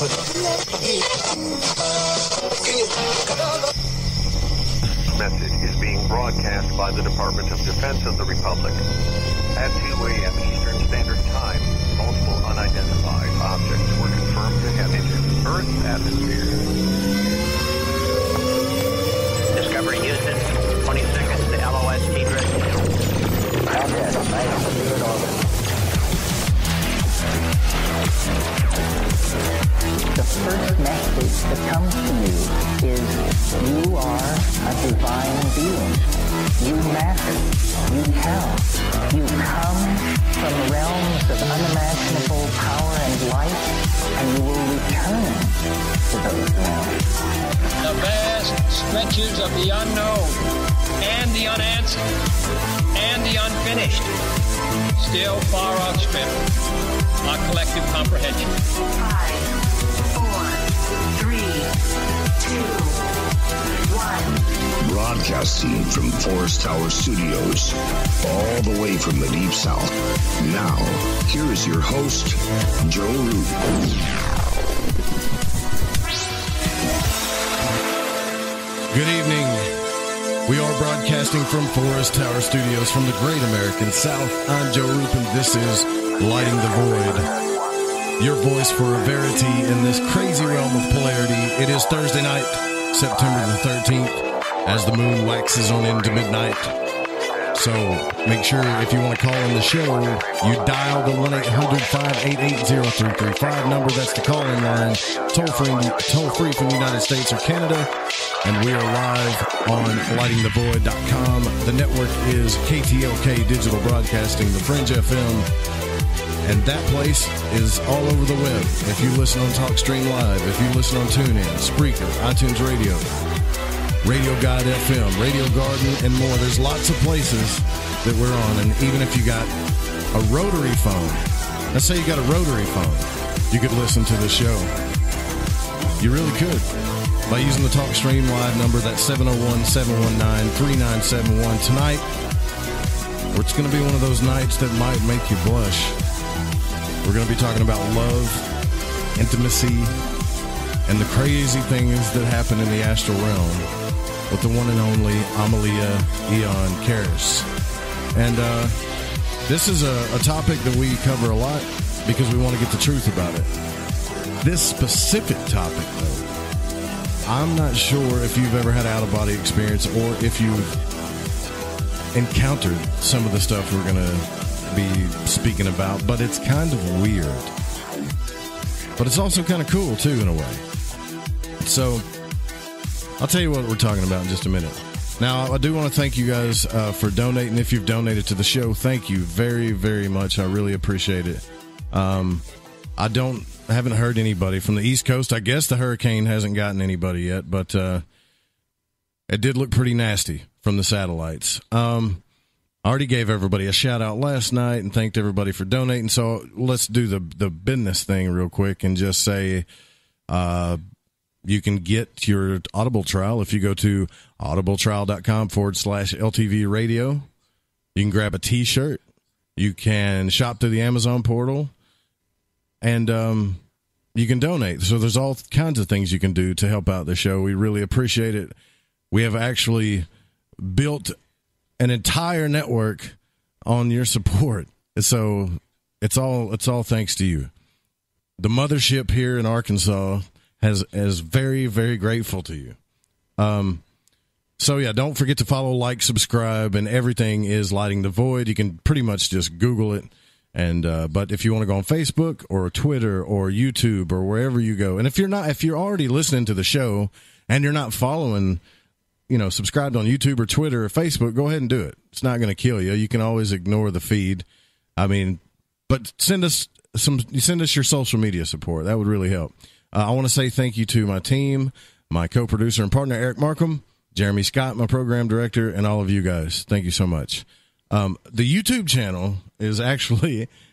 Message is being broadcast by the Department of Defense of the Republic. At 2 a.m. Eastern Standard Time, multiple unidentified objects were confirmed to have entered Earth's atmosphere. Discovery Houston, 20 seconds to LOS T-Drift. Contact, nice to be in orbit. The first message that comes to you is you are a divine being. You matter. You count. You come from realms of unimaginable power and light, and you will return to those realms. The vast stretches of the unknown and the unanswered and the unfinished still far outstrip our collective comprehension. 5, 4, 3, 2, 1. Broadcasting from Forest Tower Studios, all the way from the Deep South. Now, here is your host, Joe Root. Good evening. We are broadcasting from Forest Tower Studios from the Great American South. I'm Joe Roop, and this is Lighting the Void. Your voice for a verity in this crazy realm of polarity. It is Thursday night, September the 13th, as the moon waxes on into midnight. So make sure if you want to call in the show, you dial the 1-800-588-0335 number. That's the call-in line. Toll free from the United States or Canada. And we are live on lightingthevoid.com. The network is KTLK Digital Broadcasting, The Fringe FM. And that place is all over the web. If you listen on TalkStream Live, if you listen on TuneIn, Spreaker, iTunes Radio, Radio Guide FM, Radio Garden, and more. There's lots of places that we're on. And even if you got a rotary phone, let's say you got a rotary phone, you could listen to the show. You really could. By using the TalkStream Live number, that's 701-719-3971. Tonight, it's going to be one of those nights that might make you blush. We're going to be talking about love, intimacy, and the crazy things that happen in the astral realm with the one and only Amelía Aeon Karris. And this is a topic that we cover a lot because we want to get the truth about it. This specific topic, though, I'm not sure if you've ever had an out-of-body experience or if you've encountered some of the stuff we're going to be speaking about, but it's kind of weird. But it's also kind of cool, too, in a way. So, I'll tell you what we're talking about in just a minute. Now, I do want to thank you guys for donating. If you've donated to the show, thank you very, very much. I really appreciate it. I haven't heard anybody from the East Coast. I guess the hurricane hasn't gotten anybody yet, but it did look pretty nasty from the satellites. I already gave everybody a shout out last night and thanked everybody for donating. So let's do the business thing real quick and just say you can get your Audible trial if you go to audibletrial.com/LTV radio. You can grab a t-shirt. You can shop through the Amazon portal. And you can donate. So there's all kinds of things you can do to help out the show. We really appreciate it. We have actually built an entire network on your support. So it's all thanks to you. The mothership here in Arkansas is very, very grateful to you. So yeah, don't forget to follow, like, subscribe, and everything is Lighting the Void. You can pretty much just Google it. And but if you want to go on Facebook or Twitter or YouTube or wherever you go, and if you're already listening to the show and you're not following, subscribed on YouTube or Twitter or Facebook, go ahead and do it. It's not going to kill you. You can always ignore the feed. But send us your social media support. That would really help. I want to say thank you to my team, my co-producer and partner Eric Markham, Jeremy Scott, my program director, and all of you guys. Thank you so much. The YouTube channel is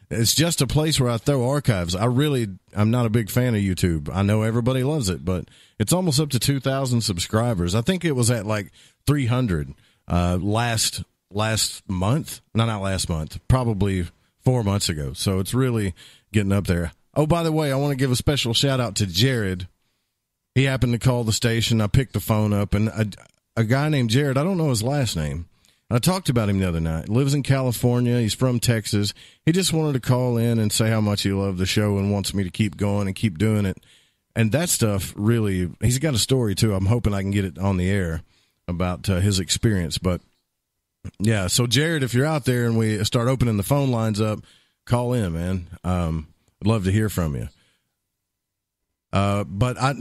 it's just a place where I throw archives. I'm not a big fan of YouTube. I know everybody loves it, but it's almost up to 2,000 subscribers. I think it was at like 300 last month. No, not last month. Probably 4 months ago. So it's really getting up there. Oh, by the way, I want to give a special shout out to Jared. He happened to call the station. I picked the phone up, and a guy named Jared, I don't know his last name. I talked about him the other night. Lives in California. He's from Texas. He just wanted to call in and say how much he loved the show and wants me to keep going and keep doing it. And that stuff really, he's got a story too. I'm hoping I can get it on the air about his experience. But yeah, so Jared, if you're out there and we start opening the phone lines up, call in, man. I'd love to hear from you. But I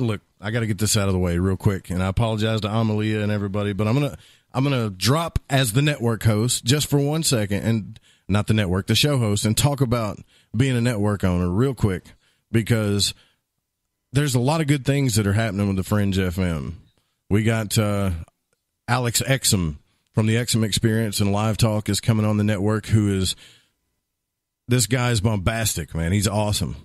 got to get this out of the way real quick, and I apologize to Amelia and everybody, but I'm gonna drop as the network host just for 1 second, and not the network, the show host, and talk about being a network owner real quick, because there's a lot of good things that are happening with the Fringe FM. We got Alex Exum from the Exum Experience and Live Talk is coming on the network. This guy's bombastic, man. He's awesome.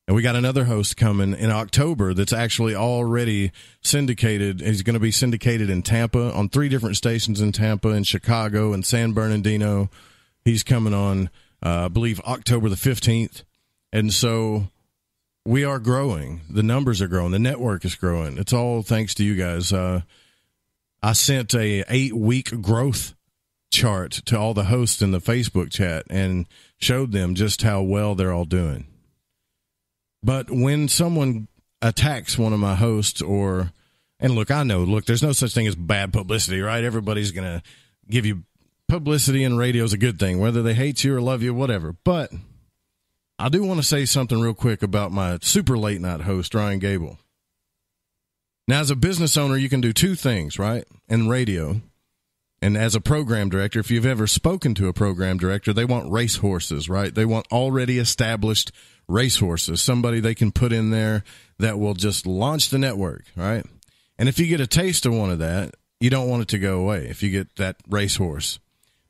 And we got another host coming in October that's actually already syndicated. He's going to be syndicated in Tampa on 3 different stations in Tampa, in Chicago, and San Bernardino. He's coming on, I believe, October the 15th. And so we are growing. The numbers are growing. The network is growing. It's all thanks to you guys. I sent a 8-week growth chart to all the hosts in the Facebook chat and showed them just how well they're all doing. But when someone attacks one of my hosts and look, there's no such thing as bad publicity, right? Everybody's going to give you publicity, and radio is a good thing, whether they hate you or love you, whatever. But I do want to say something real quick about my super late night host, Ryan Gable. Now, as a business owner, you can do 2 things, right? In radio. And as a program director, if you've ever spoken to a program director, they want racehorses, right? They want already established racehorses, somebody they can put in there that will just launch the network, right? And if you get a taste of one of that, you don't want it to go away if you get that racehorse.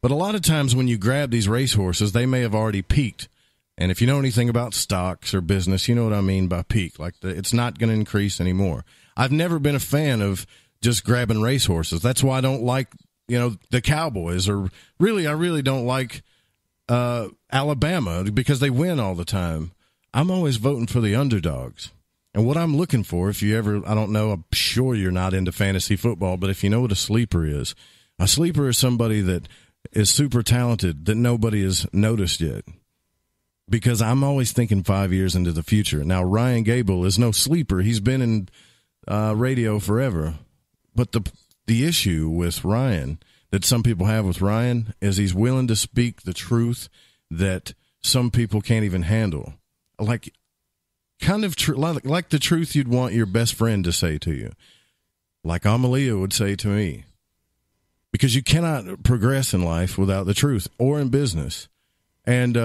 But a lot of times when you grab these racehorses, they may have already peaked. And if you know anything about stocks or business, you know what I mean by peak. It's not going to increase anymore. I've never been a fan of just grabbing racehorses. That's why I don't like, the Cowboys, or I really don't like Alabama, because they win all the time. I'm always voting for the underdogs. And what I'm looking for, if you ever, I don't know, I'm sure you're not into fantasy football, but if you know what a sleeper is somebody that is super talented that nobody has noticed yet. Because I'm always thinking 5 years into the future. Now, Ryan Gable is no sleeper. He's been in radio forever. But the issue with Ryan, that some people have with Ryan, is he's willing to speak the truth that some people can't even handle. Like the truth you'd want your best friend to say to you. Like Amelia would say to me. Because you cannot progress in life without the truth, or in business. And,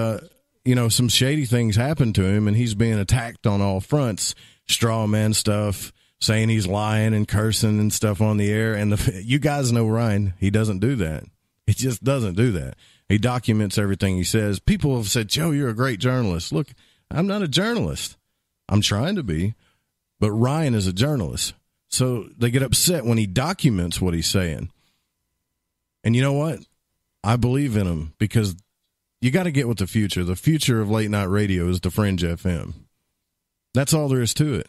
some shady things happen to him, and he's being attacked on all fronts. Straw man stuff, saying he's lying and cursing and stuff on the air. And you guys know Ryan. He doesn't do that. He just doesn't do that. He documents everything he says. People have said, Joe, you're a great journalist. Look, I'm not a journalist. I'm trying to be. But Ryan is a journalist. So they get upset when he documents what he's saying. And you know what? I believe in him, because you got to get with the future. The future of late night radio is the Fringe FM. That's all there is to it.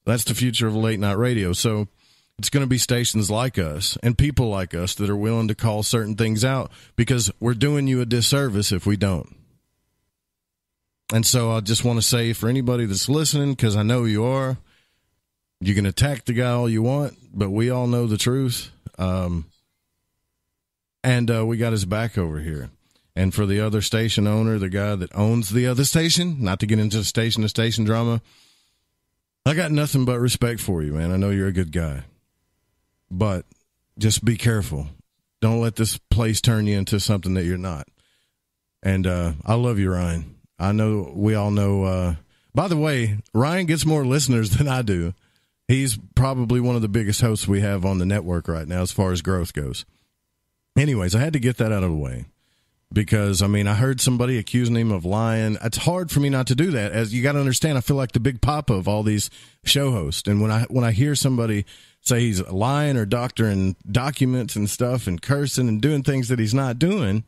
That's the future of late night radio. So it's going to be stations like us and people like us that are willing to call certain things out, because we're doing you a disservice if we don't. And so I just want to say, for anybody that's listening, because I know you are, you can attack the guy all you want, but we all know the truth. And we got his back over here. And for the other station owner, the guy that owns the other station, not to get into station-to-station drama, I got nothing but respect for you, man. I know you're a good guy. But just be careful. Don't let this place turn you into something that you're not. And I love you, Ryan. I know we all know. By the way, Ryan gets more listeners than I do. He's probably one of the biggest hosts we have on the network right now as far as growth goes. Anyways, I had to get that out of the way. Because, I heard somebody accusing him of lying. It's hard for me not to do that. As you got to understand, I feel like the big papa of all these show hosts. And when I hear somebody say he's lying or doctoring documents and stuff and cursing and doing things that he's not doing,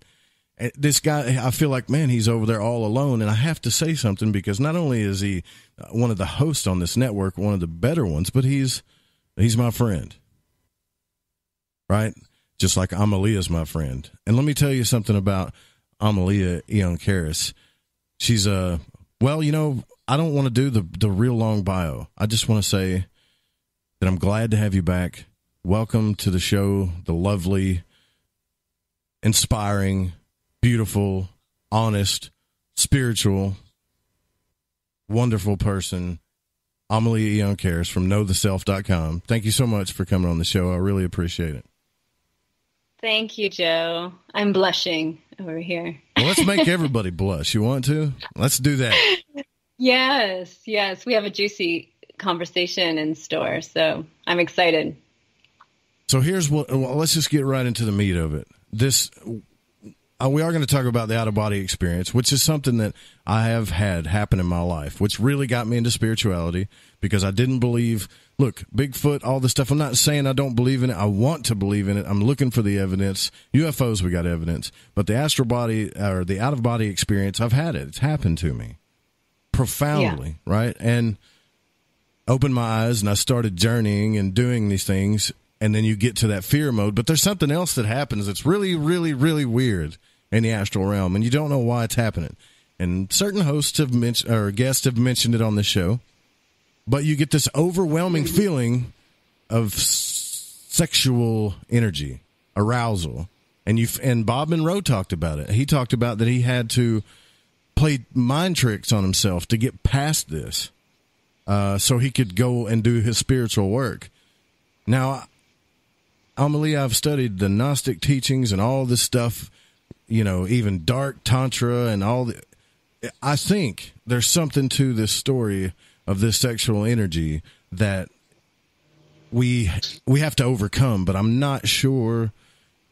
this guy, I feel like, man, he's over there all alone. And I have to say something, because not only is he one of the hosts on this network, one of the better ones, but he's my friend, right? Just like Amelia's my friend. And let me tell you something about Amelía Aeon Karris. She's well, you know, I don't want to do the real long bio. I just want to say that I'm glad to have you back. Welcome to the show, the lovely, inspiring, beautiful, honest, spiritual, wonderful person, Amelía Aeon Karris from knowtheself.com. Thank you so much for coming on the show. I really appreciate it. Thank you, Joe. I'm blushing over here. Well, let's make everybody blush. You want to? Let's do that. Yes. We have a juicy conversation in store, so I'm excited. So here's what, well, let's just get right into the meat of it. We are going to talk about the out-of-body experience, which is something that I have had happen in my life, which really got me into spirituality, because I didn't believe, look, Bigfoot, all this stuff. I'm not saying I don't believe in it. I want to believe in it. I'm looking for the evidence. UFOs, we got evidence. But the astral body, or the out-of-body experience, I've had it. It's happened to me profoundly, right? And opened my eyes, and I started journeying and doing these things. And then you get to that fear mode. But there's something else that happens that's really, really, really weird in the astral realm, and you don't know why it's happening. And certain hosts have mentioned, or guests have mentioned it on the show. But you get this overwhelming feeling of sexual energy, arousal. And Bob Monroe talked about it. He talked about that he had to play mind tricks on himself to get past this, so he could go and do his spiritual work. Now, Amelia, I've studied the Gnostic teachings and all this stuff, you know, even dark Tantra and all the, I think there's something to this story of this sexual energy that we have to overcome, but I'm not sure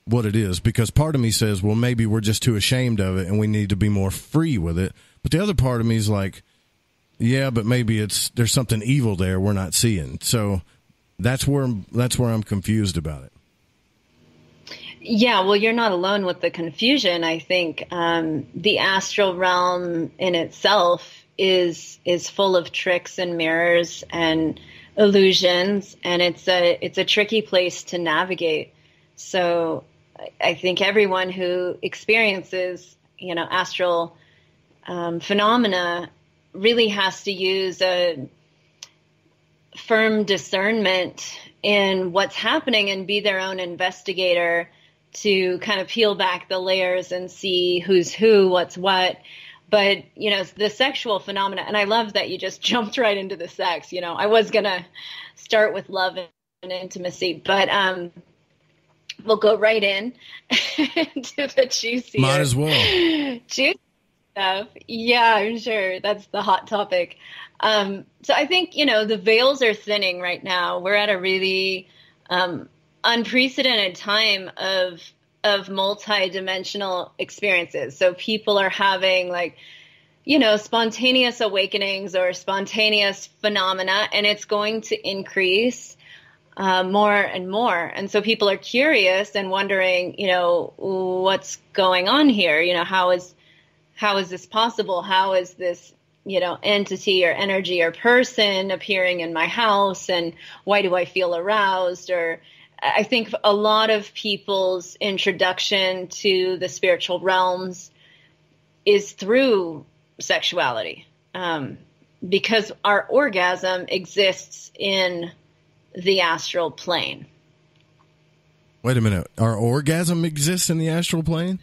what it is, because part of me says, well, maybe we're just too ashamed of it and we need to be more free with it. But the other part of me is like, yeah, but maybe there's something evil there we're not seeing. So that's where I'm confused about it. Yeah, well, you're not alone with the confusion. I think the astral realm in itself is full of tricks and mirrors and illusions, and it's a tricky place to navigate. So I think everyone who experiences, you know, astral phenomena really has to use a firm discernment in what's happening and be their own investigator to kind of peel back the layers and see who's who, what's what. But, you know, the sexual phenomena, and I love that you just jumped right into the sex. You know, I was going to start with love and intimacy, but we'll go right in to the juicy. Might as well. Juicy stuff. Yeah, I'm sure that's the hot topic. So I think, you know, the veils are thinning right now. We're at a really unprecedented time of multi-dimensional experiences. So people are having, like, you know, spontaneous awakenings or spontaneous phenomena, and it's going to increase more and more. And so people are curious and wondering, you know, what's going on here? You know, how is this possible? How is this, you know, entity or energy or person appearing in my house? And why do I feel aroused? Or I think a lot of people's introduction to the spiritual realms is through sexuality, because our orgasm exists in the astral plane. Wait a minute. Our orgasm exists in the astral plane?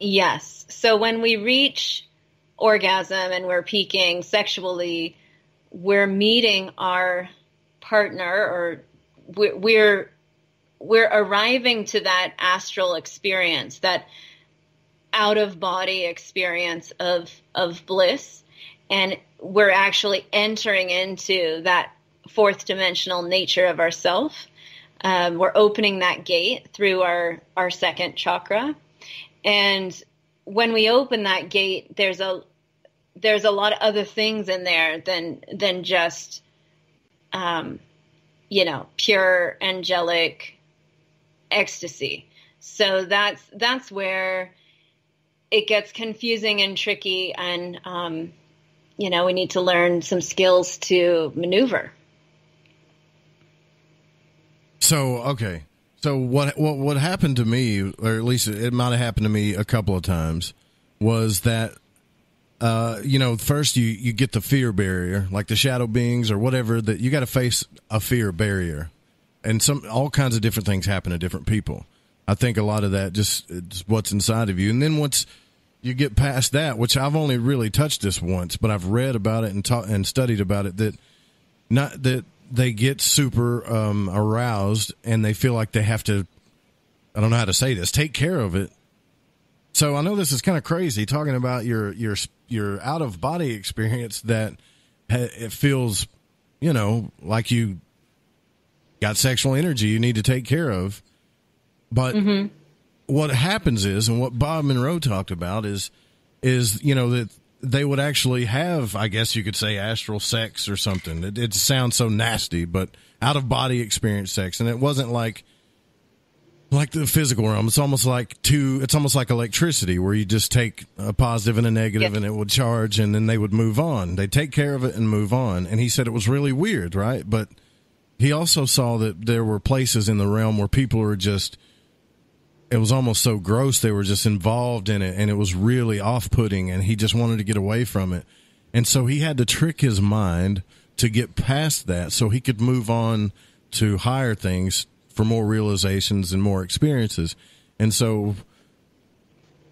Yes. So when we reach orgasm and we're peaking sexually, we're meeting our partner, or we're arriving to that astral experience, that out of body experience of bliss, and we're actually entering into that fourth dimensional nature of ourself. We're opening that gate through our second chakra, and when we open that gate, there's a lot of other things in there than just you know, pure angelic ecstasy. So that's where it gets confusing and tricky, and we need to learn some skills to maneuver. So, okay. So what happened to me, or at least it might have happened to me a couple of times, was that, first you get the fear barrier, like the shadow beings or whatever, that you got to face a fear barrier. And all kinds of different things happen to different people. I think a lot of that just is what's inside of you. And then once you get past that, which I've only really touched this once, but I've read about it and studied about it, that they get super aroused and they feel like they have to, I don't know how to say this, take care of it. So I know this is kind of crazy talking about your out of body experience, that it feels, like you got sexual energy you need to take care of. But what happens is, and what Bob Monroe talked about is that they would actually have, I guess you could say, astral sex or something. It sounds so nasty, but out of body experience sex. And it wasn't like the physical realm. It's almost like electricity, where you just take a positive and a negative, and it would charge, and then they would move on. They take care of it and move on. And he said it was really weird, right? But he also saw that there were places in the realm where people were just, it was almost so gross, they were just involved in it, and it was really off-putting, and he just wanted to get away from it. And so he had to trick his mind to get past that so he could move on to higher things for more realizations and more experiences. And so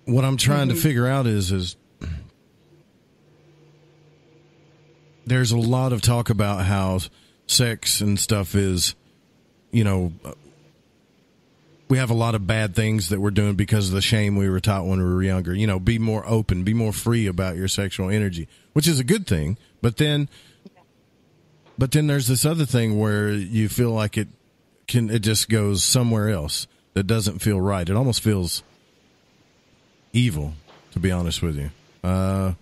what I'm trying to figure out is there's a lot of talk about how sex and stuff is, we have a lot of bad things that we're doing because of the shame we were taught when we were younger. Be more open, be more free about your sexual energy, which is a good thing. But then there's this other thing where you feel like it just goes somewhere else that doesn't feel right. It almost feels evil, to be honest with you. And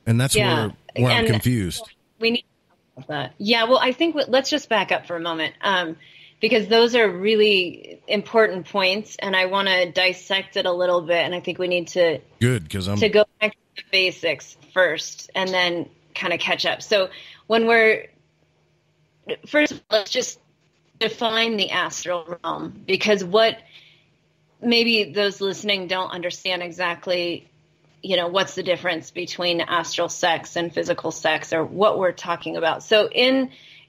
that's where I'm confused. We need to talk about that. Yeah, well, I think let's just back up for a moment. Because those are really important points, and I want to dissect it a little bit, and I think we need to go back to the basics first, and then kind of catch up. So first, let's just define the astral realm, because what maybe those listening don't understand exactly, what's the difference between astral sex and physical sex, or what we're talking about. So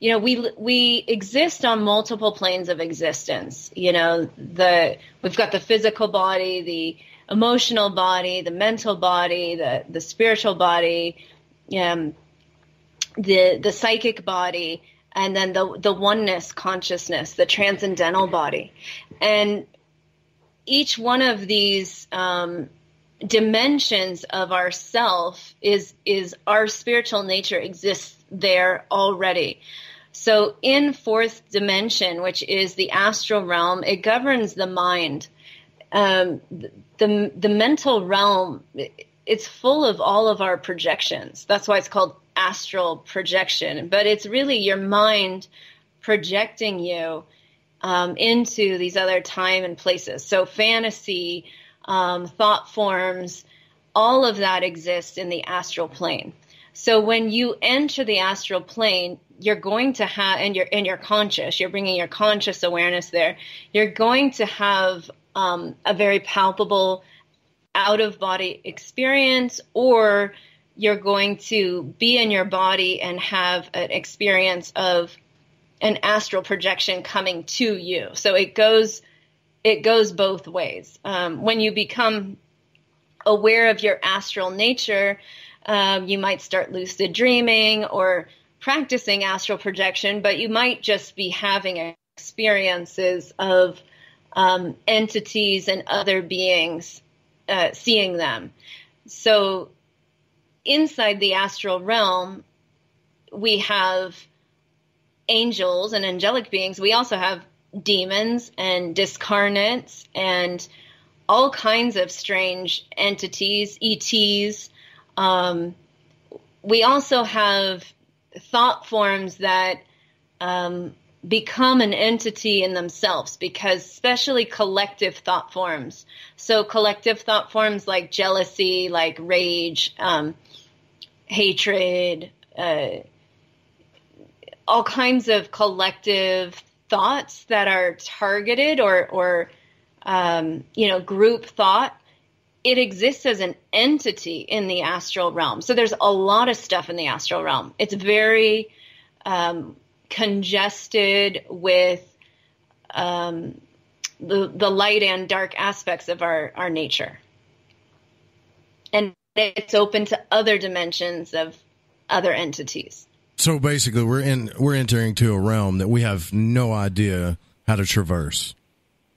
we exist on multiple planes of existence. We've got the physical body, the emotional body, the mental body, the spiritual body, the psychic body, and then the oneness consciousness, the transcendental body. And each one of these dimensions of ourself is our spiritual nature exists there already. So in fourth dimension, which is the astral realm, it governs the mind. The mental realm, it's full of all of our projections. That's why it's called astral projection. But it's really your mind projecting you into these other time and places. So fantasy, thought forms, all of that exists in the astral plane. So when you enter the astral plane, you're going to have, and you're conscious, you're bringing your conscious awareness there, you're going to have a very palpable out-of-body experience, or you're going to be in your body and have an experience of an astral projection coming to you. So it goes both ways. When you become aware of your astral nature, you might start lucid dreaming or practicing astral projection, but you might just be having experiences of entities and other beings, seeing them. So inside the astral realm, we have angels and angelic beings. We also have demons and discarnates and all kinds of strange entities, ETs. We also have thought forms that become an entity in themselves, because especially collective thought forms. So collective thought forms like jealousy, like rage, hatred, all kinds of collective thoughts that are targeted or group thought. It exists as an entity in the astral realm. So there's a lot of stuff in the astral realm. It's very congested with the light and dark aspects of our nature. And it's open to other dimensions of other entities. So basically we're entering to a realm that we have no idea how to traverse,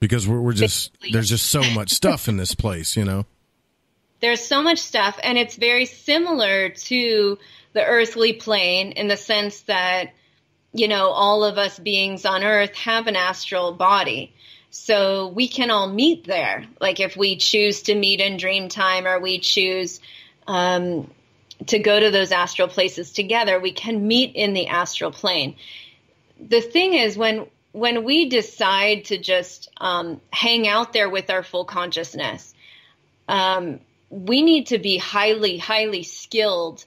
because we're just, there's just so much stuff in this place, you know? There's so much stuff, and it's very similar to the earthly plane in the sense that, you know, all of us beings on Earth have an astral body. So we can all meet there. Like if we choose to meet in dream time, or we choose to go to those astral places together, we can meet in the astral plane. The thing is, when we decide to just hang out there with our full consciousness, we need to be highly, highly skilled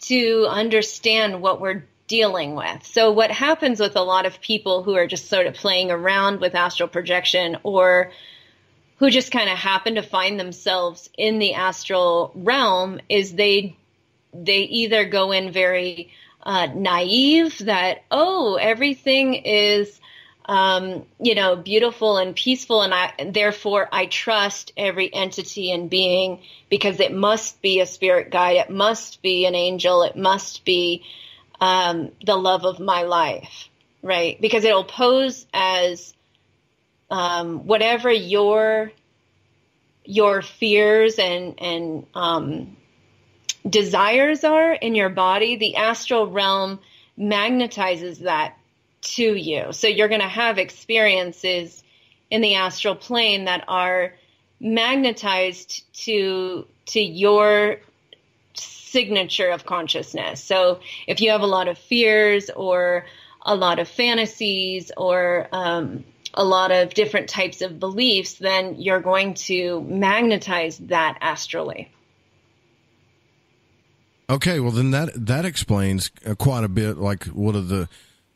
to understand what we're dealing with. So what happens with a lot of people who are just sort of playing around with astral projection, or who just kind of happen to find themselves in the astral realm, is they either go in very naive that, oh, everything is beautiful and peaceful, and therefore I trust every entity and being, because it must be a spirit guide, it must be an angel, it must be the love of my life, right? Because it'll pose as whatever your fears and desires are in your body, the astral realm magnetizes that to you. So you're going to have experiences in the astral plane that are magnetized to your signature of consciousness. So if you have a lot of fears or a lot of fantasies or a lot of different types of beliefs, then you're going to magnetize that astrally. Okay, well then that explains quite a bit. Like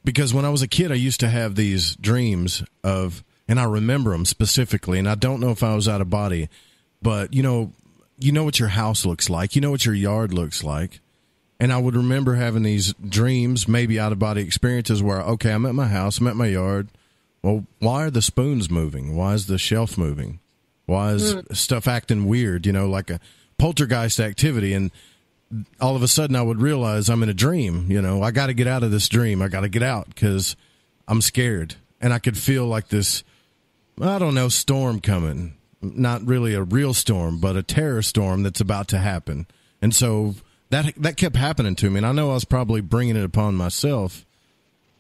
because when I was a kid, I used to have these dreams of, and I remember them specifically, and I don't know if I was out of body, but you know what your house looks like, you know what your yard looks like, and I would remember having these dreams, maybe out of body experiences, where okay, I'm at my house, I'm at my yard. Well, why are the spoons moving? Why is the shelf moving? Why is stuff acting weird? You know, like a poltergeist activity, and all of a sudden I would realize I'm in a dream. You know, I got to get out of this dream. I got to get out because I'm scared. And I could feel like this, I don't know, storm coming. Not really a real storm, but a terror storm that's about to happen. And so that kept happening to me. And I know I was probably bringing it upon myself,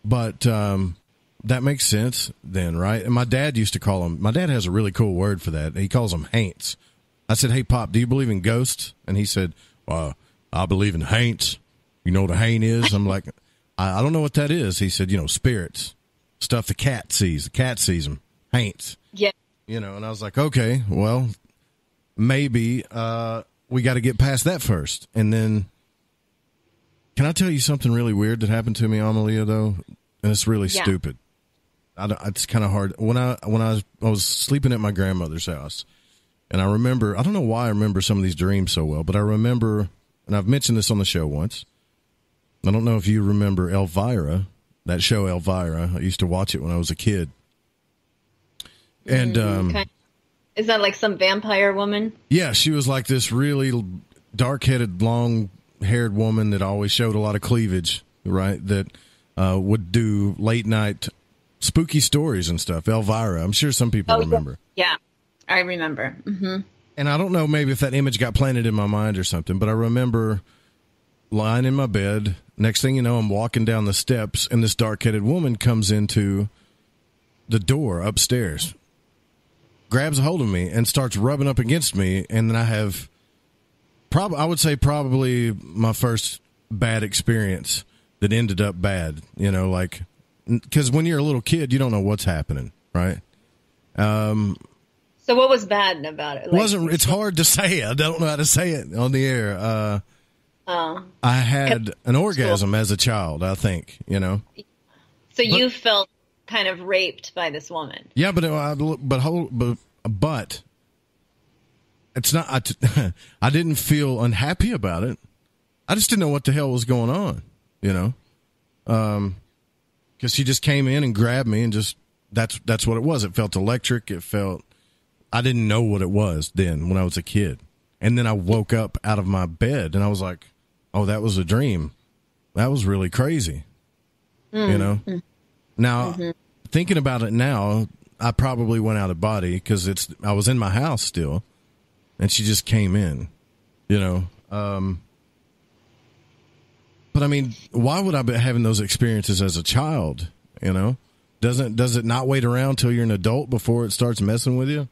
but that makes sense then, right? And my dad used to call them, my dad has a really cool word for that. He calls them haints. I said, hey, Pop, do you believe in ghosts? And he said, I believe in haints. You know what a haint is? I'm like, I don't know what that is. He said, spirits, stuff the cat sees. The cat sees them. Haints. Yeah. And I was like, okay, well, maybe we got to get past that first. And then, can I tell you something really weird that happened to me, Amelia, though? And it's really stupid. It's kind of hard. When I was sleeping at my grandmother's house, and I remember, I don't know why I remember some of these dreams so well, but I remember, and I've mentioned this on the show once, I don't know if you remember Elvira, that show Elvira. I used to watch it when I was a kid. And okay. Is that like some vampire woman? Yeah, she was like this really dark-headed, long-haired woman that always showed a lot of cleavage, right, that would do late-night spooky stories and stuff. Elvira, I'm sure some people remember. Yeah. I remember. Mm-hmm. And I don't know maybe if that image got planted in my mind or something, but I remember lying in my bed. Next thing you know, I'm walking down the steps, and this dark-headed woman comes into the door upstairs, grabs a hold of me, and starts rubbing up against me. And then I have, I would say probably my first bad experience that ended up bad. Like because when you're a little kid, you don't know what's happening, right? So what was bad about it? It's hard to say. I don't know how to say it on the air. I had an orgasm as a child, I think, So you felt kind of raped by this woman. Yeah, but it's not. I didn't feel unhappy about it. I just didn't know what the hell was going on, because she just came in and grabbed me and just that's what it was. It felt electric. I didn't know what it was then when I was a kid, and then I woke up out of my bed and I was like, oh, that was a dream. That was really crazy, Now, thinking about it now, I probably went out of body because I was in my house still, and she just came in, But I mean, why would I be having those experiences as a child? Does it not wait around till you're an adult before it starts messing with you?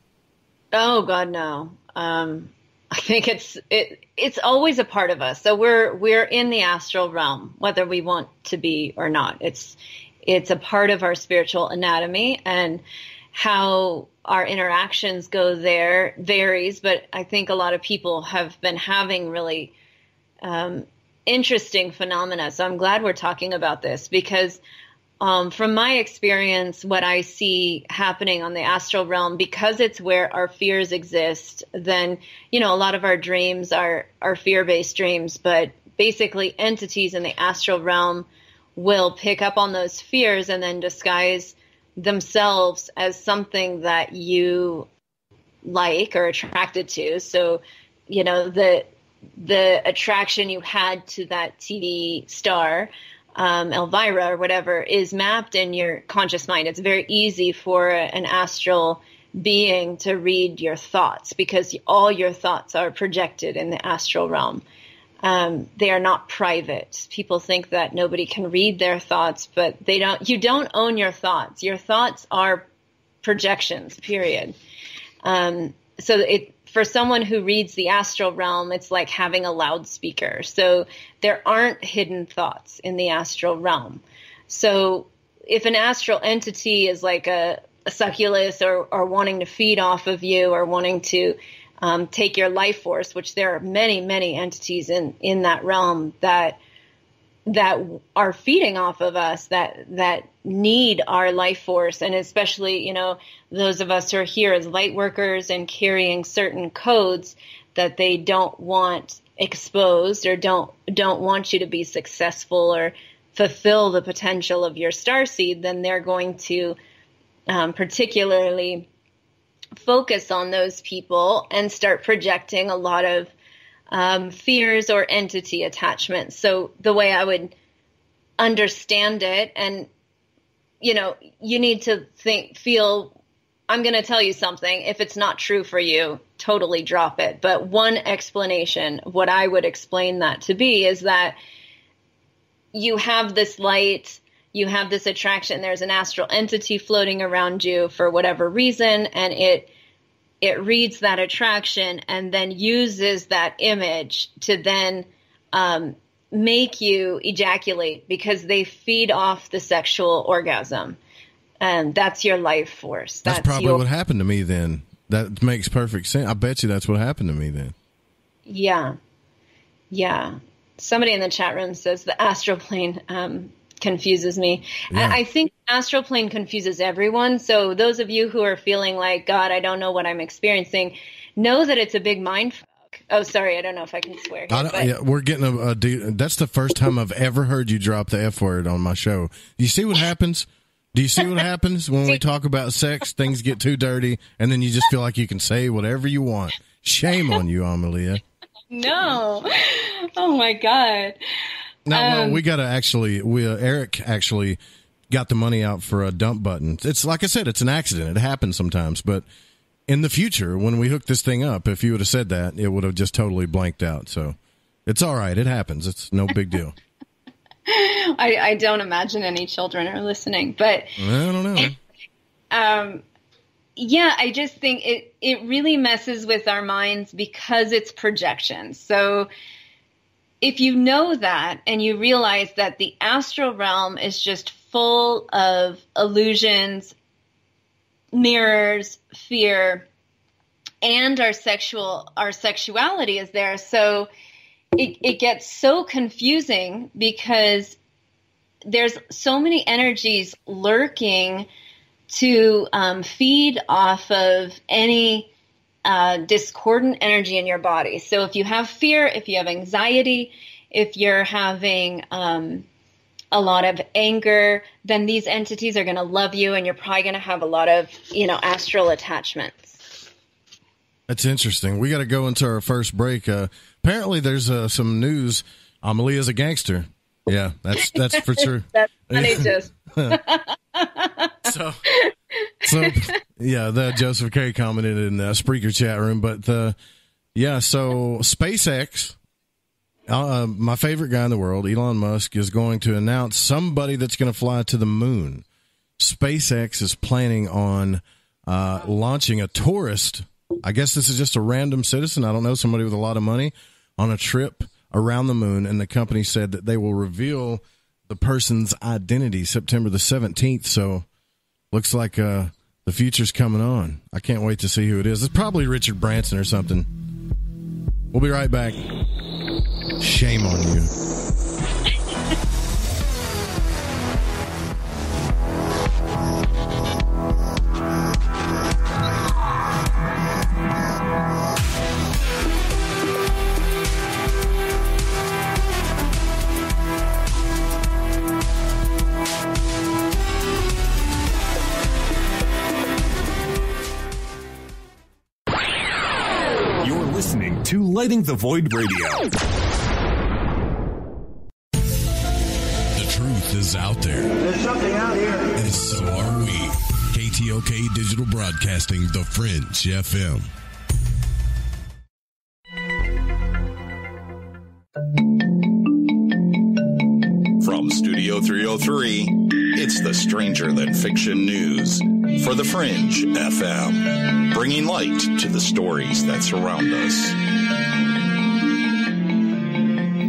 Oh God, no. I think it's always a part of us. So we're in the astral realm, whether we want to be or not. It's a part of our spiritual anatomy, and how our interactions go there varies. But I think a lot of people have been having really interesting phenomena. So I'm glad we're talking about this, because from my experience, what I see happening on the astral realm, because it's where our fears exist, then, a lot of our dreams are fear-based dreams, but basically entities in the astral realm will pick up on those fears and then disguise themselves as something that you like or attracted to. So, the attraction you had to that TV star, Elvira or whatever, is mapped in your conscious mind. It's very easy for an astral being to read your thoughts, because all your thoughts are projected in the astral realm. They are not private. People think that nobody can read their thoughts, but you don't own your thoughts. Your thoughts are projections, period. For someone who reads the astral realm, it's like having a loudspeaker. So there aren't hidden thoughts in the astral realm. So if an astral entity is like a succubus or wanting to feed off of you, or wanting to take your life force, which there are many, many entities in that realm that are feeding off of us, that need our life force. And especially, those of us who are here as light workers and carrying certain codes that they don't want exposed, or don't want you to be successful or fulfill the potential of your starseed, then they're going to particularly focus on those people and start projecting a lot of fears or entity attachments. So the way I would understand it, and you need to feel, I'm going to tell you something. If it's not true for you, totally drop it. But one explanation, what I would explain that to be, is that you have this light, you have this attraction, there's an astral entity floating around you for whatever reason, and it reads that attraction and then uses that image to then make you ejaculate, because they feed off the sexual orgasm. And that's your life force. That's probably what happened to me then. That makes perfect sense. I bet you that's what happened to me then. Yeah. Yeah. Somebody in the chat room says the astral plane confuses me. Yeah. I think astral plane confuses everyone. So those of you who are feeling like, God, I don't know what I'm experiencing, know that it's a big mind fuck. Oh, sorry. I don't know if I can swear here, we're getting that's the first time I've ever heard you drop the F word on my show. Do you see what happens? Do you see what happens when we talk about sex? Things get too dirty, and then you just feel like you can say whatever you want. Shame on you, Amelia. No. Oh, my God. No, we got to Eric actually got the money out for a dump button. It's like I said, it's an accident. It happens sometimes. But in the future, when we hook this thing up, if you would have said that, it would have just totally blanked out. So it's all right. It happens. It's no big deal. I don't imagine any children are listening, but I don't know. Yeah, I just think it really messes with our minds because it's projections. So if you know that and you realize that the astral realm is just full of illusions, mirrors, fear, and our sexuality is there. So it gets so confusing because there's so many energies lurking to feed off of any discordant energy in your body. So if you have fear, if you have anxiety, if you're having a lot of anger, then these entities are going to love you, and you're probably going to have a lot of, astral attachments. That's interesting. We got to go into our first break. Apparently there's some news. Amelia's a gangster. Yeah, that's for sure. That's funny, just. So yeah, that Joseph K commented in the Spreaker chat room, but so SpaceX, my favorite guy in the world, Elon Musk, is going to announce somebody that's going to fly to the moon. SpaceX is planning on launching a tourist. I guess this is just a random citizen. I don't know, somebody with a lot of money on a trip around the moon, and the company said that they will reveal the person's identity September the 17th. So looks like the future's coming on. I can't wait to see who it is. It's probably Richard Branson or something. We'll be right back. Shame on you. To Lighting the Void Radio. The truth is out there. There's something out here. And so are we. KTOK Digital Broadcasting, The Fringe FM. From Studio 303, it's the Stranger Than Fiction News for The Fringe FM, bringing light to the stories that surround us.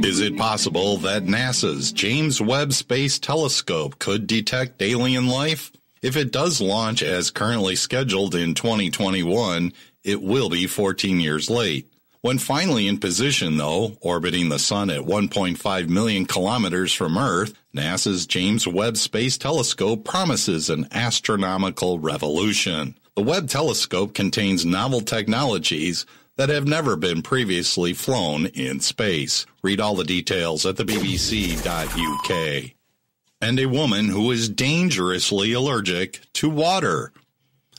Is it possible that NASA's James Webb Space Telescope could detect alien life? If it does launch as currently scheduled in 2021, it will be 14 years late. When finally in position, though, orbiting the sun at 1.5 million kilometers from Earth, NASA's James Webb Space Telescope promises an astronomical revolution. The Webb Telescope contains novel technologies that have never been previously flown in space. Read all the details at the bbc.uk. And a woman who is dangerously allergic to water.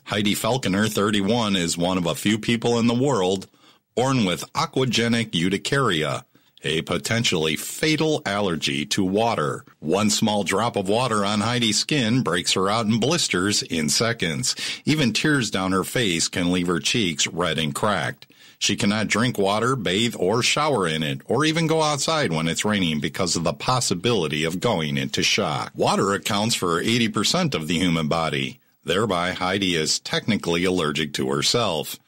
Heidi Falconer, 31, is one of a few people in the world born with aquagenic urticaria, a potentially fatal allergy to water. One small drop of water on Heidi's skin breaks her out in blisters in seconds. Even tears down her face can leave her cheeks red and cracked. She cannot drink water, bathe, or shower in it, or even go outside when it's raining because of the possibility of going into shock. Water accounts for 80% of the human body. Thereby, Heidi is technically allergic to herself.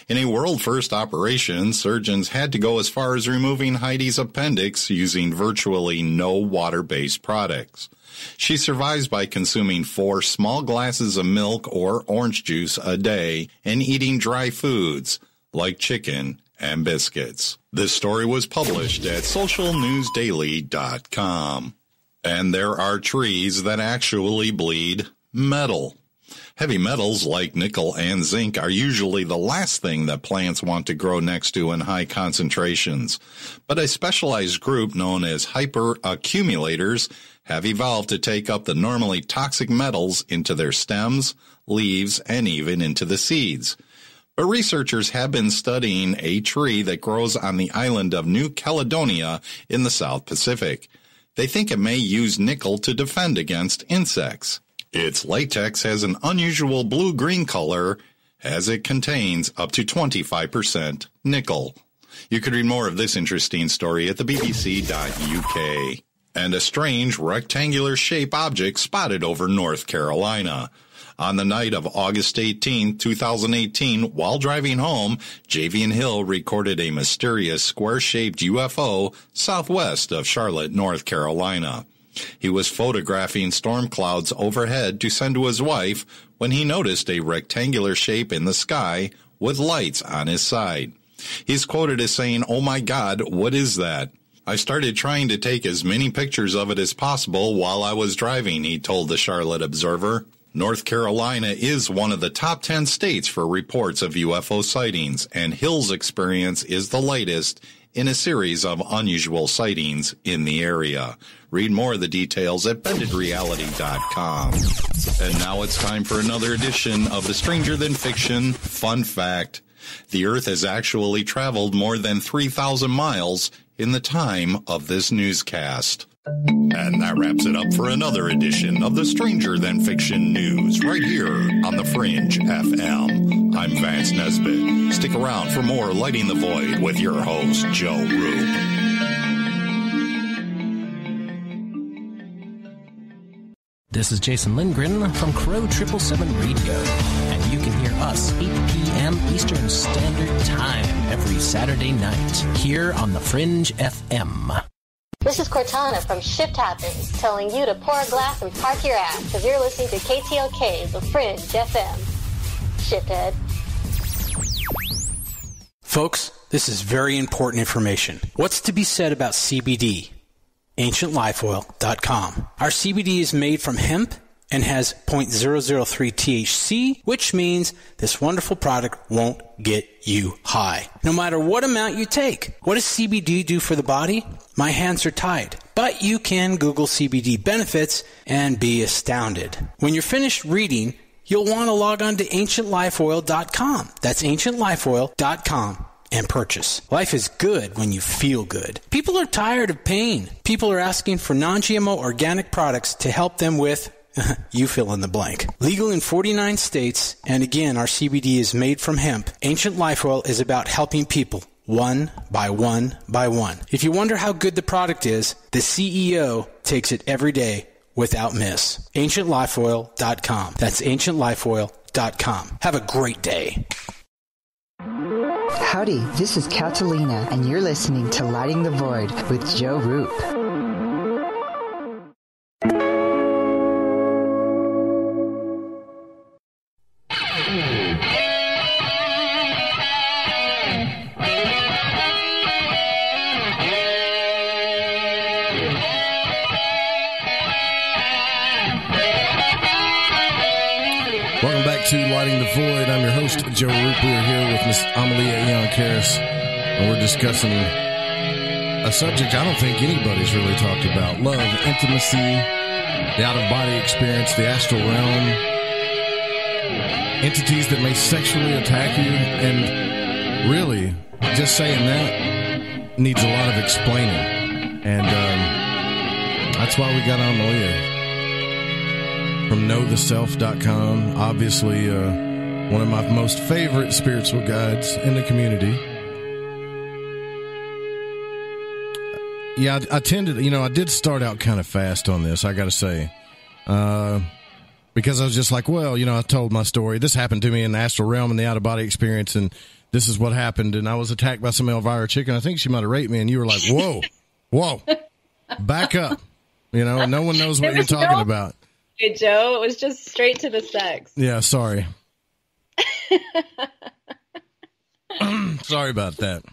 In a world-first operation, surgeons had to go as far as removing Heidi's appendix using virtually no water-based products. She survives by consuming 4 small glasses of milk or orange juice a day and eating dry foods like chicken and biscuits. This story was published at socialnewsdaily.com. And there are trees that actually bleed metal. Heavy metals like nickel and zinc are usually the last thing that plants want to grow next to in high concentrations. But a specialized group known as hyperaccumulators have evolved to take up the normally toxic metals into their stems, leaves, and even into the seeds. But researchers have been studying a tree that grows on the island of New Caledonia in the South Pacific. They think it may use nickel to defend against insects. Its latex has an unusual blue-green color as it contains up to 25% nickel. You could read more of this interesting story at the bbc.uk. And a strange rectangular-shaped object spotted over North Carolina. On the night of August 18, 2018, while driving home, Javian Hill recorded a mysterious square-shaped UFO southwest of Charlotte, North Carolina. He was photographing storm clouds overhead to send to his wife when he noticed a rectangular shape in the sky with lights on his side. He's quoted as saying, "Oh my God, what is that? I started trying to take as many pictures of it as possible while I was driving," he told the Charlotte Observer. North Carolina is one of the top 10 states for reports of UFO sightings, and Hill's experience is the latest in a series of unusual sightings in the area. Read more of the details at bendedreality.com. And now it's time for another edition of the Stranger Than Fiction Fun Fact. The Earth has actually traveled more than 3,000 miles in the time of this newscast. And that wraps it up for another edition of the Stranger Than Fiction News right here on the Fringe FM. I'm Vance Nesbitt. Stick around for more Lighting the Void with your host, Joe Roop. This is Jason Lindgren from Crow 777 Radio, and you can hear us 8 p.m. Eastern Standard Time every Saturday night here on the Fringe FM. This is Cortana from Shift Happens, telling you to pour a glass and park your ass, because you're listening to KTLK, the Fringe FM. Shithead. Folks, this is very important information. What's to be said about CBD? AncientLifeOil.com. Our CBD is made from hemp and has 0.003 THC, which means this wonderful product won't get you high, no matter what amount you take. What does CBD do for the body? My hands are tied. But you can Google CBD benefits and be astounded. When you're finished reading, you'll want to log on to AncientLifeOil.com. That's AncientLifeOil.com. and purchase. Life is good when you feel good. People are tired of pain. People are asking for non-GMO organic products to help them with, you fill in the blank. Legal in 49 states, and again, our CBD is made from hemp. Ancient Life Oil is about helping people one by one by one. If you wonder how good the product is, the CEO takes it every day without miss. AncientLifeOil.com. That's AncientLifeOil.com. Have a great day. Howdy, this is Catalina, and you're listening to Lighting the Void with Joe Roop. Welcome back to Lighting the Void. I'm your host, Joe Roop. We are here with Miss Amelía Aeon Karris, and we're discussing a subject I don't think anybody's really talked about. Love, intimacy, the out-of-body experience, the astral realm, entities that may sexually attack you, and really, just saying that needs a lot of explaining. And that's why we got Amelia from knowtheself.com, obviously one of my most favorite spiritual guides in the community. Yeah, I tended, I did start out kind of fast on this, I got to say, because I was just like, well, I told my story. This happened to me in the astral realm and the out-of-body experience, and this is what happened, and I was attacked by some Elvira chicken. I think she might have raped me, and you were like, whoa, back up. No one knows what you're talking about. Hey, Joe, it was just straight to the sex. Yeah, sorry. Sorry about that.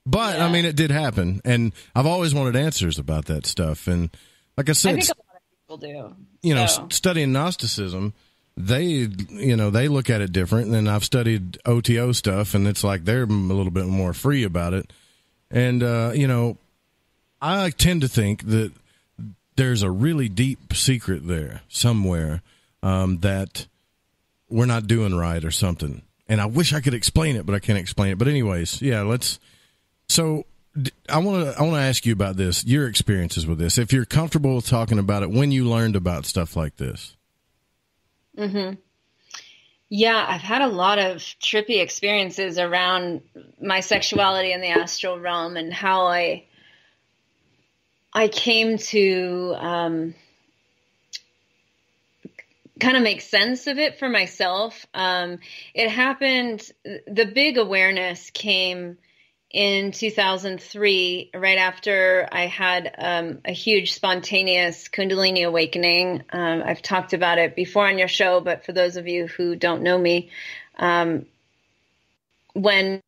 But, yeah. It did happen. And I've always wanted answers about that stuff. And like I said, I think a lot of people do. Studying Gnosticism, they look at it different. And then I've studied OTO stuff, and it's like they're a little bit more free about it. And, I tend to think that there's a really deep secret there somewhere that we're not doing right or something. And I wish I could explain it, but I can't explain it. But anyways, yeah, so I want to ask you about this, your experiences with this, if you're comfortable with talking about it, when you learned about stuff like this. Mm-hmm. Yeah, I've had a lot of trippy experiences around my sexuality in the astral realm and how I came to kind of make sense of it for myself. It happened, the big awareness came in 2003, right after I had a huge spontaneous Kundalini awakening. I've talked about it before on your show, but for those of you who don't know me, when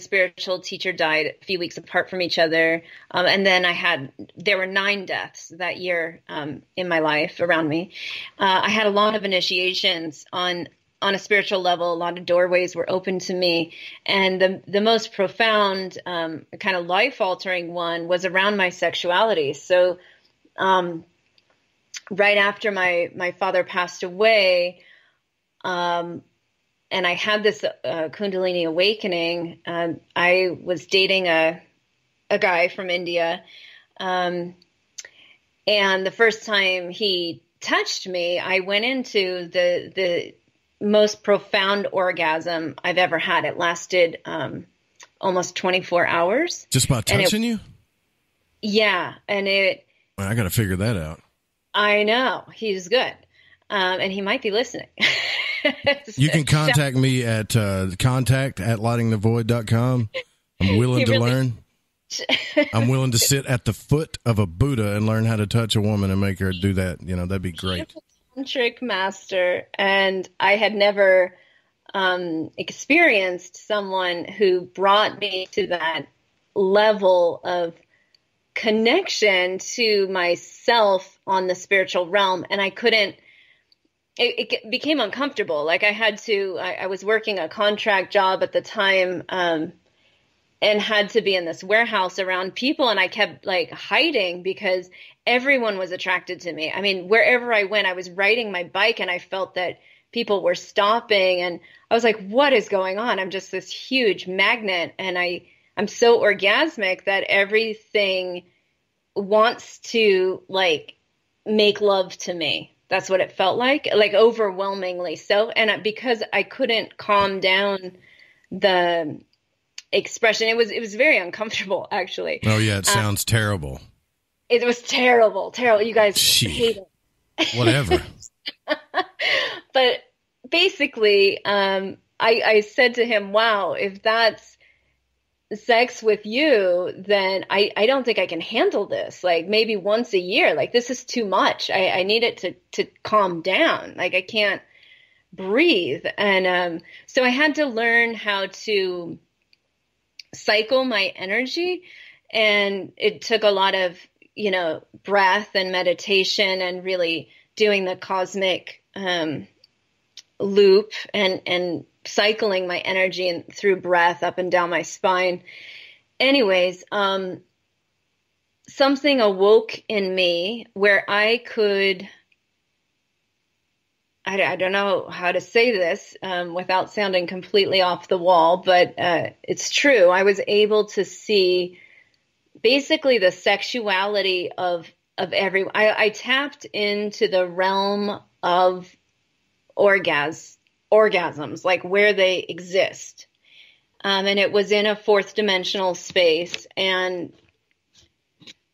spiritual teacher died a few weeks apart from each other. And then there were 9 deaths that year in my life around me. I had a lot of initiations on a spiritual level. A lot of doorways were open to me. And the most profound, kind of life altering one was around my sexuality. So right after my father passed away, and I had this Kundalini awakening. I was dating a guy from India. And the first time he touched me, I went into the most profound orgasm I've ever had. It lasted almost 24 hours. Just by touching you? Yeah. And I got to figure that out. I know. He's good. And he might be listening. You can contact me at contact@lightingthevoid.com. I'm willing to learn. I'm willing to sit at the foot of a Buddha and learn how to touch a woman and make her do that. That'd be great. Tantric master. And I had never experienced someone who brought me to that level of connection to myself on the spiritual realm. And I couldn't. It became uncomfortable. Like I was working a contract job at the time, and had to be in this warehouse around people. And I kept hiding because everyone was attracted to me. I mean, wherever I went, I was riding my bike and I felt that people were stopping, and I was like, what is going on? I'm just this huge magnet. And I'm so orgasmic that everything wants to make love to me. That's what it felt like overwhelmingly so. And because I couldn't calm down the expression, it was very uncomfortable, actually. Oh yeah, it sounds terrible. It was terrible. You guys hate it. Whatever. But basically, I said to him, wow, if that's sex with you, then I don't think I can handle this. Maybe once a year, this is too much. I need it to calm down. I can't breathe. And so I had to learn how to cycle my energy. And it took a lot of, breath and meditation and really doing the cosmic loop and cycling my energy through breath up and down my spine. Anyways, something awoke in me where I could, I don't know how to say this without sounding completely off the wall, but it's true. I was able to see basically the sexuality of everyone. I tapped into the realm of orgasms, where they exist. And it was in a 4th dimensional space. And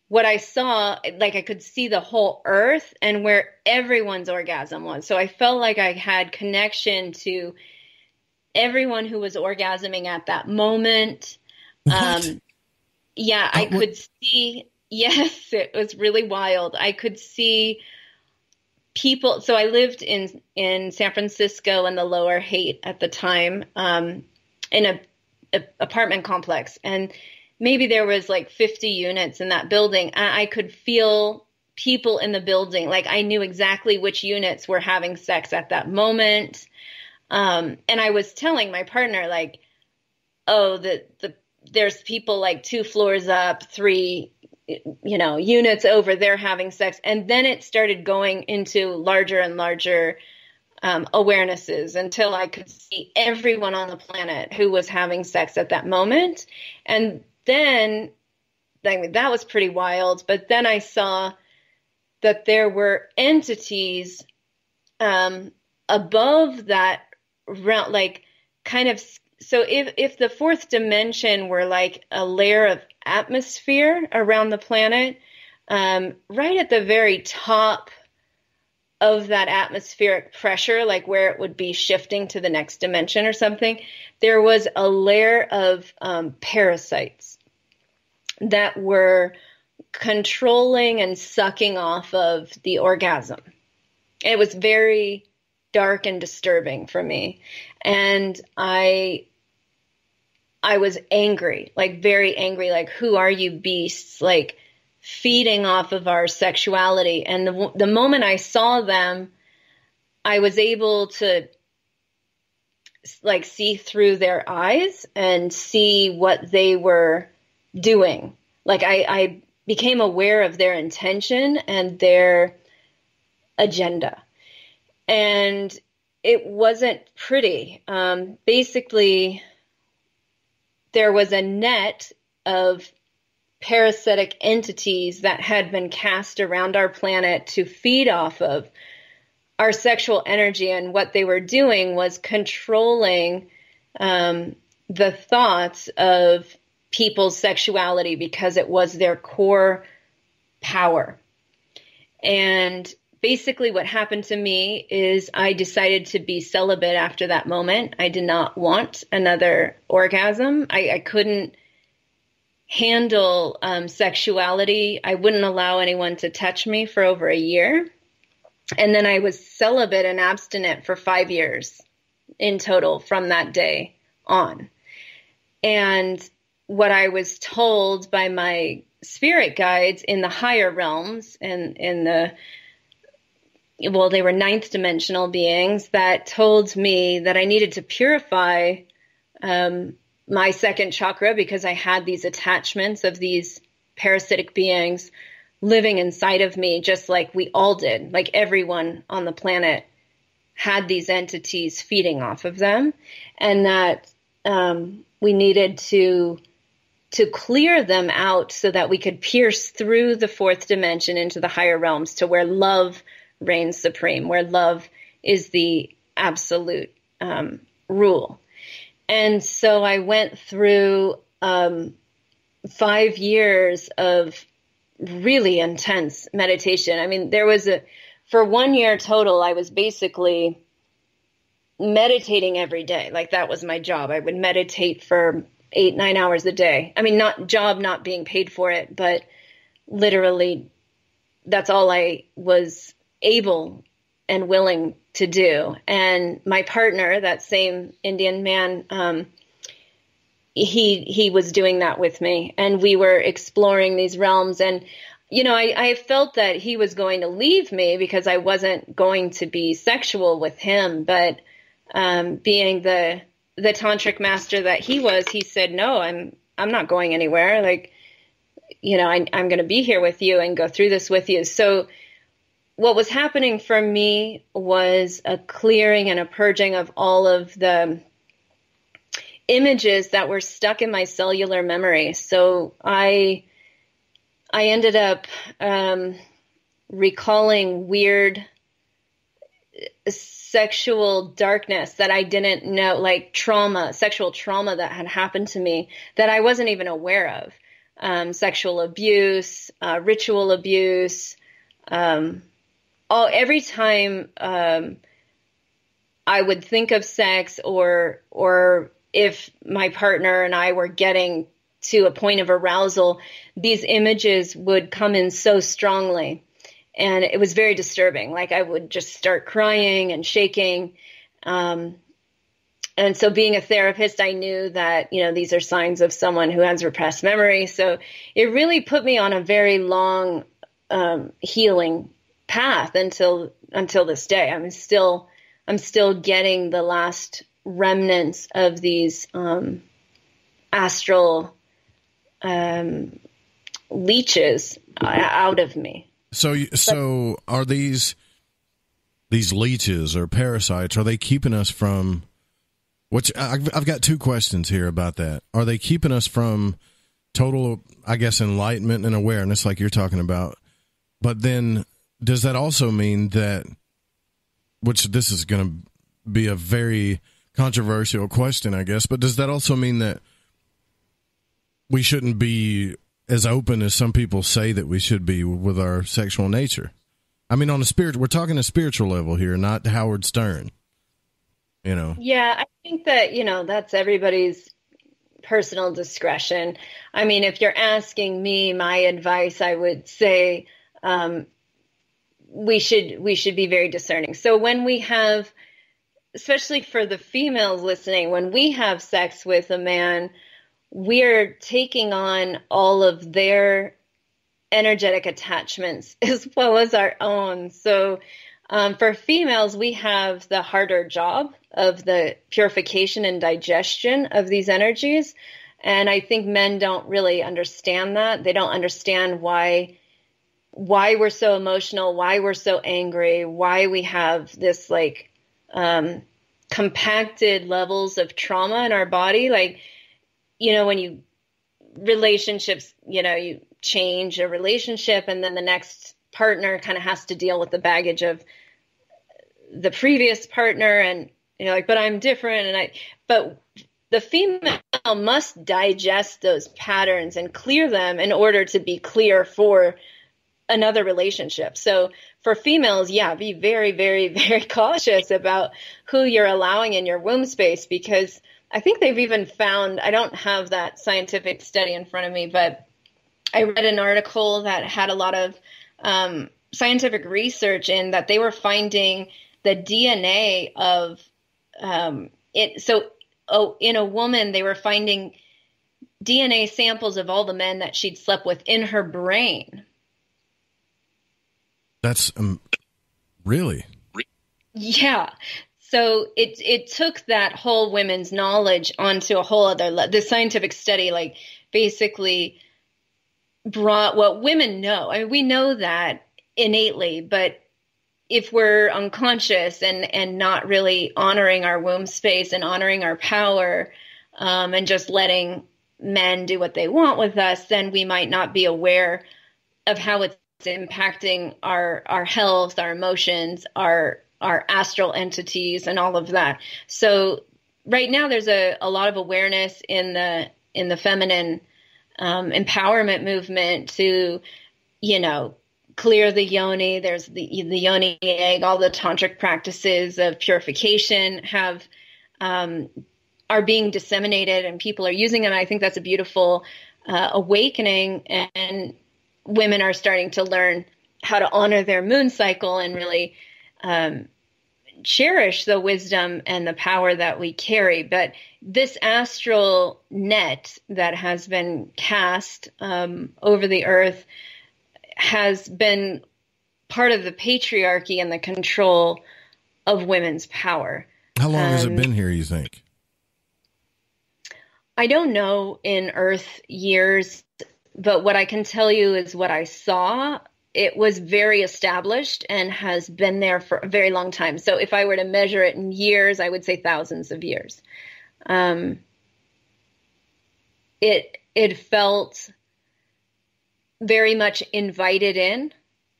what I saw, I could see the whole earth and where everyone's orgasm was. So I felt like I had connection to everyone who was orgasming at that moment. Yeah, I could see. Yes, it was really wild. I could see people. So I lived in San Francisco in the Lower Haight at the time, in a apartment complex, and maybe there was 50 units in that building. I could feel people in the building. I knew exactly which units were having sex at that moment. And I was telling my partner, there's people 2 floors up, 3 units over, they're having sex. And then it started going into larger and larger awarenesses until I could see everyone on the planet who was having sex at that moment. And then that was pretty wild. But then I saw that there were entities above that realm, so if the 4th dimension were a layer of atmosphere around the planet, right at the very top of that atmospheric pressure, like where it would be shifting to the next dimension or something, there was a layer of parasites that were controlling and sucking off of the orgasm. It was very dark and disturbing for me. And I was angry, like very angry, like, who are you beasts? Like, feeding off of our sexuality. And the moment I saw them, I was able to like see through their eyes and see what they were doing. Like I became aware of their intention and their agenda. And it wasn't pretty. Basically, there was a net of parasitic entities that had been cast around our planet to feed off of our sexual energy. And what they were doing was controlling the thoughts of people's sexuality because it was their core power. And basically what happened to me is I decided to be celibate after that moment. I did not want another orgasm. I couldn't handle sexuality. I wouldn't allow anyone to touch me for over a year. And then I was celibate and abstinent for 5 years in total from that day on. And what I was told by my spirit guides in the higher realms and in the, well, they were ninth dimensional beings that told me that I needed to purify my second chakra because I had these attachments of these parasitic beings living inside of me, just like we all did. Like everyone on the planet had these entities feeding off of them, and that we needed to clear them out so that we could pierce through the fourth dimension into the higher realms to where love reigns supreme, where love is the absolute rule. And so I went through 5 years of really intense meditation. I mean, for 1 year total, I was basically meditating every day. Like that was my job. I would meditate for 8-9 hours a day. I mean, not being paid for it, but literally that's all I was able and willing to do. And my partner, that same Indian man, he was doing that with me, and we were exploring these realms. And, you know, I felt that he was going to leave me because I wasn't going to be sexual with him. But being the tantric master that he was, he said, no, I'm not going anywhere. Like, you know, I'm going to be here with you and go through this with you. So what was happening for me was a clearing and a purging of all of the images that were stuck in my cellular memory. So I ended up recalling weird sexual darkness that I didn't know, like trauma, sexual trauma that had happened to me that I wasn't even aware of. Sexual abuse, ritual abuse, every time I would think of sex or if my partner and I were getting to a point of arousal, these images would come in so strongly. And it was very disturbing. Like I would just start crying and shaking. And so being a therapist, I knew that, you know, these are signs of someone who has repressed memory. So it really put me on a very long healing path until this day. I'm still getting the last remnants of these astral leeches out of me. So are these leeches or parasites, are they keeping us from, which I've got two questions here about that. Are they keeping us from total, I guess, enlightenment and awareness like you're talking about? But then does that also mean that, which this is going to be a very controversial question, I guess, but does that also mean that we shouldn't be as open as some people say that we should be with our sexual nature? I mean, on a we're talking a spiritual level here, not Howard Stern. You know. Yeah, I think that, that's everybody's personal discretion. I mean, if you're asking me my advice, I would say we should be very discerning. So when we have, especially for the females listening, when we have sex with a man, we're taking on all of their energetic attachments as well as our own. So for females, we have the harder job of the purification and digestion of these energies. And I think men don't really understand that. They don't understand why we're so emotional, why we're so angry, why we have this like compacted levels of trauma in our body. Like, when relationships, you change a relationship and then the next partner kind of has to deal with the baggage of the previous partner, and but I'm different, but the female must digest those patterns and clear them in order to be clear for another relationship. So for females, be very, very, very cautious about who you're allowing in your womb space, because I think they've even found, I don't have that scientific study in front of me, but I read an article that had a lot of scientific research in that they were finding the DNA of it. So in a woman, they were finding DNA samples of all the men that she'd slept with in her brain. That's really? Yeah. So it took that whole women's knowledge onto a whole other the scientific study, like basically brought what women know. I mean, we know that innately, but if we're unconscious and not really honoring our womb space and honoring our power, and just letting men do what they want with us, then we might not be aware of how it's impacting our health, our emotions, our astral entities, and all of that. So right now there's a lot of awareness in the feminine empowerment movement to, clear the yoni. There's the yoni egg. All the tantric practices of purification are being disseminated, and people are using them. I think that's a beautiful awakening, and women are starting to learn how to honor their moon cycle and really cherish the wisdom and the power that we carry. But this astral net that has been cast over the earth has been part of the patriarchy and the control of women's power. How long has it been here, you think? I don't know in Earth years, but what I can tell you is what I saw. It was very established and has been there for a very long time. So if I were to measure it in years, I would say thousands of years. It felt very much invited in.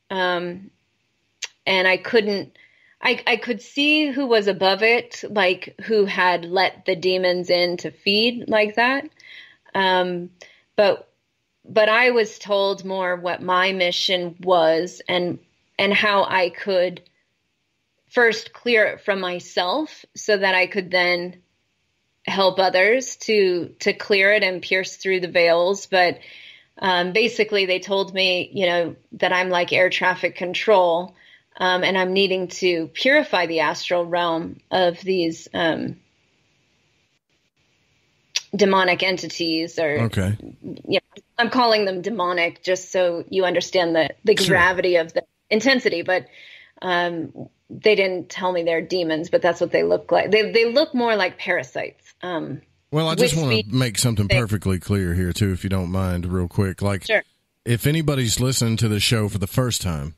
And I could see who was above it, like who had let the demons in to feed like that. But I was told more what my mission was and how I could first clear it from myself so that I could then help others to clear it and pierce through the veils. But basically they told me, that I'm like air traffic control, and I'm needing to purify the astral realm of these demonic entities, or okay. I'm calling them demonic just so you understand the gravity of the intensity, but they didn't tell me they're demons, but that's what they look like. They look more like parasites. Well, I just want to make something perfectly clear here too, if you don't mind, real quick. Like, sure. If anybody's listening to the show for the first time,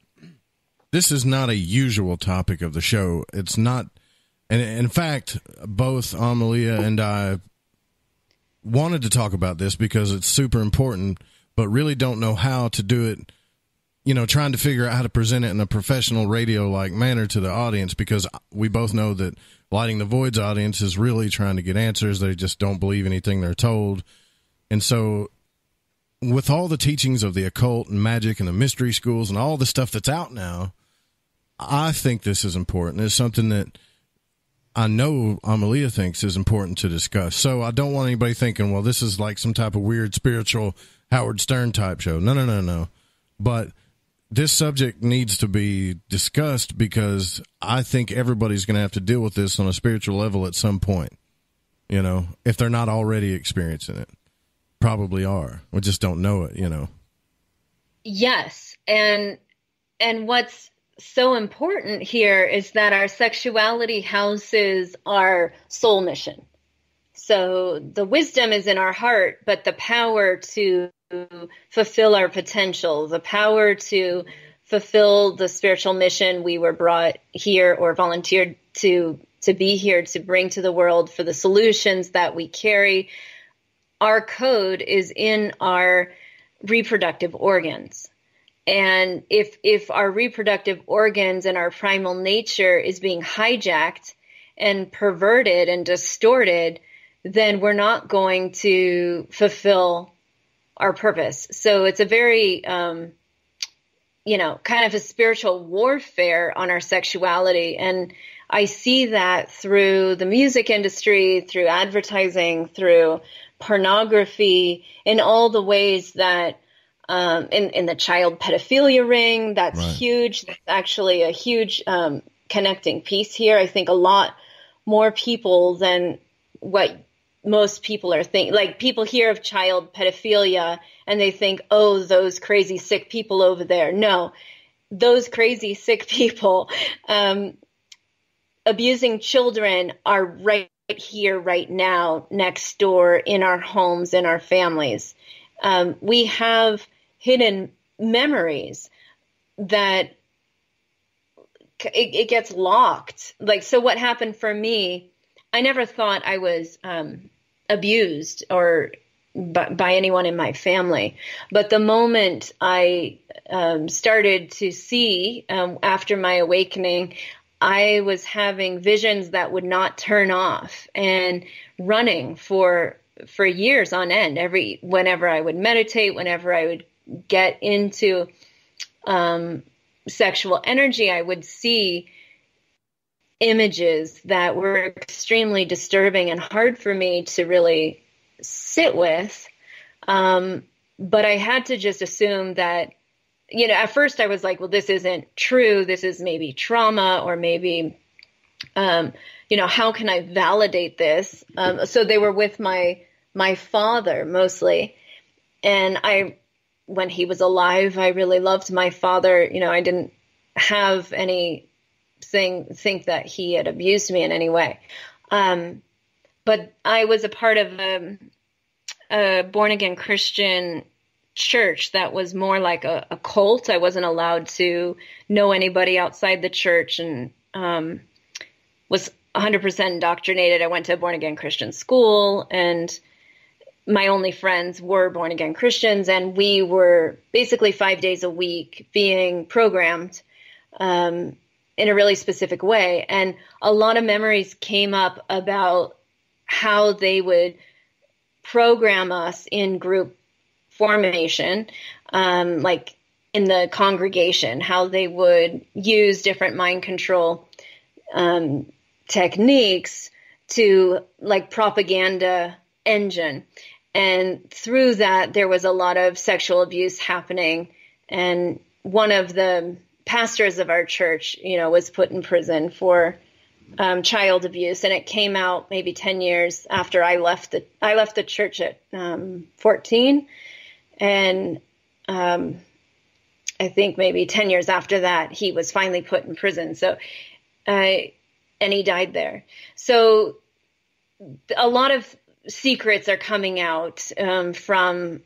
this is not a usual topic of the show. It's not, and in fact, both Amelia and I wanted to talk about this because it's super important, but really don't know how to do it, trying to figure out how to present it in a professional radio-like manner to the audience, because we both know that Lighting the Void's audience is really trying to get answers. They just don't believe anything they're told. And so with all the teachings of the occult and magic and the mystery schools and all the stuff that's out now, I think this is important. It's something that I know Amelia thinks is important to discuss. So I don't want anybody thinking, well, this is like some type of weird spiritual Howard Stern type show. No. But this subject needs to be discussed because I think everybody's going to have to deal with this on a spiritual level at some point. You know, if they're not already experiencing it, probably are. We just don't know it, you know. Yes. And what's so important here is that our sexuality houses our soul mission. So the wisdom is in our heart, but the power to fulfill our potential, the power to fulfill the spiritual mission we were brought here or volunteered to be here to bring to the world for the solutions that we carry. Our code is in our reproductive organs. And if our reproductive organs and our primal nature is being hijacked and perverted and distorted, then we're not going to fulfill our purpose. So it's a very, kind of a spiritual warfare on our sexuality. And I see that through the music industry, through advertising, through pornography, in all the ways that in the child pedophilia ring, that's right. Huge. That's actually a huge connecting piece here. I think a lot more people than what most people are thinking. Like, people hear of child pedophilia and they think, oh, those crazy sick people over there. No, those crazy sick people abusing children are right here, right now, next door, in our homes, in our families. We have hidden memories that it gets locked. Like, so what happened for me, I never thought I was abused or by anyone in my family. But the moment I started to see, after my awakening, I was having visions that would not turn off and running for years on end. Whenever I would meditate, whenever I would get into sexual energy, I would see images that were extremely disturbing and hard for me to really sit with. But I had to just assume that, at first I was like, well, this isn't true. This is maybe trauma, or maybe, how can I validate this? So they were with my father mostly. And when he was alive, I really loved my father. I didn't have anything think that he had abused me in any way. But I was a part of a born-again Christian church that was more like a cult. I wasn't allowed to know anybody outside the church, and was 100% indoctrinated. I went to a born-again Christian school, and my only friends were born-again Christians, and we were basically 5 days a week being programmed in a really specific way. And a lot of memories came up about how they would program us in group formation, like in the congregation, how they would use different mind control techniques to, like, propaganda engine. And through that, there was a lot of sexual abuse happening. And one of the pastors of our church, was put in prison for child abuse. And it came out maybe 10 years after I left the church at 14. And I think maybe 10 years after that, he was finally put in prison. So, and he died there. So a lot of secrets are coming out from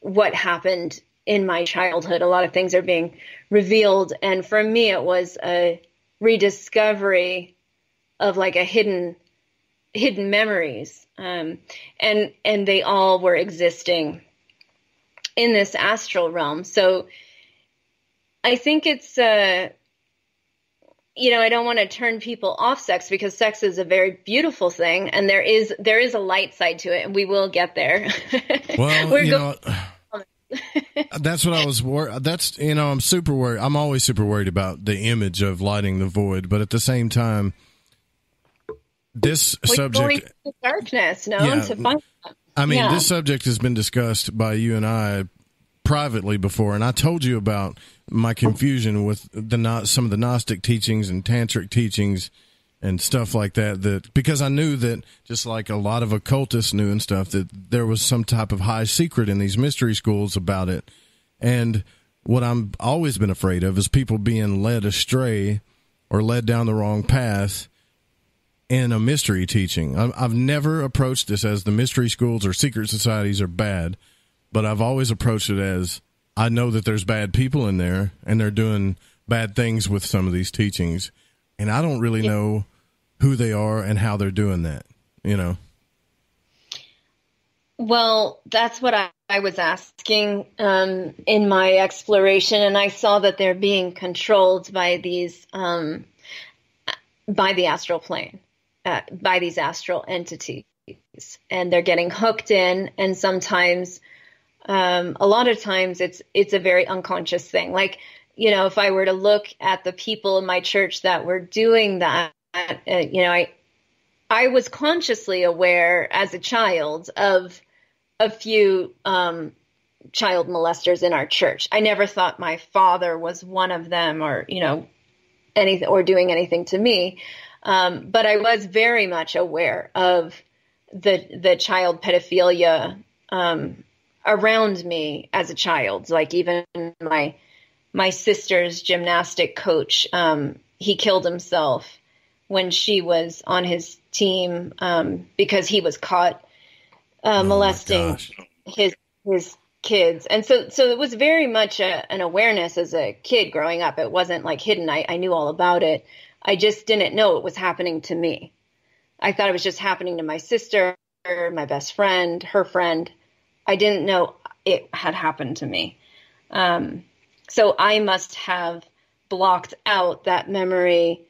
what happened in my childhood. A lot of things are being revealed. And for me, it was a rediscovery of like a hidden memories. And they all were existing in this astral realm. So I think it's, I don't want to turn people off sex, because sex is a very beautiful thing, and there is a light side to it, and we will get there. Well, That's what I was worried. That's, I'm super worried. I'm always super worried about the image of lighting the void, but at the same time, this subject, going to the darkness, to find that. I mean, this subject has been discussed by you and I privately before, and I told you about my confusion with some of the Gnostic teachings and Tantric teachings and stuff like that, because I knew that, just like a lot of occultists knew and stuff, that there was some type of high secret in these mystery schools about it. And what I'm always been afraid of is people being led astray or led down the wrong path in a mystery teaching. I've never approached this as the mystery schools or secret societies are bad, but I've always approached it as, I know that there's bad people in there and they're doing bad things with some of these teachings, and I don't really know who they are and how they're doing that, Well, that's what I was asking in my exploration, and I saw that they're being controlled by these, by the astral plane, by these astral entities, and they're getting hooked in, and sometimes, a lot of times it's a very unconscious thing. Like, if I were to look at the people in my church that were doing that, I was consciously aware as a child of a few child molesters in our church. I never thought my father was one of them, or anything, or doing anything to me. But I was very much aware of the child pedophilia around me as a child. Like, even my sister's gymnastic coach, he killed himself when she was on his team because he was caught molesting his kids. And so it was very much an awareness as a kid growing up. It wasn't like hidden. I knew all about it. I just didn't know it was happening to me. I thought it was just happening to my sister, my best friend, her friend. I didn't know it had happened to me. So I must have blocked out that memory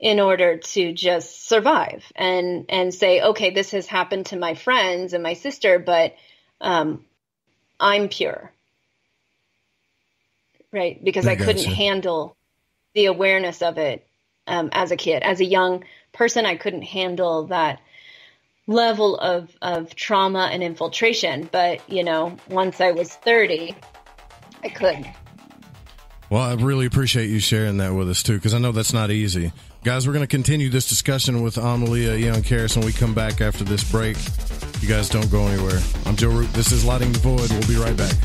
in order to just survive and say, okay, this has happened to my friends and my sister, but I'm pure, right? Because I couldn't handle the awareness of it as a kid. As a young person, I couldn't handle that level of trauma and infiltration. But, once I was 30, I could. Well, I really appreciate you sharing that with us, too, because I know that's not easy. Guys, we're going to continue this discussion with Amelía Aeon Karris when we come back after this break. You guys don't go anywhere. I'm Joe Root. This is Lighting the Void. We'll be right back.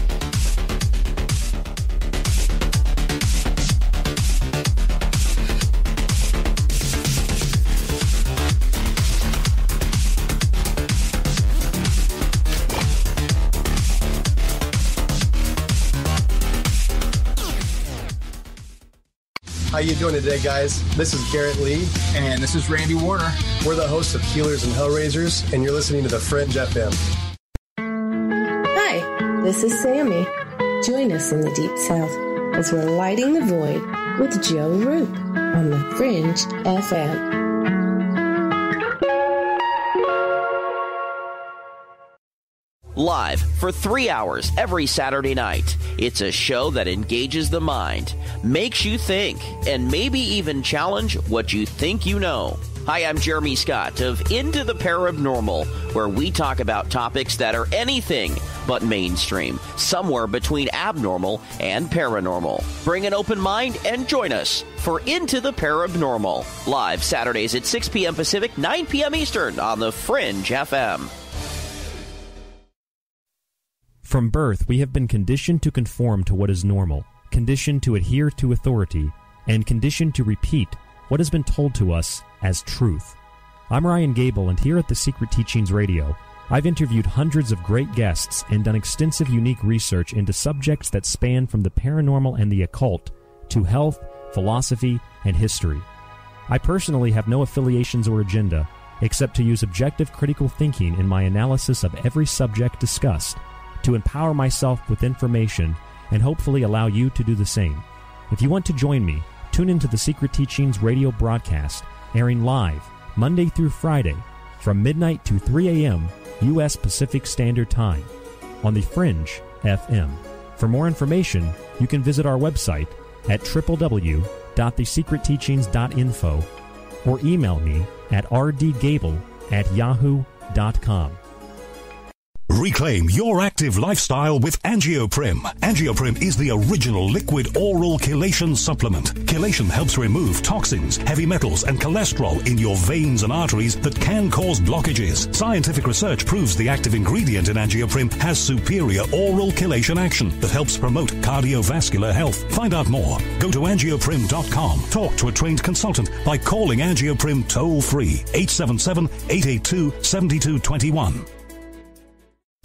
How you doing today, guys? This is Garrett Lee. And this is Randy Warner. We're the hosts of Healers and Hellraisers, and you're listening to The Fringe FM. Hi, this is Sammy. Join us in the Deep South as we're lighting the void with Joe Roop on The Fringe FM. Live for 3 hours every Saturday night. It's a show that engages the mind, makes you think, and maybe even challenge what you think you know. Hi, I'm Jeremy Scott of Into the Paranormal, where we talk about topics that are anything but mainstream, somewhere between abnormal and paranormal. Bring an open mind and join us for Into the Paranormal, live Saturdays at 6 p.m. Pacific, 9 p.m. Eastern on The Fringe FM. From birth, we have been conditioned to conform to what is normal, conditioned to adhere to authority, and conditioned to repeat what has been told to us as truth. I'm Ryan Gable, and here at the Secret Teachings Radio, I've interviewed hundreds of great guests and done extensive unique research into subjects that span from the paranormal and the occult to health, philosophy, and history. I personally have no affiliations or agenda, except to use objective critical thinking in my analysis of every subject discussed, to empower myself with information and hopefully allow you to do the same. If you want to join me, tune into the Secret Teachings radio broadcast, airing live Monday through Friday from midnight to 3 a.m. U.S. Pacific Standard Time on the Fringe FM. For more information, you can visit our website at www.thesecretteachings.info or email me at rdgable@yahoo.com. Reclaim your active lifestyle with Angioprim. Angioprim is the original liquid oral chelation supplement. Chelation helps remove toxins, heavy metals, and cholesterol in your veins and arteries that can cause blockages. Scientific research proves the active ingredient in Angioprim has superior oral chelation action that helps promote cardiovascular health. Find out more. Go to angioprim.com. Talk to a trained consultant by calling Angioprim toll-free 877-882-7221.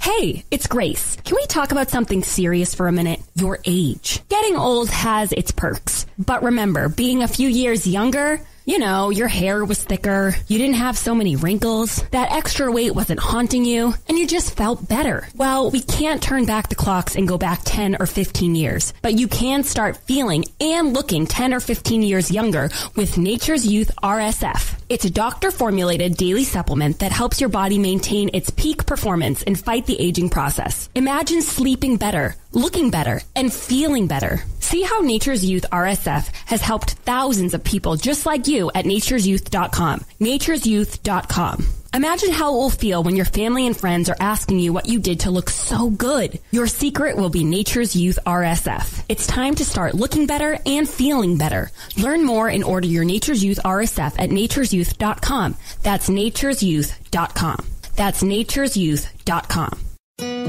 Hey, it's Grace. Can we talk about something serious for a minute? Your age. Getting old has its perks. But remember, being a few years younger, you know, your hair was thicker, you didn't have so many wrinkles, that extra weight wasn't haunting you, and you just felt better. Well, we can't turn back the clocks and go back 10 or 15 years, but you can start feeling and looking 10 or 15 years younger with Nature's Youth RSF. It's a doctor-formulated daily supplement that helps your body maintain its peak performance and fight the aging process. Imagine sleeping better, looking better, and feeling better. See how Nature's Youth RSF has helped thousands of people just like you at nature'syouth.com. nature'syouth.com. Imagine how it will feel when your family and friends are asking you what you did to look so good. Your secret will be Nature's Youth RSF. It's time to start looking better and feeling better. Learn more and order your Nature's Youth RSF at nature'syouth.com. That's nature'syouth.com. That's nature'syouth.com.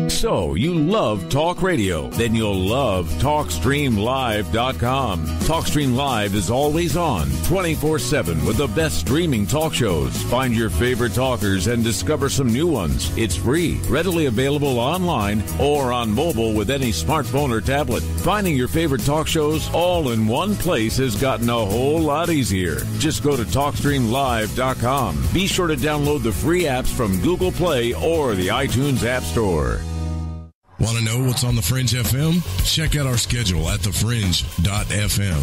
So, you love talk radio? Then you'll love TalkStreamLive.com. TalkStream Live is always on, 24/7, with the best streaming talk shows. Find your favorite talkers and discover some new ones. It's free, readily available online or on mobile with any smartphone or tablet. Finding your favorite talk shows all in one place has gotten a whole lot easier. Just go to TalkStreamLive.com. Be sure to download the free apps from Google Play or the iTunes App Store. Want to know what's on the Fringe FM? Check out our schedule at thefringe.fm.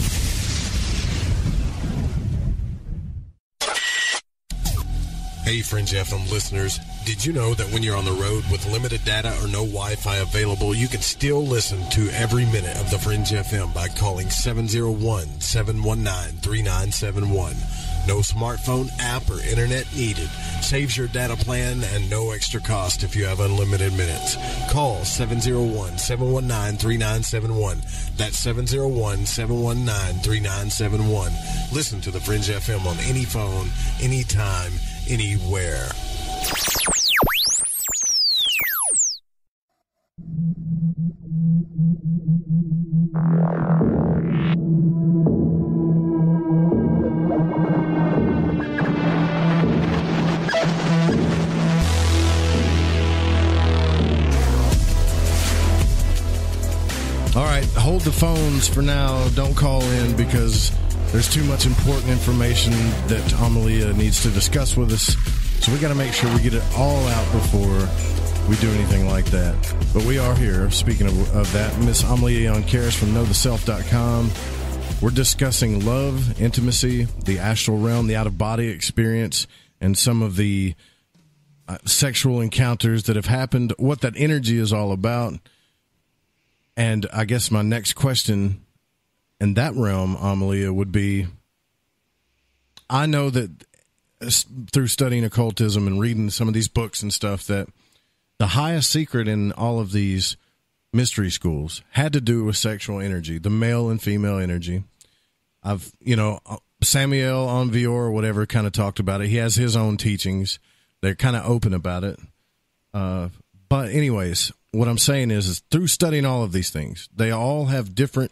Hey, Fringe FM listeners. Did you know that when you're on the road with limited data or no Wi-Fi available, you can still listen to every minute of the Fringe FM by calling 701-719-3971. No smartphone app or internet needed. Saves your data plan and no extra cost if you have unlimited minutes. Call 701-719-3971. That's 701-719-3971. Listen to the Fringe FM on any phone, anytime, anywhere. All right, hold the phones for now. Don't call in because there's too much important information that Amelia needs to discuss with us. So we got to make sure we get it all out before we do anything like that. But we are here, speaking of that, Miss Amelía Aeon Karris from KnowTheSelf.com. We're discussing love, intimacy, the astral realm, the out-of-body experience, and some of the sexual encounters that have happened, what that energy is all about. And I guess my next question in that realm, Amelia, would be, I know that through studying occultism and reading some of these books and stuff, that the highest secret in all of these mystery schools had to do with sexual energy, the male and female energy. Samuel Onvior or whatever kind of talked about it. He has his own teachings. They're kind of open about it. But anyways, what I'm saying is through studying all of these things, they all have different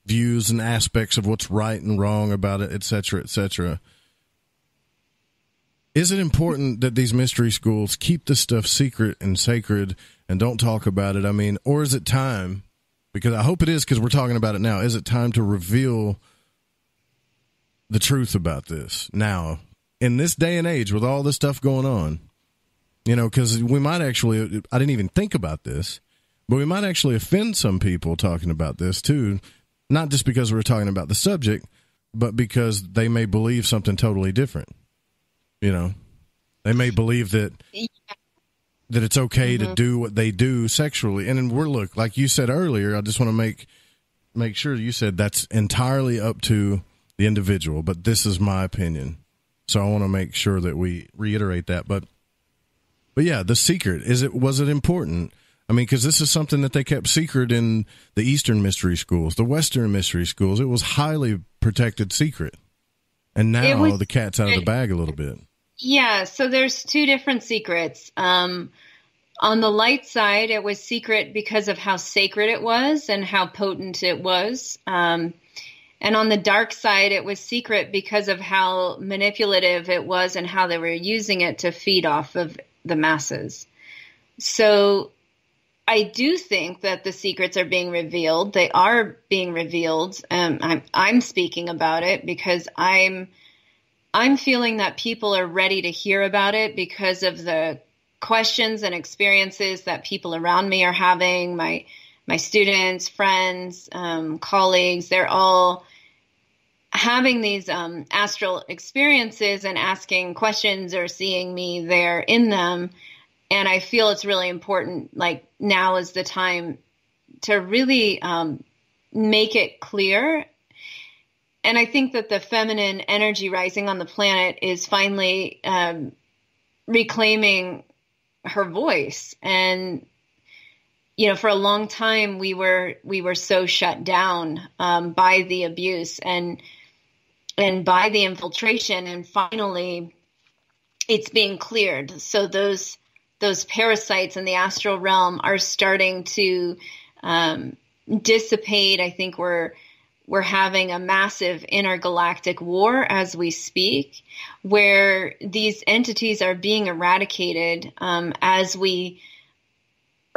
views and aspects of what's right and wrong about it, et cetera, et cetera. Is it important that these mystery schools keep this stuff secret and sacred and don't talk about it? I mean, or is it time, because I hope it is because we're talking about it now, is it time to reveal the truth about this now in this day and age with all this stuff going on? You know, because we might actually, I didn't even think about this, but we might actually offend some people talking about this too, not just because we're talking about the subject, but because they may believe something totally different. You know, they may believe that that it's okay to do what they do sexually. And then look, like you said earlier, I just want to make sure you said that's entirely up to the individual, but this is my opinion. So I want to make sure that we reiterate that. But yeah, the secret, was it important? I mean, because this is something that they kept secret in the Eastern mystery schools, the Western mystery schools. It was highly protected secret. And now the cat's out of the bag a little bit. Yeah, so there's two different secrets. On the light side, it was secret because of how sacred it was and how potent it was. And on the dark side, it was secret because of how manipulative it was and how they were using it to feed off of the masses. So I do think that the secrets are being revealed. They are being revealed. I'm speaking about it because I'm feeling that people are ready to hear about it because of the questions and experiences that people around me are having. My students, friends, colleagues, they're all having these astral experiences and asking questions or seeing me there in them. And I feel it's really important, like now is the time to really make it clear. And I think that the feminine energy rising on the planet is finally reclaiming her voice. And, you know, for a long time, we were so shut down by the abuse and by the infiltration. And finally, it's being cleared. So those parasites in the astral realm are starting to dissipate. I think we're having a massive intergalactic war as we speak, where these entities are being eradicated as we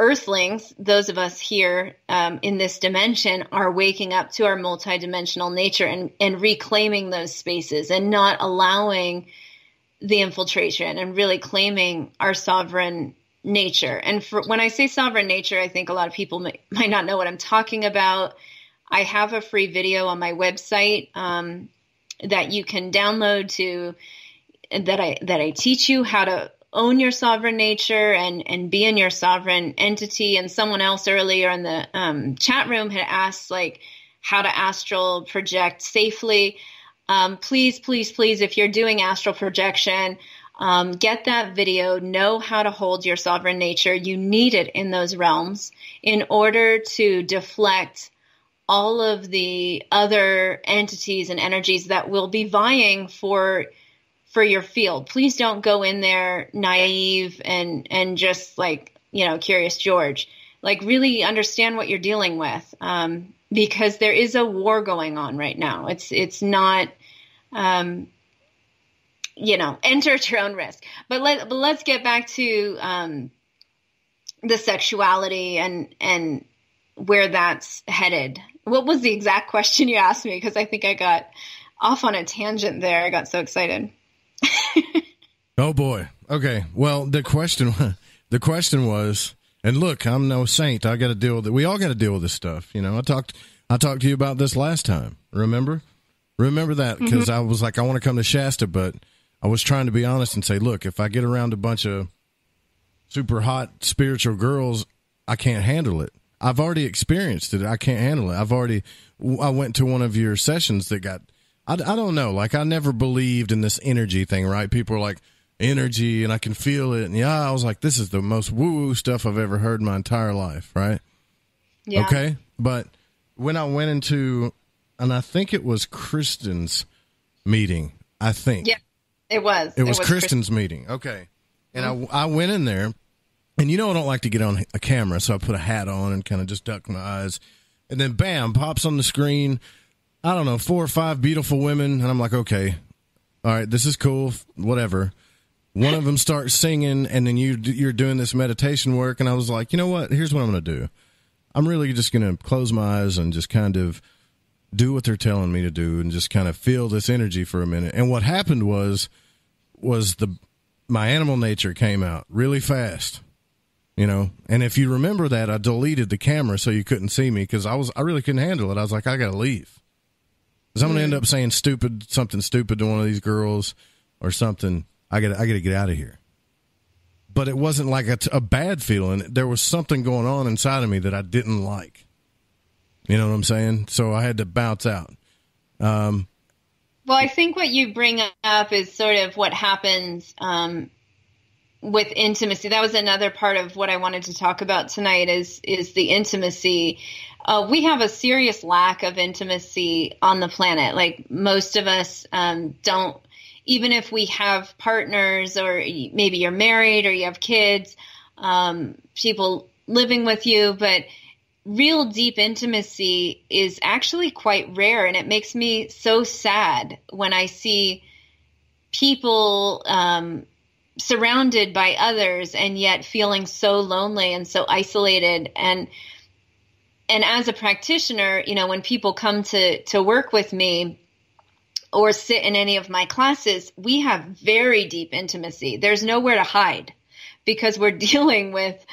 Earthlings, those of us here in this dimension, are waking up to our multidimensional nature and reclaiming those spaces and not allowing the infiltration and really claiming our sovereign nature. And when I say sovereign nature, I think a lot of people might not know what I'm talking about. I have a free video on my website that you can download that I teach you how to own your sovereign nature and be in your sovereign entity. And someone else earlier in the chat room had asked like how to astral project safely. Please, if you're doing astral projection, get that video, know how to hold your sovereign nature. You need it in those realms in order to deflect all of the other entities and energies that will be vying for your field. Please don't go in there naive and just like, you know, Curious George. Like really understand what you're dealing with, because there is a war going on right now. It's not, you know, enter at your own risk. But let's get back to the sexuality and where that's headed. What was the exact question you asked me? Because I think I got off on a tangent there. I got so excited. Oh boy. Okay. Well, the question was, and look, I'm no saint. I got to deal with it. We all got to deal with this stuff. You know, I talked to you about this last time. Remember that? Because I was like, I want to come to Shasta, but I was trying to be honest and say, look, if I get around a bunch of super hot spiritual girls, I can't handle it. I've already experienced it. I can't handle it. I went to one of your sessions that got, I don't know, like I never believed in this energy thing, right? People are like, energy, and I can feel it. And yeah, I was like, this is the most woo-woo stuff I've ever heard in my entire life, right? Yeah. Okay? But when I went into, and I think it was Kristen's meeting, I think. Yeah, it was. It was Kristen's meeting. Okay. And I went in there, and you know I don't like to get on a camera, so I put a hat on and kind of just duck my eyes. And then, bam, pops on the screen, I don't know, 4 or 5 beautiful women, and I'm like, okay, all right, this is cool, whatever. One of them starts singing, and then you're doing this meditation work, and I was like, you know what? Here's what I'm going to do. I'm really just going to close my eyes and just kind of do what they're telling me to do and just kind of feel this energy for a minute. And what happened was my animal nature came out really fast, you know. And if you remember that, I deleted the camera so you couldn't see me because I really couldn't handle it. I was like, I got to leave. Because I'm going to end up saying something stupid to one of these girls or something. I got to get out of here. but it wasn't like a bad feeling. There was something going on inside of me that I didn't like. You know what I'm saying? So I had to bounce out. Well, I think what you bring up is sort of what happens with intimacy. That was another part of what I wanted to talk about tonight is the intimacy. We have a serious lack of intimacy on the planet. Like most of us don't, even if we have partners or maybe you're married or you have kids, people living with you, but real deep intimacy is actually quite rare. And it makes me so sad when I see people surrounded by others and yet feeling so lonely and so isolated. And as a practitioner, you know, when people come to work with me or sit in any of my classes, we have very deep intimacy. There's nowhere to hide because we're dealing with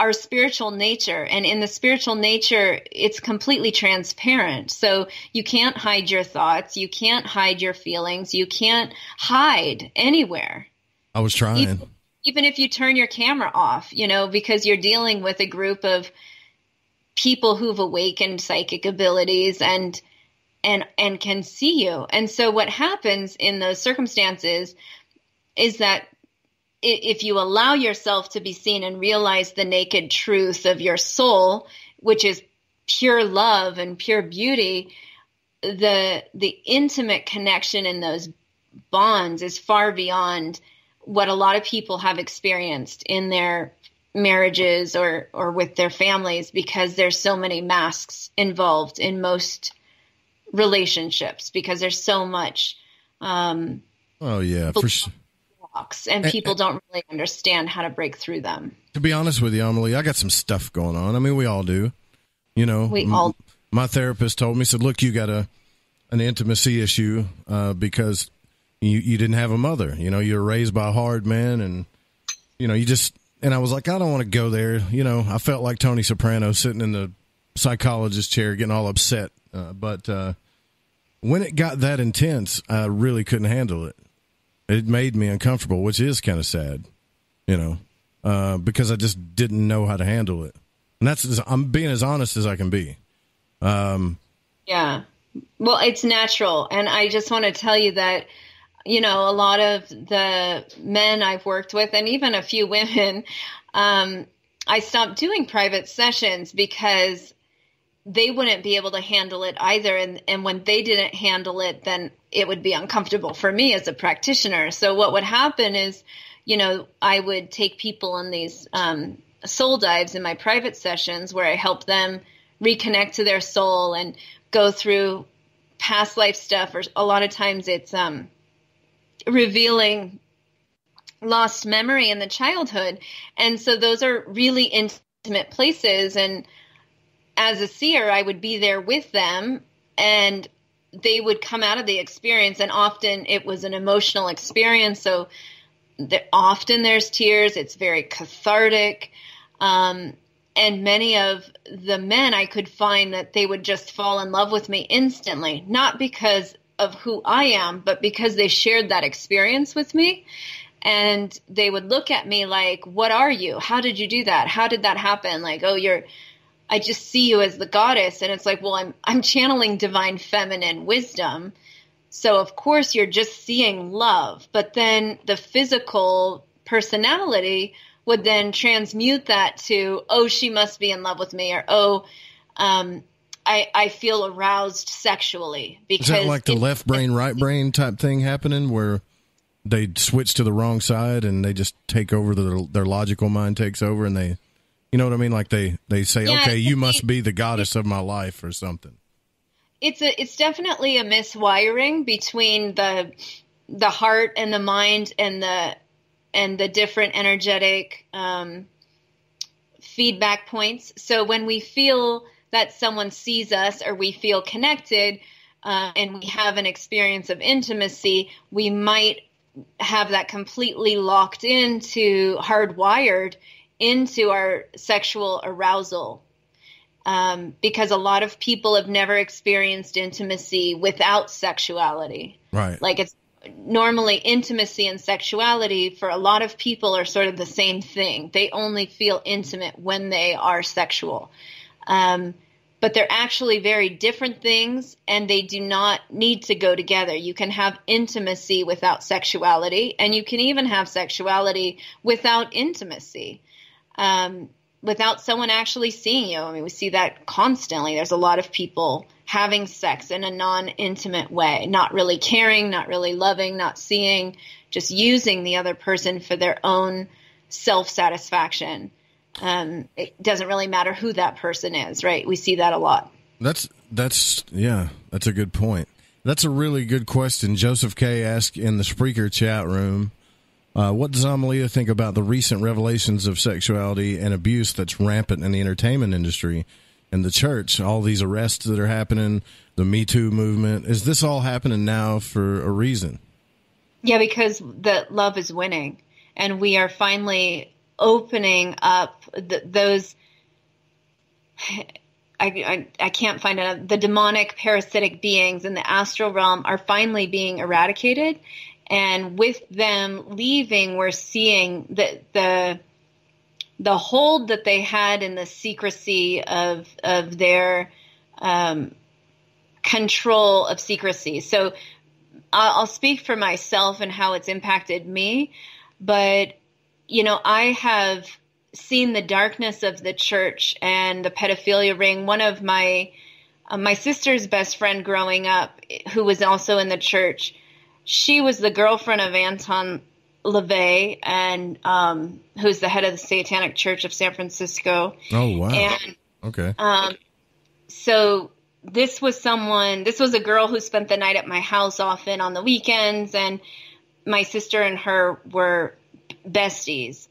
our spiritual nature. And in the spiritual nature, it's completely transparent. So you can't hide your thoughts. You can't hide your feelings. You can't hide anywhere. I was trying. Even if you turn your camera off, you know, because you're dealing with a group of people who've awakened psychic abilities and can see you. And so what happens in those circumstances is that if you allow yourself to be seen and realize the naked truth of your soul, which is pure love and pure beauty, the intimate connection in those bonds is far beyond what a lot of people have experienced in their marriages or with their families, because there's so many masks involved in most relationships, because there's so much for sure. And people don't really understand how to break through them. To be honest with you, Amelia, I got some stuff going on. I mean, we all do. You know, my therapist told me, said, look, you got an intimacy issue because you didn't have a mother. You know, you were raised by a hard man, and, you know, and I was like, I don't want to go there. You know, I felt like Tony Soprano sitting in the psychologist chair getting all upset. But when it got that intense, I really couldn't handle it. It made me uncomfortable, which is kind of sad, you know, because I just didn't know how to handle it. And I'm being as honest as I can be. Yeah. Well, it's natural. And I just want to tell you that, you know, a lot of the men I've worked with, and even a few women, I stopped doing private sessions because they wouldn't be able to handle it either. And when they didn't handle it, then it would be uncomfortable for me as a practitioner. So what would happen is, you know, I would take people on these soul dives in my private sessions where I help them reconnect to their soul and go through past life stuff. Or a lot of times it's revealing lost memory in the childhood. And so those are really intimate places. And as a seer, I would be there with them, and they would come out of the experience, and often it was an emotional experience. So often there's tears. It's very cathartic. And many of the men, I could find that they would just fall in love with me instantly, not because of who I am, but because they shared that experience with me. And they would look at me like, what are you? How did you do that? How did that happen? Like, oh, I just see you as the goddess. And it's like, well, I'm channeling divine feminine wisdom. So of course you're just seeing love, but then the physical personality would then transmute that to, oh, she must be in love with me, or, oh, I feel aroused sexually. Because is that like the left brain, right brain type thing happening where they switch to the wrong side and they just take over, their logical mind takes over, and they, you know what I mean? Like they say, yeah, okay, you must be the goddess of my life or something. It's definitely a miswiring between the heart and the mind and the different energetic feedback points. So when we feel that someone sees us or we feel connected and we have an experience of intimacy, we might have that completely locked into, hardwired into our sexual arousal. Because a lot of people have never experienced intimacy without sexuality. Right. Like normally intimacy and sexuality for a lot of people are sort of the same thing. They only feel intimate when they are sexual. But they're actually very different things, and they do not need to go together. You can have intimacy without sexuality, and you can even have sexuality without intimacy, without someone actually seeing you. I mean, we see that constantly. There's a lot of people having sex in a non-intimate way, not really caring, not really loving, not seeing, just using the other person for their own self-satisfaction. It doesn't really matter who that person is, right? We see that a lot. That's a good point. That's a really good question. Joseph K. asked in the Spreaker chat room, what does Amelia think about the recent revelations of sexuality and abuse that's rampant in the entertainment industry and the church? All these arrests that are happening, the Me Too movement. Is this all happening now for a reason? Yeah, because the love is winning, and we are finally opening up those. I can't find it. The demonic parasitic beings in the astral realm are finally being eradicated, and with them leaving, we're seeing the hold that they had in the secrecy of their control of secrecy. So I'll speak for myself and how it's impacted me, but I have seen the darkness of the church and the pedophilia ring. One of my sister's best friend growing up, who was also in the church, she was the girlfriend of Anton LaVey, and who's the head of the Satanic Church of San Francisco. Oh, wow. And, okay. So this was a girl who spent the night at my house often on the weekends, and my sister and her were besties.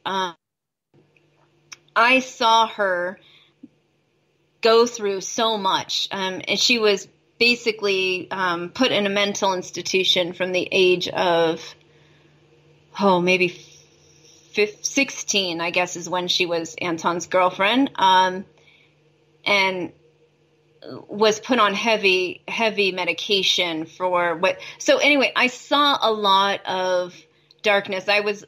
I saw her go through so much, and she was basically put in a mental institution from the age of maybe 16, I guess, is when she was Anton's girlfriend, and was put on heavy medication for what. So anyway, I saw a lot of darkness. I was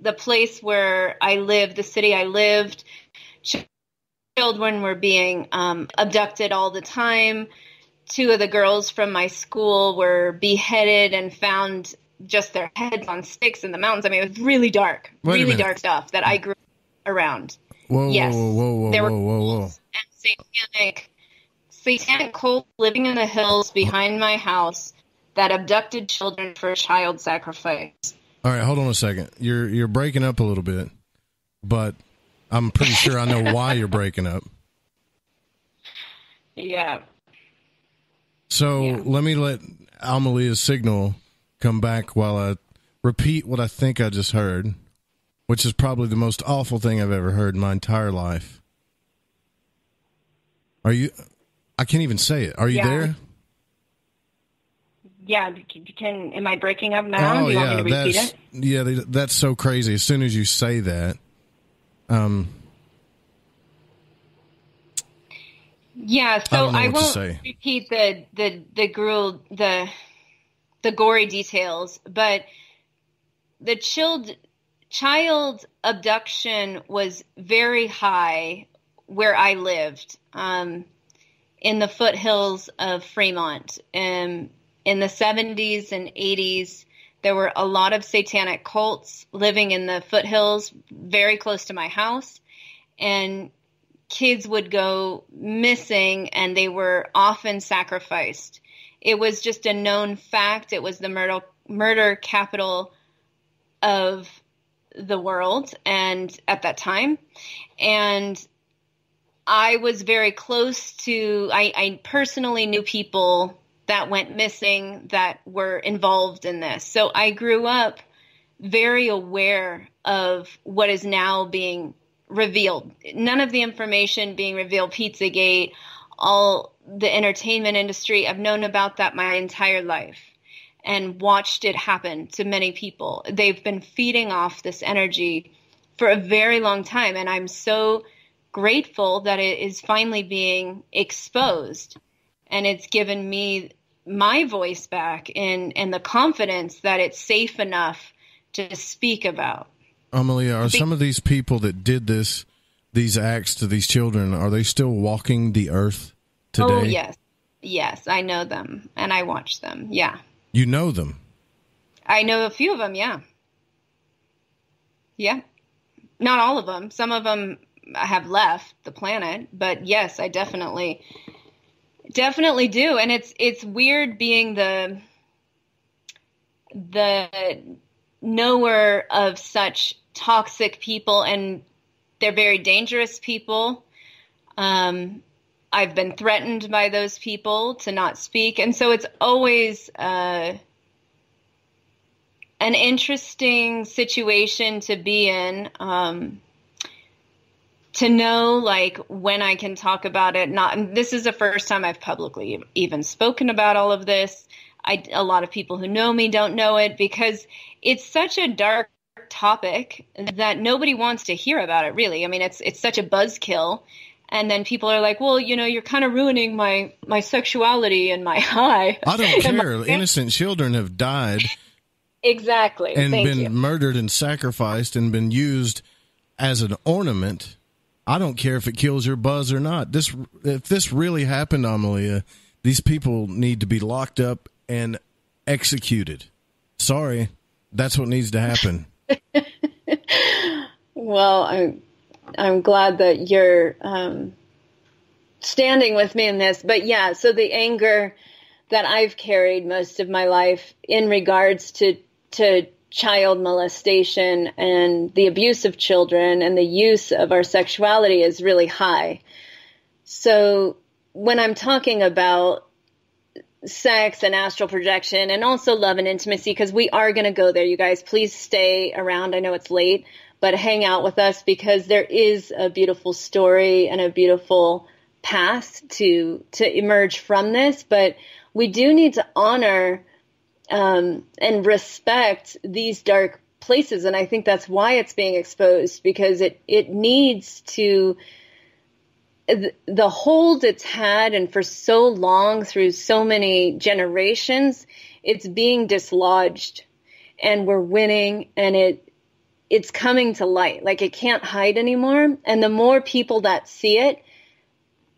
the place where I lived, the city I lived, children were being abducted all the time. 2 of the girls from my school were beheaded and found just their heads on sticks in the mountains. I mean, it was really dark, really dark stuff that I grew up around. Whoa, yes. Whoa. And satanic cults living in the hills behind my house that abducted children for child sacrifice. All right, hold on a second. You're breaking up a little bit, but I'm pretty sure I know why you're breaking up. Yeah. So let me let Amelia's signal come back while I repeat what I think I just heard, which is probably the most awful thing I've ever heard in my entire life. Are you? I can't even say it. Are you there? Yeah, am I breaking up now? Oh, Do you yeah, want me to repeat it? Yeah, that's so crazy. As soon as you say that, yeah. So I won't repeat the gory details, but the child abduction was very high where I lived, in the foothills of Fremont. In the 70s and 80s, there were a lot of satanic cults living in the foothills very close to my house, and kids would go missing, and they were often sacrificed. It was just a known fact. It was the murder capital of the world, and at that time. And I was very close to, I personally knew people that went missing that were involved in this. So I grew up very aware of what is now being revealed. None of the information being revealed, Pizzagate, all the entertainment industry, I've known about that my entire life and watched it happen to many people. They've been feeding off this energy for a very long time, and I'm so grateful that it is finally being exposed. And it's given me my voice back and the confidence that it's safe enough to speak about. Amelia, are some of these people that did these acts to these children, are they still walking the earth today? Oh, yes. Yes, I know them, and I watch them, yeah. You know them? I know a few of them, yeah. Yeah. Not all of them. Some of them have left the planet, but yes, I definitely do. And it's weird being the knower of such toxic people, and they're very dangerous people. I've been threatened by those people to not speak. And so it's always an interesting situation to be in, to know like when I can talk about it. This is the first time I've publicly even spoken about all of this. A lot of people who know me don't know it because it's such a dark topic that nobody wants to hear about it, really. I mean, it's such a buzzkill. And then people are like, well, you're kind of ruining my sexuality and my high. I don't care. Innocent children have died. Exactly. And been murdered and sacrificed and been used as an ornament. I don't care if it kills your buzz or not. If this really happened, Amelia, these people need to be locked up and executed. Sorry. That's what needs to happen. Well, I'm glad that you're standing with me in this. But yeah, so the anger that I've carried most of my life in regards to child molestation and the abuse of children and the use of our sexuality is really high. So when I'm talking about sex and astral projection and also love and intimacy, because we are going to go there, you guys, please stay around. I know it's late, but hang out with us because there is a beautiful story and a beautiful path to emerge from this. But we do need to honor and respect these dark places. And I think that's why it's being exposed, because it needs to, the hold it's had, and for so long through so many generations, it's being dislodged, and we're winning, and it's coming to light. Like, it can't hide anymore. And the more people that see it,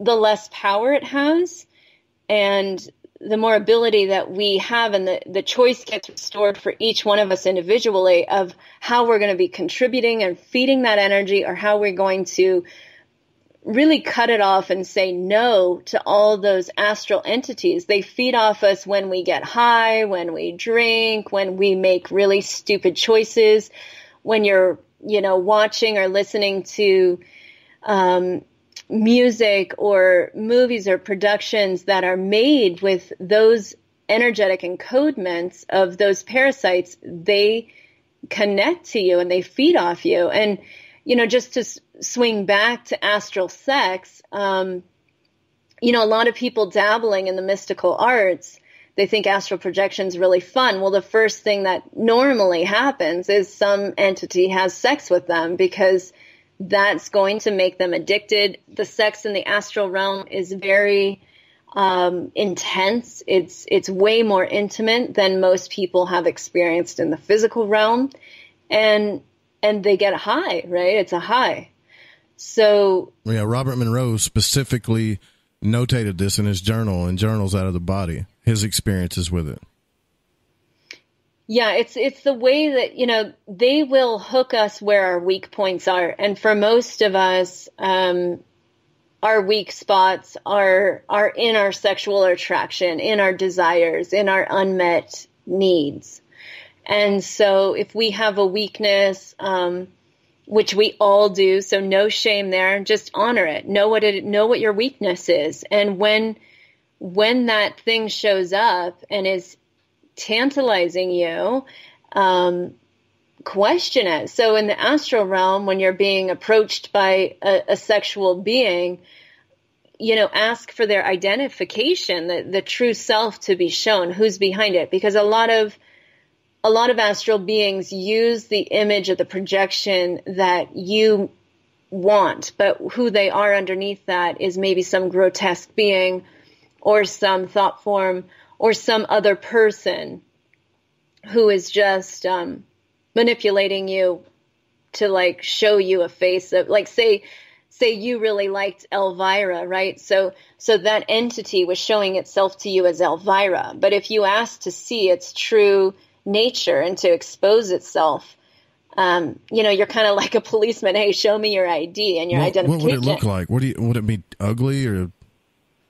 the less power it has, and the more ability that we have, and the choice gets restored for each one of us individually of how we're going to be contributing and feeding that energy, or how we're going to really cut it off and say no to all those astral entities. They feed off us when we get high, when we drink, when we make really stupid choices, when you're, watching or listening to music or movies or productions that are made with those energetic encodements of those parasites. They connect to you and they feed off you. And, just to swing back to astral sex, a lot of people dabbling in the mystical arts, they think astral projection is really fun. Well, the first thing that normally happens is some entity has sex with them, because that's going to make them addicted. The sex in the astral realm is very intense. It's way more intimate than most people have experienced in the physical realm. And they get a high, right? It's a high. So yeah, Robert Monroe specifically notated this in his journal and Journals Out of the Body, his experiences with it. Yeah, it's the way that, they will hook us where our weak points are. And for most of us, our weak spots are in our sexual attraction, in our desires, in our unmet needs. And so if we have a weakness, which we all do, so no shame there, just honor it. Know what your weakness is. And when that thing shows up and is tantalizing you, question it. So in the astral realm, when you're being approached by a sexual being, ask for their identification, the true self to be shown, who's behind it. Because a lot of astral beings use the image of the projection that you want, but who they are underneath that is maybe some grotesque being or some thought form or some other person who is just manipulating you to like show you a face of, like, say you really liked Elvira, right? So that entity was showing itself to you as Elvira. But if you asked to see its true nature and to expose itself, you're kind of like a policeman. Hey, show me your ID and your identification. What would it look like? Would it be ugly, or?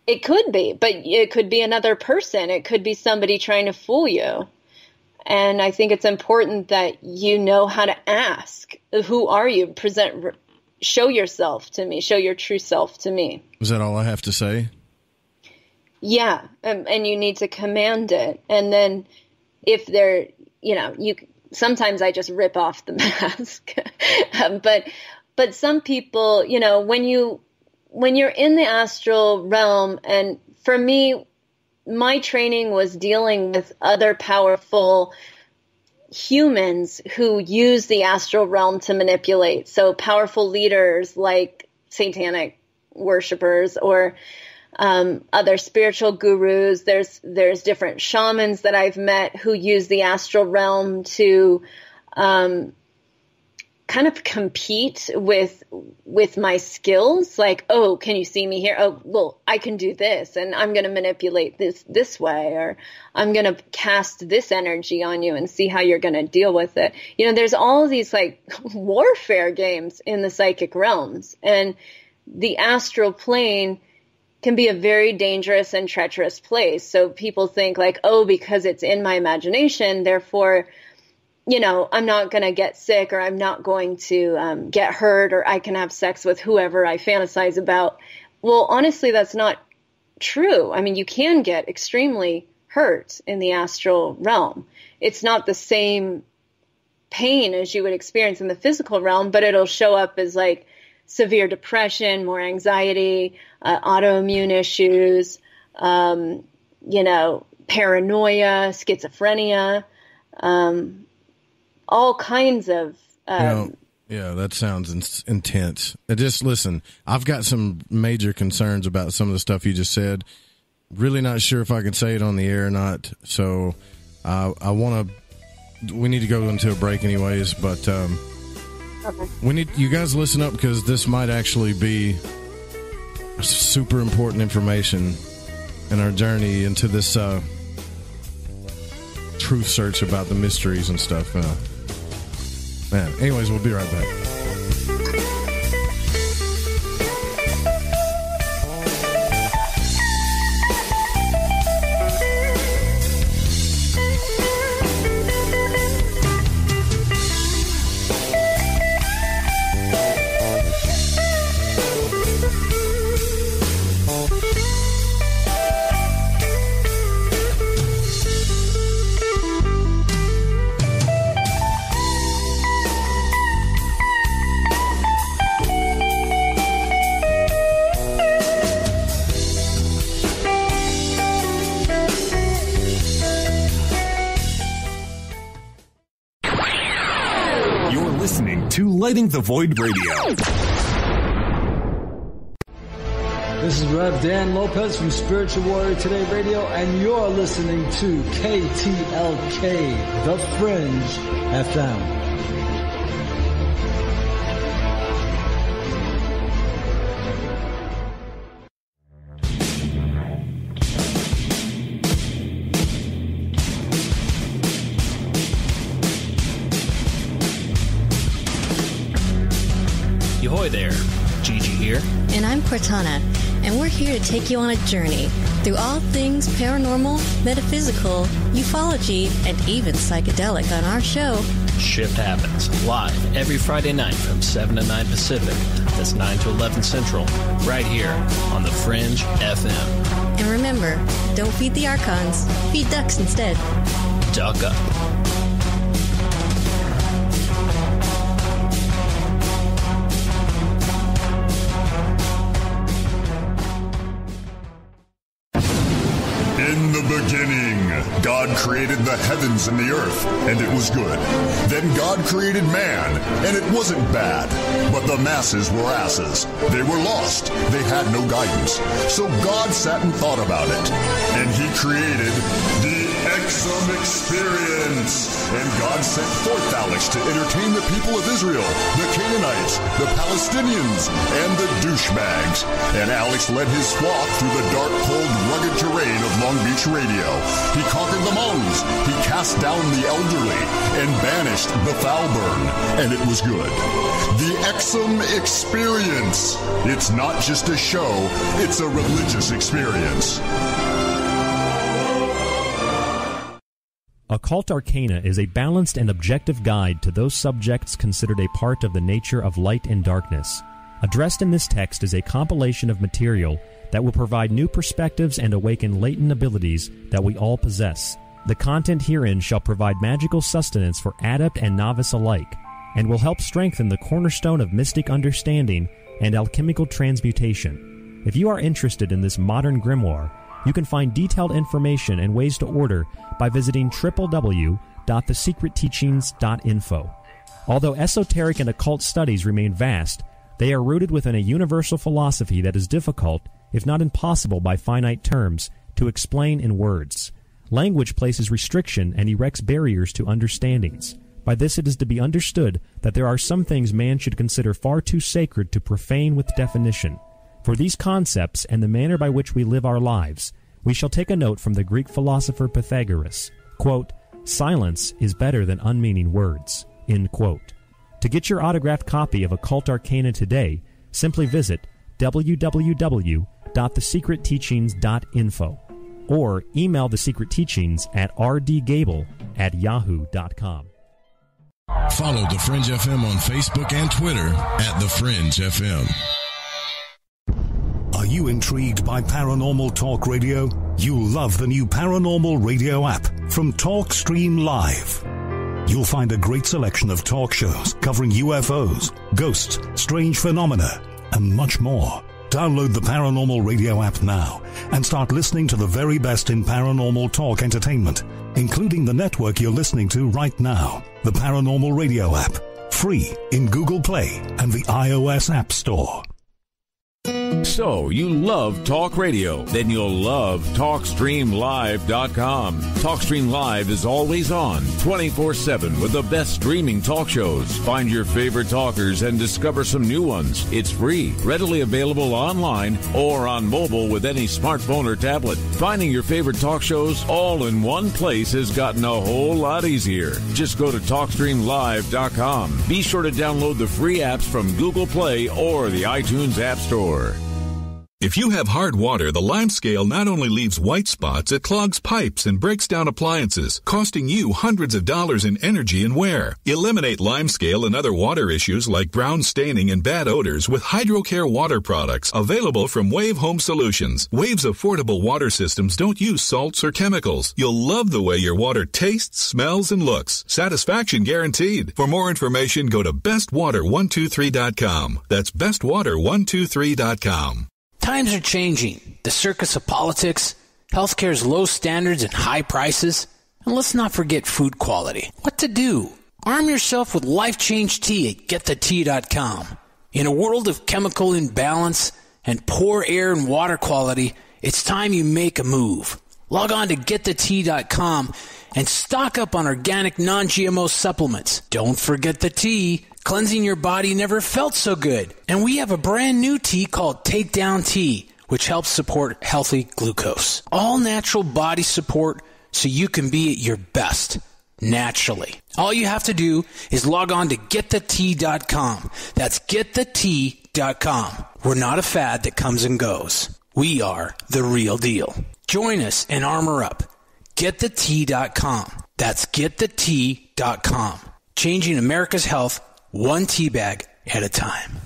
It could be, but it could be another person. It could be somebody trying to fool you. And I think it's important that you know how to ask. Who are you? Show yourself to me. Show your true self to me. Is that all I have to say? Yeah. And you need to command it. And then if they're, sometimes I just rip off the mask. But some people, when you're in the astral realm, and for me, my training was dealing with other powerful humans who use the astral realm to manipulate. So powerful leaders like satanic worshipers or other spiritual gurus. There's different shamans that I've met who use the astral realm to kind of compete with my skills. Like, oh, can you see me here? Oh, well, I can do this, and I'm going to manipulate this way, or I'm going to cast this energy on you and see how you're going to deal with it. There's all of these like warfare games in the psychic realms, and the astral plane can be a very dangerous and treacherous place. So people think like, oh, because it's in my imagination, therefore, I'm not going to get sick, or I'm not going to get hurt, or I can have sex with whoever I fantasize about. Well, honestly, that's not true. I mean, you can get extremely hurt in the astral realm. It's not the same pain as you would experience in the physical realm, but it'll show up as like severe depression, more anxiety, autoimmune issues, paranoia, schizophrenia, all kinds of. Yeah, that sounds intense. Just listen, I've got some major concerns about some of the stuff you just said. Really not sure if I can say it on the air or not. So we need to go into a break anyways, but we need you guys to listen up, because this might actually be super important information in our journey into this truth search about the mysteries and stuff. Man, anyways, we'll be right back. Lighting the Void Radio. This is Rev Dan Lopez from Spiritual Warrior Today Radio, and you're listening to KTLK, The Fringe FM. Ahoy there, Gigi here. And I'm Cortana, and we're here to take you on a journey through all things paranormal, metaphysical, ufology, and even psychedelic on our show, Shift Happens, live every Friday night from 7 to 9 Pacific. That's 9 to 11 Central, right here on The Fringe FM. And remember, don't feed the Archons, feed ducks instead. Duck up. In the beginning, God created the heavens and the earth, and it was good. Then God created man, and it wasn't bad. But the masses were asses. They were lost. They had no guidance. So God sat and thought about it. And he created the Exum Experience. And God sent forth Alex to entertain the people of Israel, the Canaanites, the Palestinians, and the douchebags. And Alex led his flock through the dark, cold, rugged terrain of Long Beach Radio. He conquered the Hmong's. He cast down the elderly and banished the Falburn. And it was good. The Exum Experience. It's not just a show, it's a religious experience. Occult Arcana is a balanced and objective guide to those subjects considered a part of the nature of light and darkness. Addressed in this text is a compilation of material that will provide new perspectives and awaken latent abilities that we all possess. The content herein shall provide magical sustenance for adept and novice alike, and will help strengthen the cornerstone of mystic understanding and alchemical transmutation. If you are interested in this modern grimoire, you can find detailed information and ways to order by visiting www.thesecretteachings.info. Although esoteric and occult studies remain vast, they are rooted within a universal philosophy that is difficult, if not impossible by finite terms, to explain in words. Language places restriction and erects barriers to understandings. By this it is to be understood that there are some things man should consider far too sacred to profane with definition. For these concepts and the manner by which we live our lives, we shall take a note from the Greek philosopher Pythagoras. Quote, "Silence is better than unmeaning words." End quote. To get your autographed copy of Occult Arcana today, simply visit www.thesecretteachings.info or email The Secret Teachings at rdgable@yahoo.com. Follow The Fringe FM on Facebook and Twitter at The Fringe FM. Are you intrigued by paranormal talk radio? You'll love the new paranormal radio app from TalkStream Live. You'll find a great selection of talk shows covering UFOs, ghosts, strange phenomena, and much more. Download the Paranormal Radio app now and start listening to the very best in paranormal talk entertainment, including the network you're listening to right now. The Paranormal Radio app, free in Google Play and the iOS App Store. So, you love talk radio? Then you'll love TalkStreamLive.com. TalkStream Live is always on, 24/7 with the best streaming talk shows. Find your favorite talkers and discover some new ones. It's free, readily available online or on mobile with any smartphone or tablet. Finding your favorite talk shows all in one place has gotten a whole lot easier. Just go to TalkStreamLive.com. Be sure to download the free apps from Google Play or the iTunes App Store. If you have hard water, the Lime Scale not only leaves white spots, it clogs pipes and breaks down appliances, costing you hundreds of dollars in energy and wear. Eliminate Lime Scale and other water issues like brown staining and bad odors with HydroCare water products available from Wave Home Solutions. Wave's affordable water systems don't use salts or chemicals. You'll love the way your water tastes, smells, and looks. Satisfaction guaranteed. For more information, go to bestwater123.com. That's bestwater123.com. Times are changing. The circus of politics, healthcare's low standards and high prices, and let's not forget food quality. What to do? Arm yourself with Life Change Tea at GetTheTea.com. In a world of chemical imbalance and poor air and water quality, it's time you make a move. Log on to GetTheTea.com and stock up on organic non-GMO supplements. Don't forget the tea. Cleansing your body never felt so good. And we have a brand new tea called Takedown Tea, which helps support healthy glucose. All natural body support so you can be at your best, naturally. All you have to do is log on to GetTheTea.com. That's GetTheTea.com. We're not a fad that comes and goes. We are the real deal. Join us and armor up. GetTheTea.com. That's GetTheTea.com. Changing America's health one tea bag at a time.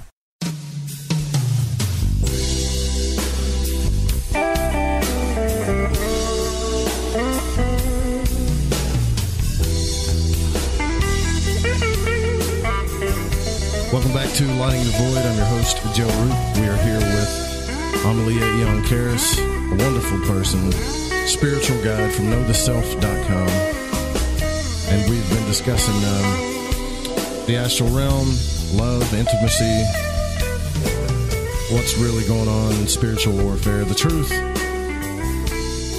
Welcome back to Lighting the Void. I'm your host, Joe Root. We are here with Amelía Aeon Karris, a wonderful person. spiritual guide from knowtheself.com. And we've been discussing the astral realm, love, intimacy, what's really going on in spiritual warfare. The truth,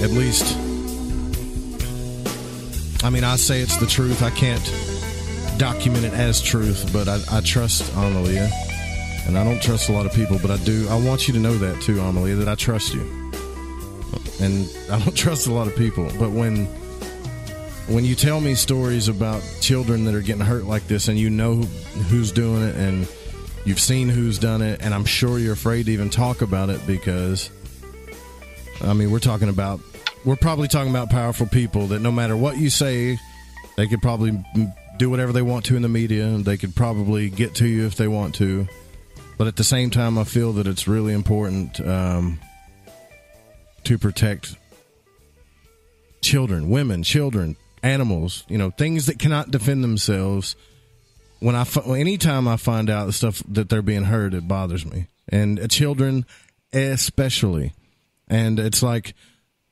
at least, I mean, I say it's the truth. I can't document it as truth, but I trust Amelia. And I don't trust a lot of people, but I do. I want you to know that too, Amelia, that I trust you. And I don't trust a lot of people, but when you tell me stories about children that are getting hurt like this, and you know who's doing it, and you've seen who's done it, and I'm sure you're afraid to even talk about it because, I mean, we're probably talking about powerful people that no matter what you say, they could probably do whatever they want to in the media, and they could probably get to you if they want to. But at the same time, I feel that it's really important to protect children, women, children, animals, things that cannot defend themselves. Anytime I find out the stuff that they're being hurt, it bothers me. And children especially. And it's like,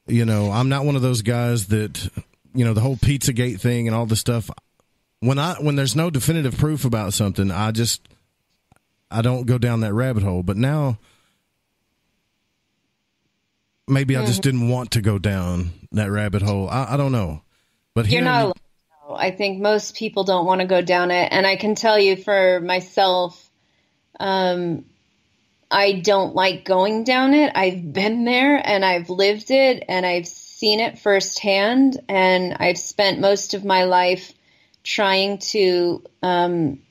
I'm not one of those guys that, the whole Pizzagate thing and all the stuff. When there's no definitive proof about something, I don't go down that rabbit hole. But now, maybe I just didn't want to go down that rabbit hole. I don't know. But you're not alone. I think most people don't want to go down it. And I can tell you for myself, I don't like going down it. I've been there and I've lived it and I've seen it firsthand. And I've spent most of my life trying to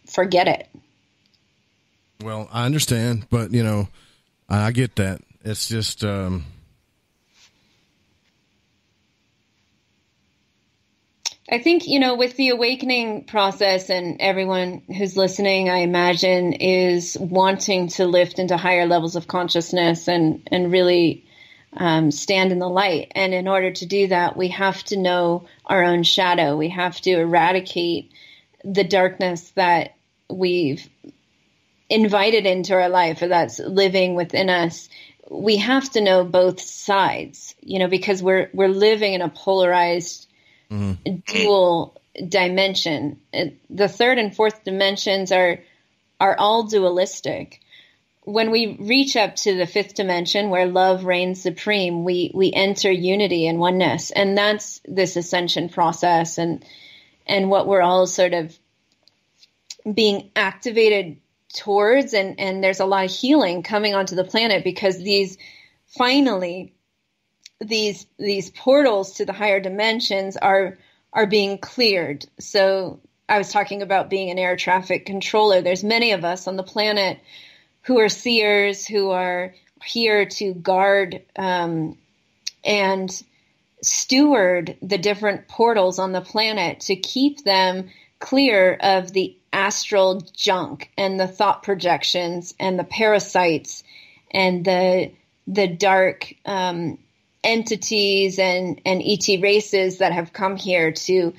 forget it. Well, I understand, but, I get that. It's just... I think, with the awakening process, and everyone who's listening, I imagine, is wanting to lift into higher levels of consciousness and really stand in the light. And in order to do that, we have to know our own shadow. We have to eradicate the darkness that we've invited into our life, or that's living within us. We have to know both sides, because we're living in a polarized dual dimension. The third and fourth dimensions are all dualistic. When we reach up to the fifth dimension, where love reigns supreme, we enter unity and oneness, and that's this ascension process, and what we're all sort of being activated towards. And there's a lot of healing coming onto the planet because these portals to the higher dimensions are being cleared. So I was talking about being an air traffic controller. There's many of us on the planet who are seers, who are here to guard and steward the different portals on the planet to keep them clear of the astral junk and the thought projections and the parasites and the dark entities and ET races that have come here to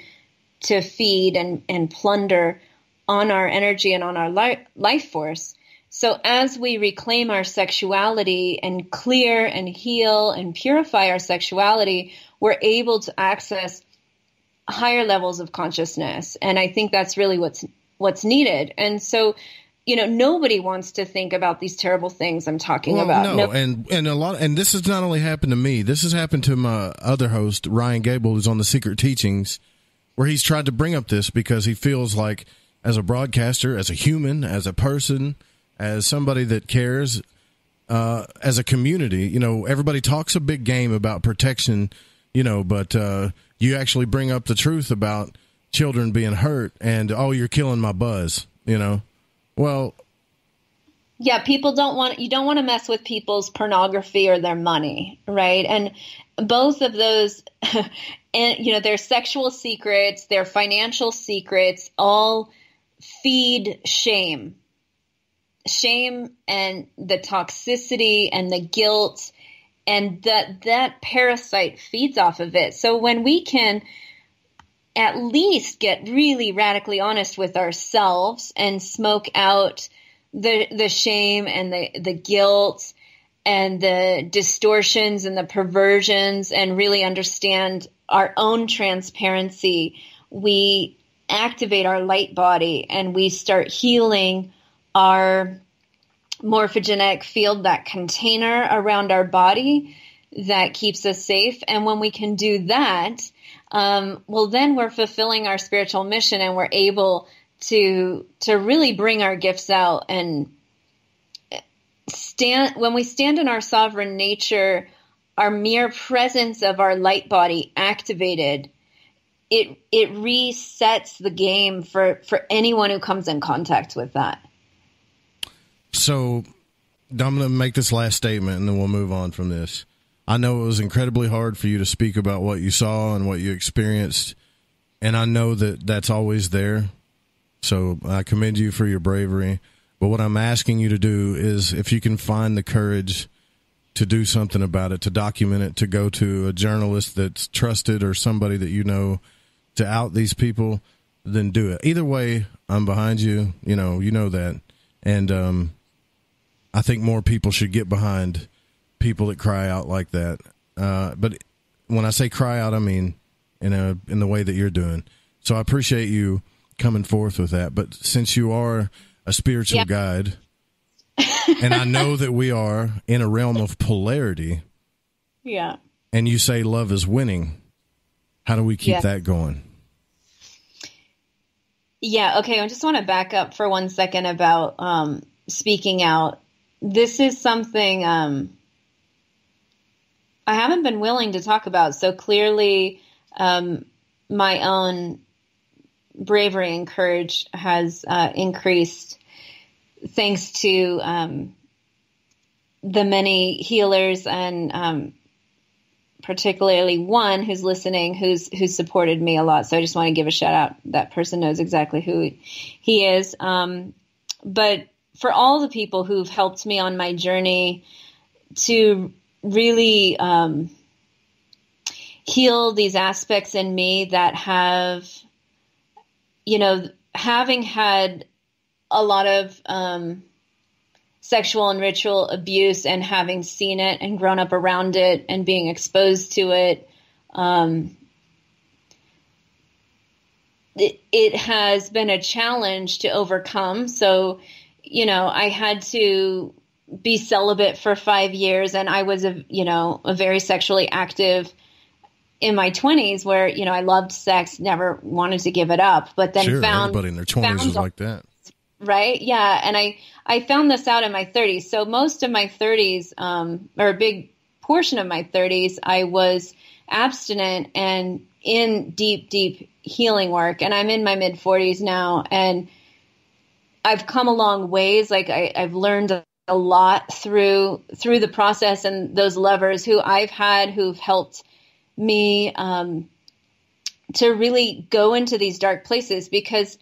feed and plunder on our energy and on our life force. So as we reclaim our sexuality and clear and heal and purify our sexuality, we're able to access higher levels of consciousness. And I think that's really what's needed. And so, nobody wants to think about these terrible things I'm talking about. No, and this has not only happened to me. This has happened to my other host, Ryan Gable, who's on the Secret Teachings, where he's tried to bring up this because he feels like, as a broadcaster, as a human, as a person, as somebody that cares, as a community, everybody talks a big game about protection, but you actually bring up the truth about children being hurt and, you're killing my buzz, Well, yeah, you don't want to mess with people's pornography or their money, right? And both of those, and their sexual secrets, their financial secrets, all feed shame and the toxicity and the guilt, and that parasite feeds off of it. So when we can at least get really radically honest with ourselves and smoke out the shame and the guilt the distortions and the perversions, and really understand our own transparency, we activate our light body and we start healing our morphogenetic field, that container around our body that keeps us safe. And when we can do that, well, then we're fulfilling our spiritual mission, and we're able to really bring our gifts out and when we stand in our sovereign nature, our mere presence of our light body activated, it resets the game for anyone who comes in contact with that. So I'm going to make this last statement and then we'll move on from this. I know it was incredibly hard for you to speak about what you saw and what you experienced, and I know that that's always there. So I commend you for your bravery. But what I'm asking you to do is, if you can find the courage to do something about it, to document it, to go to a journalist that's trusted or somebody that you know to out these people, then do it. Either way, I'm behind you. You know that. And I think more people should get behind people that cry out like that. But when I say cry out, I mean in the way that you're doing. So I appreciate you coming forth with that. But since you are a spiritual guide, and I know that we are in a realm of polarity. Yeah. And you say love is winning. How do we keep that going? Yeah. Okay. I just want to back up for 1 second about speaking out. This is something I haven't been willing to talk about. So clearly my own bravery and courage has increased thanks to the many healers, and particularly one who's listening, who's supported me a lot. So I just want to give a shout out. That person knows exactly who he is. But for all the people who've helped me on my journey to really heal these aspects in me that have, having had a lot of sexual and ritual abuse, and having seen it and grown up around it and being exposed to it, it has been a challenge to overcome. So, I had to be celibate for 5 years, and I was a very sexually active in my 20s, where, I loved sex, never wanted to give it up, but then everybody in their 20s was like that. Right. Yeah. And I found this out in my 30s. So most of my 30s, or a big portion of my 30s, I was abstinent and in deep, deep healing work. And I'm in my mid 40s now, and I've come a long ways. Like I've learned a lot through the process, and those lovers who I've had who've helped me to really go into these dark places, because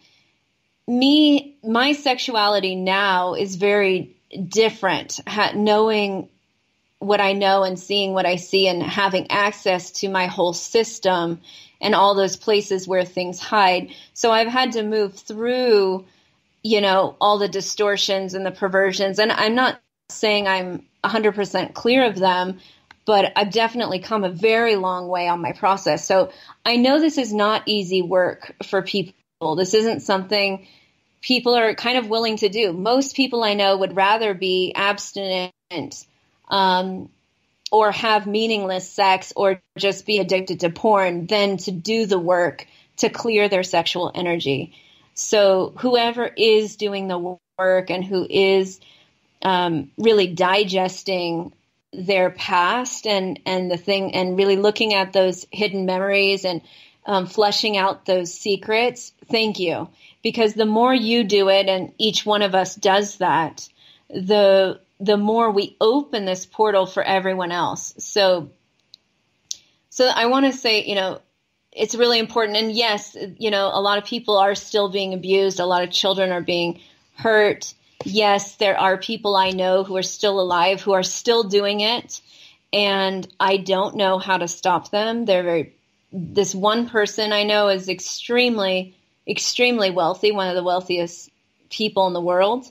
my sexuality now is very different. Knowing what I know and seeing what I see, and having access to my whole system and all those places where things hide. So I've had to move through, all the distortions and the perversions. And I'm not saying I'm 100% clear of them, but I've definitely come a very long way on my process. So I know this is not easy work for people. This isn't something people are kind of willing to do. Most people I know would rather be abstinent or have meaningless sex or just be addicted to porn than to do the work to clear their sexual energy. So whoever is doing the work and who is really digesting their past and the thing, and really looking at those hidden memories and fleshing out those secrets, thank you. Because the more you do it, and each one of us does that, the more we open this portal for everyone else. So I want to say, it's really important. And yes, a lot of people are still being abused. A lot of children are being hurt. Yes, there are people I know who are still alive, who are still doing it. And I don't know how to stop them. This one person I know is extremely wealthy, one of the wealthiest people in the world.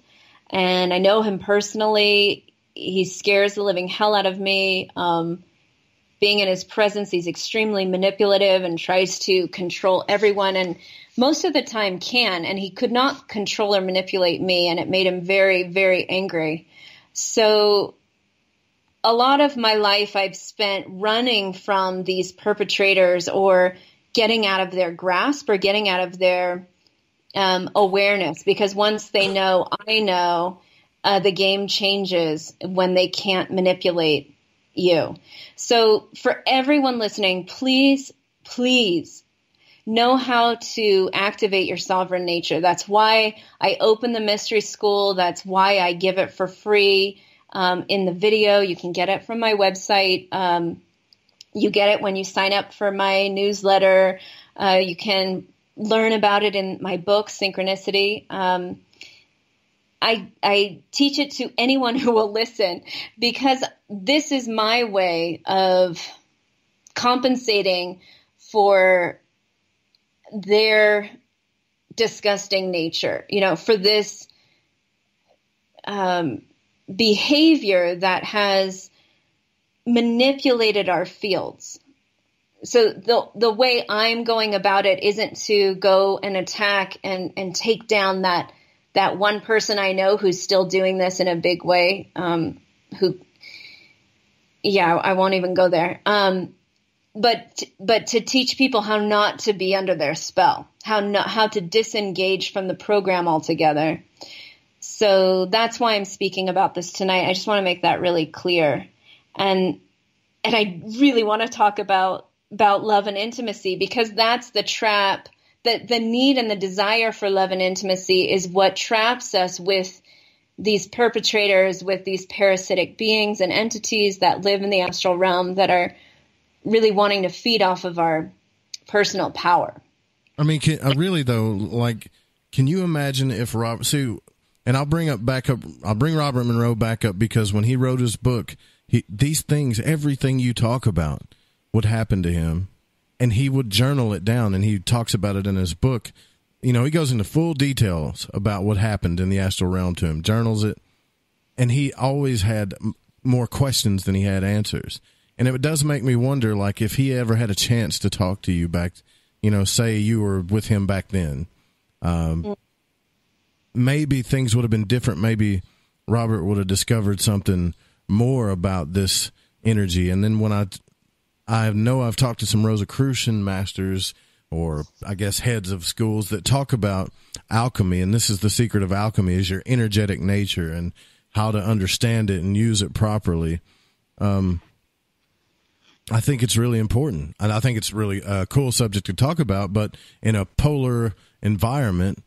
And I know him personally. he scares the living hell out of me. Being in his presence, he's extremely manipulative and tries to control everyone, and most of the time can, and he could not control or manipulate me, and it made him very, very angry. So a lot of my life I've spent running from these perpetrators, or getting out of their grasp, or getting out of their awareness, because once they know, I know, the game changes when they can't manipulate you. So for everyone listening, please, please know how to activate your sovereign nature. That's why I open the mystery school. That's why I give it for free in the video. You can get it from my website. You get it when you sign up for my newsletter. You can learn about it in my book, Synchronicity. I teach it to anyone who will listen, because this is my way of compensating for their disgusting nature, for this behavior that has manipulated our fields. So the way I'm going about it isn't to go and attack and take down that one person I know who's still doing this in a big way, I won't even go there. But to teach people how not to be under their spell, how to disengage from the program altogether. So that's why I'm speaking about this tonight. I just want to make that really clear. And I really want to talk about love and intimacy, because that's the trap. The need and the desire for love and intimacy is what traps us with these perpetrators, with these parasitic beings and entities that live in the astral realm that are really wanting to feed off of our personal power. I mean, can you imagine if and I'll bring Robert Monroe back up, because when he wrote his book, these things, everything you talk about would happen to him. And he would journal it down, and he talks about it in his book. He goes into full details about what happened in the astral realm to him, journals it, and he always had more questions than he had answers. And it does make me wonder, like, if he ever had a chance to talk to you back, say you were with him back then, maybe things would have been different. Maybe Robert would have discovered something more about this energy. And then when I know I've talked to some Rosicrucian masters, or I guess heads of schools, that talk about alchemy, and this is the secret of alchemy, is your energetic nature and how to understand it and use it properly. I think it's really important, and I think it's really a cool subject to talk about, but in a polar environment,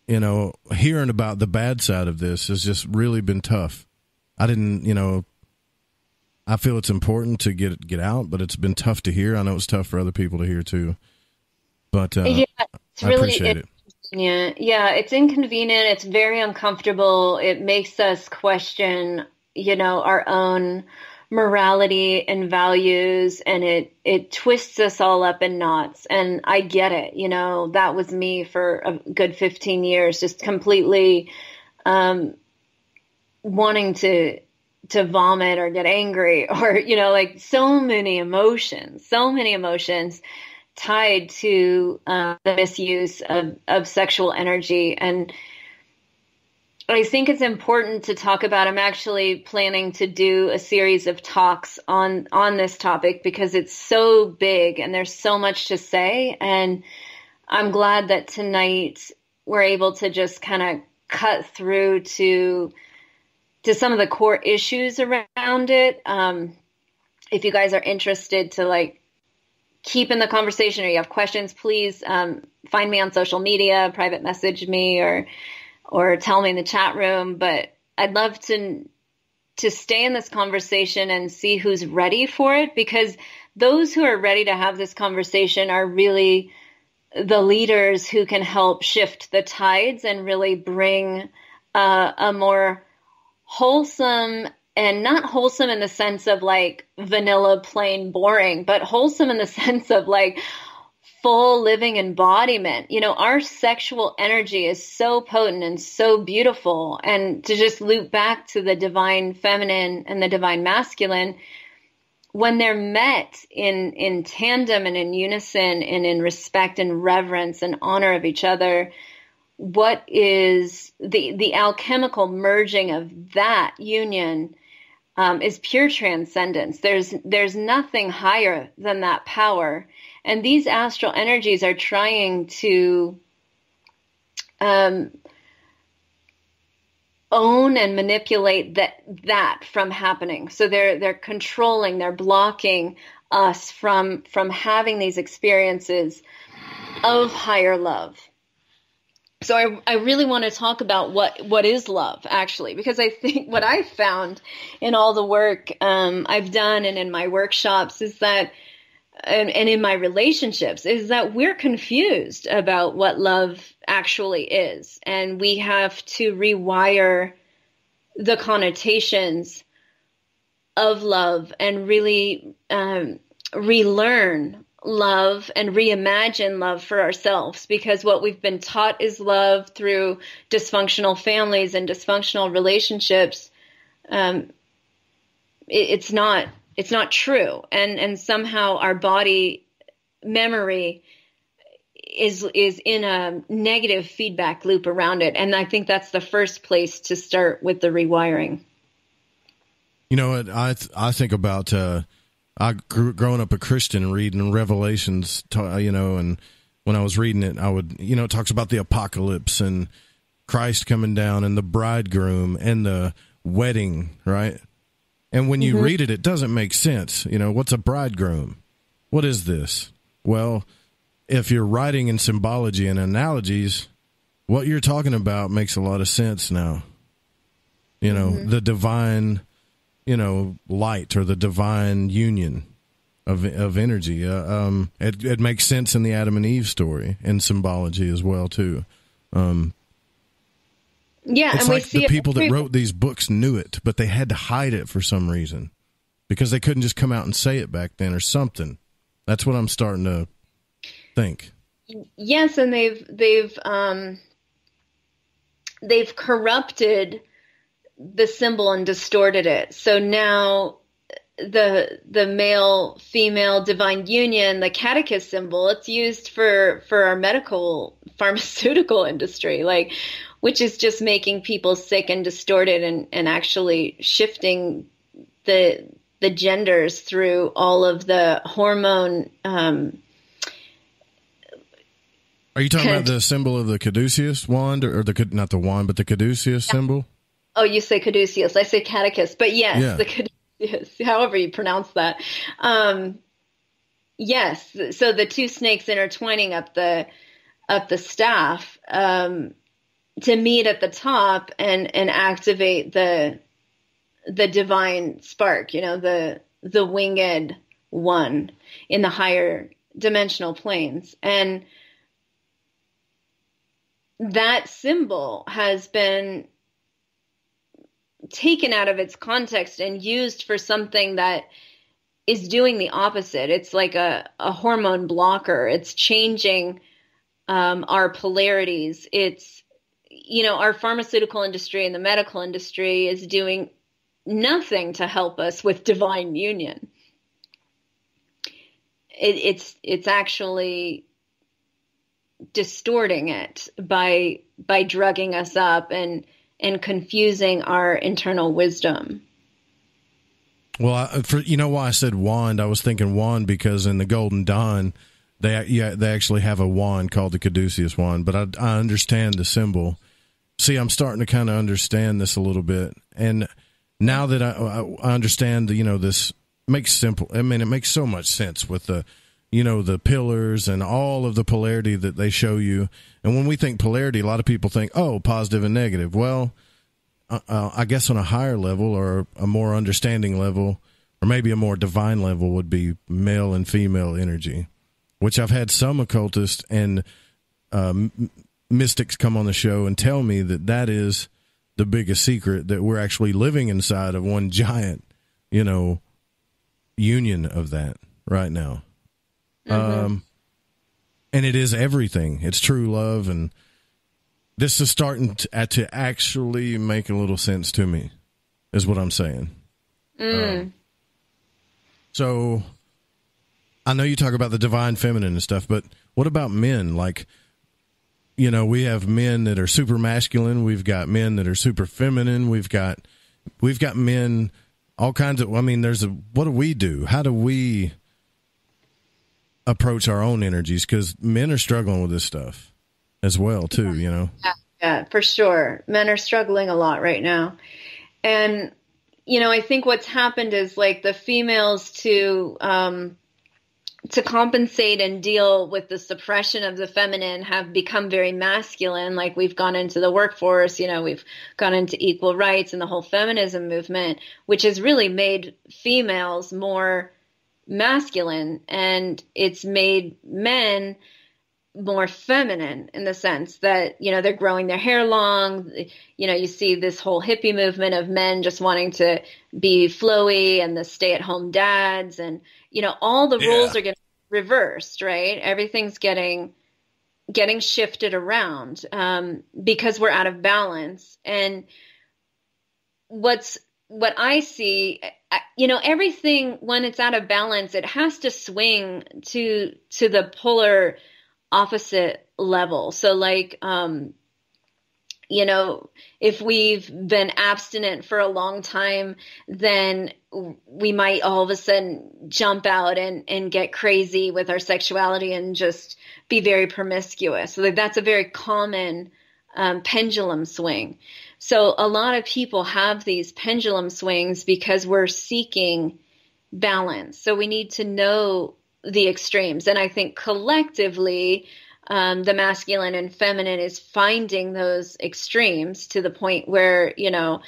hearing about the bad side of this has just really been tough. I feel it's important to get out, but it's been tough to hear. I know it's tough for other people to hear too. But it's I appreciate it. Yeah, it's inconvenient. It's very uncomfortable. It makes us question, our own morality and values, and it twists us all up in knots. And I get it. That was me for a good 15 years, just completely wanting to vomit or get angry, or, so many emotions tied to the misuse of sexual energy. And I think it's important to talk about. I'm actually planning to do a series of talks on this topic, because it's so big and there's so much to say. And I'm glad that tonight we're able to just kind of cut through to some of the core issues around it. If you guys are interested to keep in the conversation, or you have questions, please find me on social media, private message me, or tell me in the chat room. But I'd love to stay in this conversation and see who's ready for it, because those who are ready to have this conversation are really the leaders who can help shift the tides and really bring a more wholesome, and not wholesome in the sense of vanilla, plain, boring, but wholesome in the sense of full living embodiment. You know, our sexual energy is so potent and so beautiful. And to just loop back to the divine feminine and the divine masculine, when they're met in tandem and in unison and in respect and reverence and honor of each other, what is the alchemical merging of that union is pure transcendence. There's nothing higher than that power. And these astral energies are trying to own and manipulate that from happening. So they're controlling, they're blocking us from having these experiences of higher love. So I really want to talk about what is love, actually, because I think what I've found in all the work I've done and in my workshops is that, and in my relationships, is that we're confused about what love actually is. And we have to rewire the connotations of love and really relearn love and reimagine love for ourselves, because what we've been taught is love through dysfunctional families and dysfunctional relationships. It's not true. And somehow our body memory is in a negative feedback loop around it. And I think that's the first place to start with the rewiring. You know what? I think about, growing up a Christian, reading Revelations, and when I was reading it, I would, it talks about the apocalypse and Christ coming down and the bridegroom and the wedding, right? And when you read it, it doesn't make sense. What's a bridegroom? What is this? Well, if you're writing in symbology and analogies, what you're talking about makes a lot of sense now. The divine, light, or the divine union of energy. It makes sense in the Adam and Eve story and symbology as well, too. Yeah, it's and like we see the people that wrote these books knew it, but they had to hide it for some reason because they couldn't just come out and say it back then or something. That's what I'm starting to think. Yes, and they've corrupted the symbol and distorted it. So now the male female divine union, the catechist symbol, it's used for our medical pharmaceutical industry, which is just making people sick and distorted and actually shifting the genders through all of the hormone. Are you talking about the symbol of the caduceus wand, or not the wand, but the caduceus symbol? Oh, you say caduceus. I say catechist, but yes, the caduceus, however you pronounce that. Yes. So the two snakes intertwining up the staff, to meet at the top and activate the divine spark, the winged one in the higher dimensional planes. And that symbol has been taken out of its context and used for something that is doing the opposite. It's like a hormone blocker. It's changing our polarities. It's, our pharmaceutical industry and the medical industry is doing nothing to help us with divine union. It's actually distorting it by drugging us up and confusing our internal wisdom. Well, why I said wand? I was thinking wand because in the Golden Dawn, they actually have a wand called the caduceus wand. But I understand the symbol. See, I'm starting to kind of understand this a little bit, and now that I understand, this makes simple. I mean, it makes so much sense with the pillars and all of the polarity that they show you. And when we think polarity, a lot of people think, oh, positive and negative. Well, I guess on a higher level or a more understanding level, or maybe a more divine level, would be male and female energy, which I've had some occultists and mystics come on the show and tell me that is the biggest secret, that we're actually living inside of one giant, union of that right now. Mm-hmm. And it is everything. It's true love, and this is starting to actually make a little sense to me, is what I'm saying. So I know you talk about the divine feminine and stuff, but what about men? Like, you know, we have men that are super masculine. We've got men that are super feminine. We've got men, all kinds of, I mean, what do we do? How do we approach our own energies? Because men are struggling with this stuff as well, too, you know? Yeah, for sure. Men are struggling a lot right now. And, you know, I think what's happened is like the females to compensate and deal with the suppression of the feminine have become very masculine. Like we've gone into the workforce, you know, we've gone into equal rights and the whole feminism movement, which has really made females more masculine, and it's made men more feminine in the sense that, you know, they're growing their hair long. You know, you see this whole hippie movement of men just wanting to be flowy and the stay-at-home dads, and, you know, all the roles are getting reversed, right? Everything's getting shifted around because we're out of balance. And what I see, you know, everything when it's out of balance, it has to swing to the polar opposite level. So like, you know, if we've been abstinent for a long time, then we might all of a sudden jump out and get crazy with our sexuality and just be very promiscuous. So that's a very common pendulum swing. So a lot of people have these pendulum swings because we're seeking balance. So we need to know the extremes. And I think collectively, the masculine and feminine is finding those extremes to the point where, you know,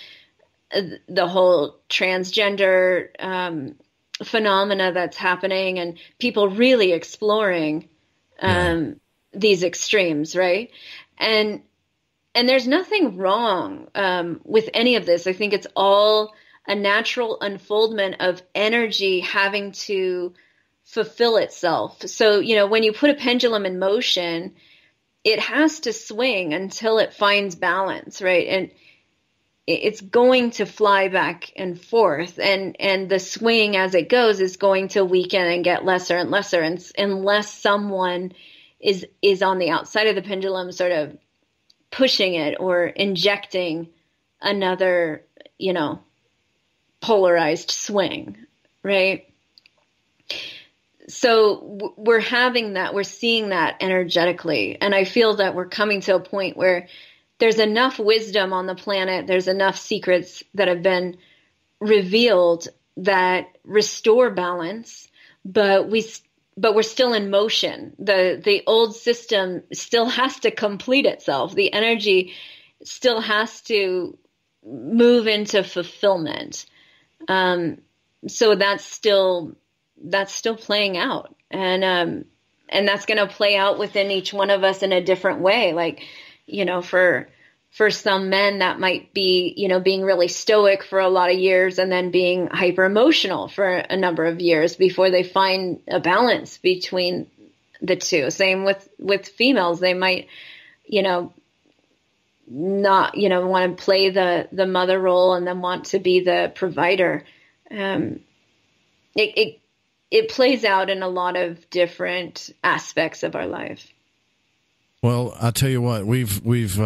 the whole transgender phenomena that's happening and people really exploring these extremes, right? And there's nothing wrong with any of this. I think it's all a natural unfoldment of energy having to fulfill itself. So, you know, when you put a pendulum in motion, it has to swing until it finds balance, right? And it's going to fly back and forth, and the swing as it goes is going to weaken and get lesser and lesser, and unless someone is on the outside of the pendulum sort of pushing it or injecting another, you know, polarized swing, right? So we're having that, we're seeing that energetically. And I feel that we're coming to a point where there's enough wisdom on the planet, there's enough secrets that have been revealed that restore balance, but we're still in motion. The old system still has to complete itself. The energy still has to move into fulfillment. So that's still playing out, and that's going to play out within each one of us in a different way. Like, you know, for some men that might be, you know, being really stoic for a lot of years and then being hyper emotional for a number of years before they find a balance between the two. Same with females. They might, you know, not, you know, want to play the mother role and then want to be the provider. It plays out in a lot of different aspects of our life. Well, I'll tell you what, we've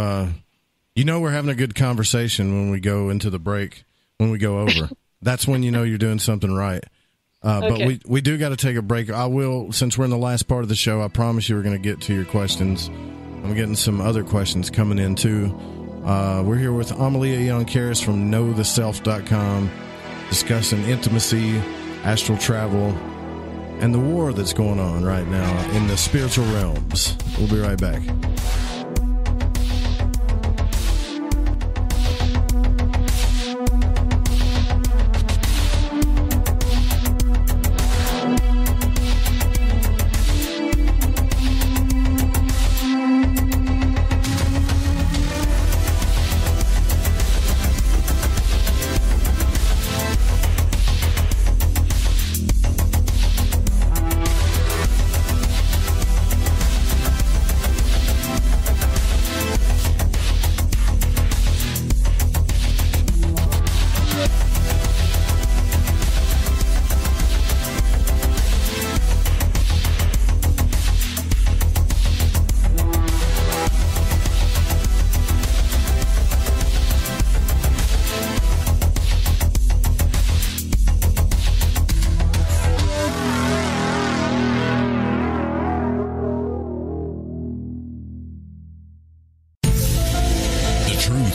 you know, we're having a good conversation when we go into the break, when we go over. That's when you know you're doing something right. Okay. But we do got to take a break. I will, since we're in the last part of the show, I promise you we're going to get to your questions. I'm getting some other questions coming in too. We're here with Amelía Aeon Karris from knowtheself.com, discussing intimacy, astral travel, and the war that's going on right now in the spiritual realms. We'll be right back.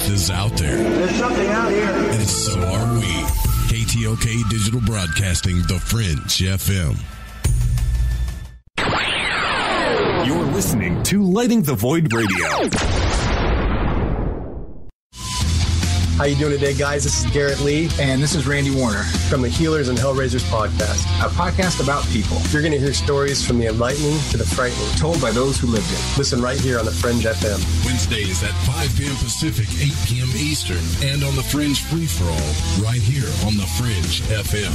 truth is out there. There's something out here. And so are we. KTLK Digital Broadcasting, The Fringe FM. You're listening to Lighting the Void Radio. How you doing today, guys? This is Garrett Lee. And this is Randy Warner. From the Healers and Hellraisers podcast. A podcast about people. You're going to hear stories from the enlightening to the frightening. Told by those who lived it. Listen right here on the Fringe FM. Wednesdays at 5 p.m. Pacific, 8 p.m. Eastern. And on the Fringe Free-For-All, right here on the Fringe FM.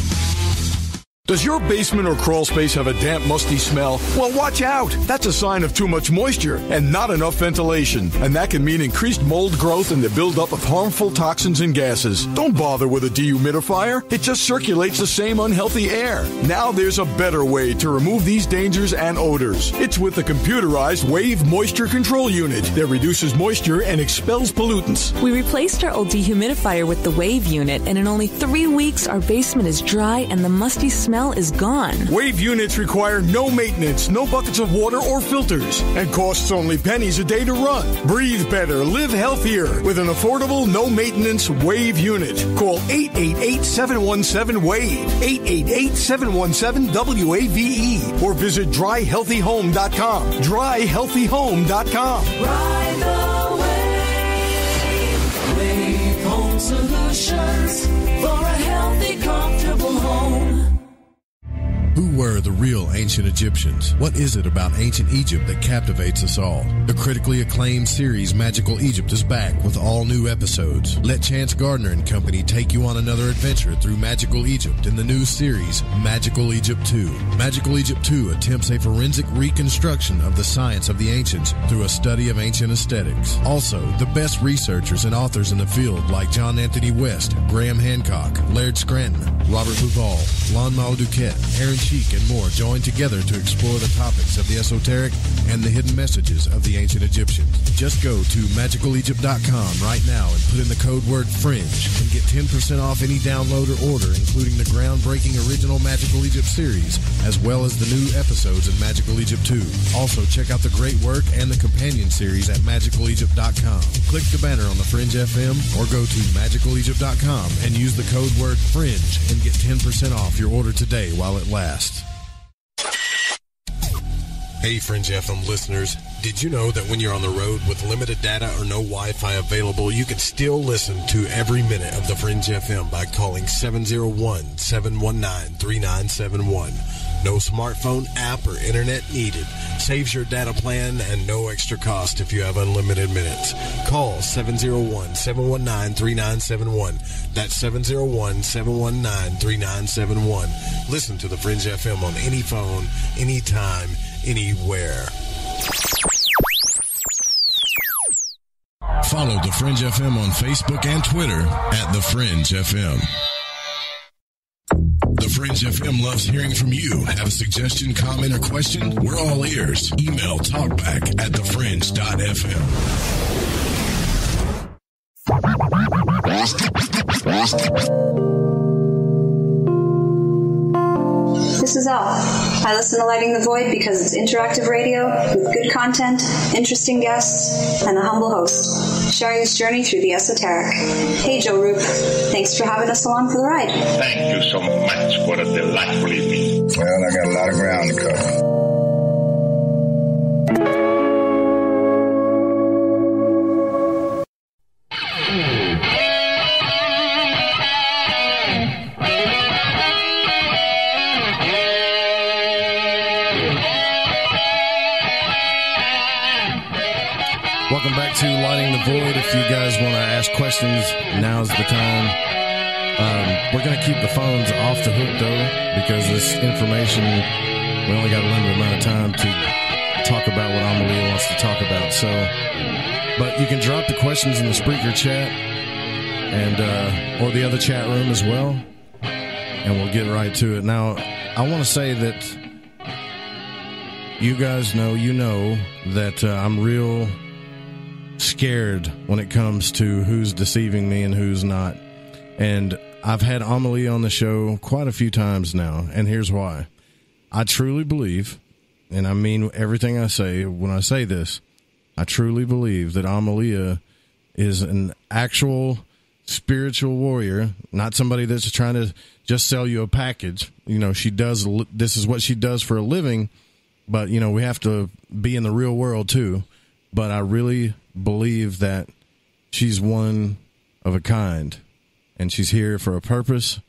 Does your basement or crawl space have a damp, musty smell? Well, watch out! That's a sign of too much moisture and not enough ventilation. And that can mean increased mold growth and the buildup of harmful toxins and gases. Don't bother with a dehumidifier. It just circulates the same unhealthy air. Now there's a better way to remove these dangers and odors. It's with the computerized Wave Moisture Control Unit that reduces moisture and expels pollutants. We replaced our old dehumidifier with the Wave unit, and in only 3 weeks, our basement is dry and the musty smell is gone. Wave units require no maintenance, no buckets of water or filters, and costs only pennies a day to run. Breathe better, live healthier with an affordable, no-maintenance Wave unit. Call 888-717-WAVE, 888-717-WAVE, or visit dryhealthyhome.com. Dryhealthyhome.com. Ride the wave. Wave Home Solutions for a healthy, comfortable home. Who were the real ancient Egyptians? What is it about ancient Egypt that captivates us all? The critically acclaimed series Magical Egypt is back with all new episodes. Let Chance Gardner and company take you on another adventure through Magical Egypt in the new series Magical Egypt 2. Magical Egypt 2 attempts a forensic reconstruction of the science of the ancients through a study of ancient aesthetics. Also, the best researchers and authors in the field like John Anthony West, Graham Hancock, Laird Scranton, Robert Bouval, Lon Duquette, Aaron Cheek, and more join together to explore the topics of the esoteric and the hidden messages of the ancient Egyptians. Just go to magicalegypt.com right now and put in the code word FRINGE and get 10% off any download or order, including the groundbreaking original Magical Egypt series, as well as the new episodes in Magical Egypt 2. Also, check out the great work and the companion series at magicalegypt.com. Click the banner on the Fringe FM or go to magicalegypt.com and use the code word FRINGE and get 10% off your order today while it lasts. Hey, Fringe FM listeners. Did you know that when you're on the road with limited data or no Wi-Fi available, you can still listen to every minute of the Fringe FM by calling 701-719-3971. No smartphone, app, or internet needed. Saves your data plan and no extra cost if you have unlimited minutes. Call 701-719-3971. That's 701-719-3971. Listen to the Fringe FM on any phone, anytime, anywhere. Follow The Fringe FM on Facebook and Twitter at The Fringe FM. The Fringe FM loves hearing from you. Have a suggestion, comment, or question? We're all ears. Email talkback@thefringe.fm. This is Elle. I listen to Lighting the Void because it's interactive radio with good content, interesting guests, and a humble host, sharing this journey through the esoteric. Hey, Joe Roop. Thanks for having us along for the ride. Thank you so much for a delightful evening. Well, I got a lot of ground to cover. Welcome back to Lighting the Void. If you guys want to ask questions, now's the time. We're going to keep the phones off the hook, though, because this information, we only got a limited amount of time to talk about what Amelia wants to talk about. So, but you can drop the questions in the Spreaker chat and or the other chat room as well, and we'll get right to it. Now, I want to say that you guys know, that I'm real scared when it comes to who's deceiving me and who's not. And I've had Amelia on the show quite a few times now, and here's why. I truly believe, and I mean everything I say when I say this, I truly believe that Amelia is an actual spiritual warrior, not somebody that's trying to just sell you a package. You know, this is what she does for a living, but, you know, we have to be in the real world too. But I really believe that she's one of a kind, and she's here for a purpose.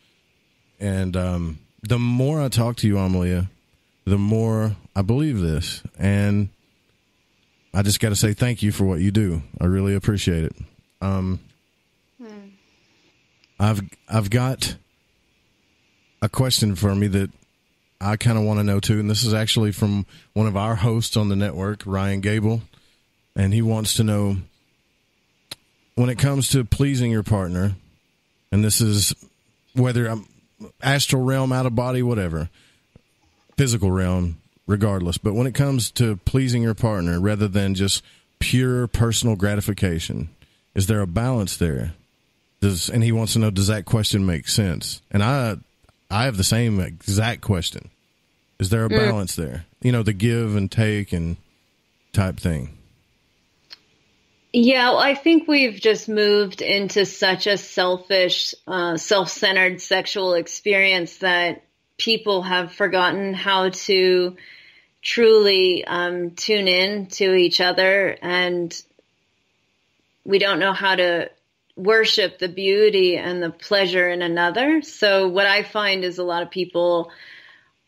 And the more I talk to you, Amelia, the more I believe this. And I just got to say thank you for what you do. I really appreciate it. I've got a question for me that I kind of want to know too, and this is actually from one of our hosts on the network, Ryan Gable, and he wants to know, when it comes to pleasing your partner, and this is whether I'm astral realm, out of body, whatever, physical realm, regardless, but when it comes to pleasing your partner rather than just pure personal gratification, is there a balance there? And he wants to know, does that question make sense? And I have the same exact question. Is there a balance there? You know, the give and take and type thing. Yeah, well, I think we've just moved into such a selfish, self-centered sexual experience that people have forgotten how to truly tune in to each other, and we don't know how to worship the beauty and the pleasure in another. So what I find is a lot of people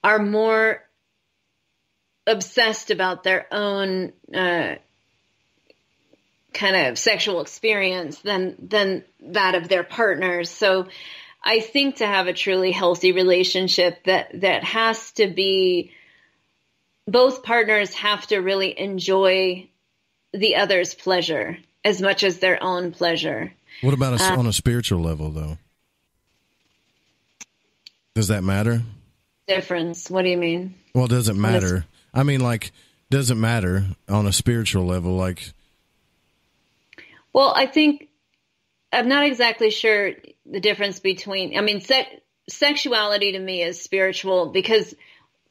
are more obsessed about their own kind of sexual experience than that of their partners. So I think to have a truly healthy relationship, that has to be, both partners have to really enjoy the other's pleasure as much as their own pleasure. What about on a spiritual level, though? Does that matter? Difference? What do you mean? Well, does it matter? I mean, like, does it matter on a spiritual level? Like, well, I think I'm not exactly sure the difference between, I mean, sexuality to me is spiritual because,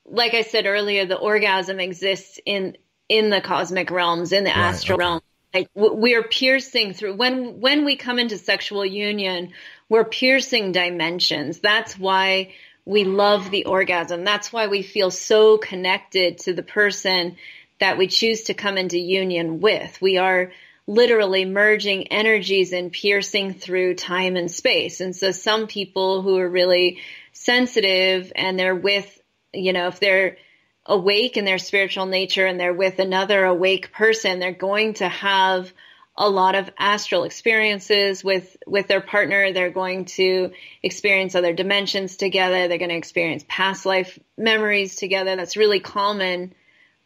like I said earlier, the orgasm exists in the cosmic realms, in the astral realm. Like, we are piercing through, when we come into sexual union, we're piercing dimensions. That's why we love the orgasm. That's why we feel so connected to the person that we choose to come into union with. We are literally merging energies and piercing through time and space. And so some people who are really sensitive and they're with, you know, if they're awake in their spiritual nature and they're with another awake person, they're going to have a lot of astral experiences with their partner. They're going to experience other dimensions together. They're going to experience past life memories together. That's really common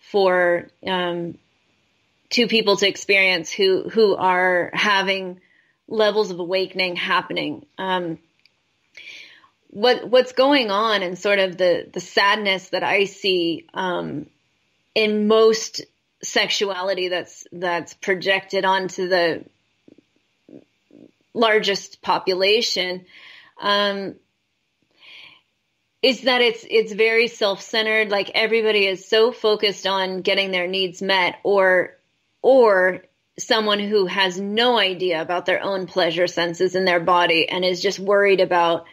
for two people to experience who are having levels of awakening happening. What's going on and sort of the sadness that I see in most sexuality that's projected onto the largest population is that it's very self-centered. Like, everybody is so focused on getting their needs met, or someone who has no idea about their own pleasure senses in their body and is just worried about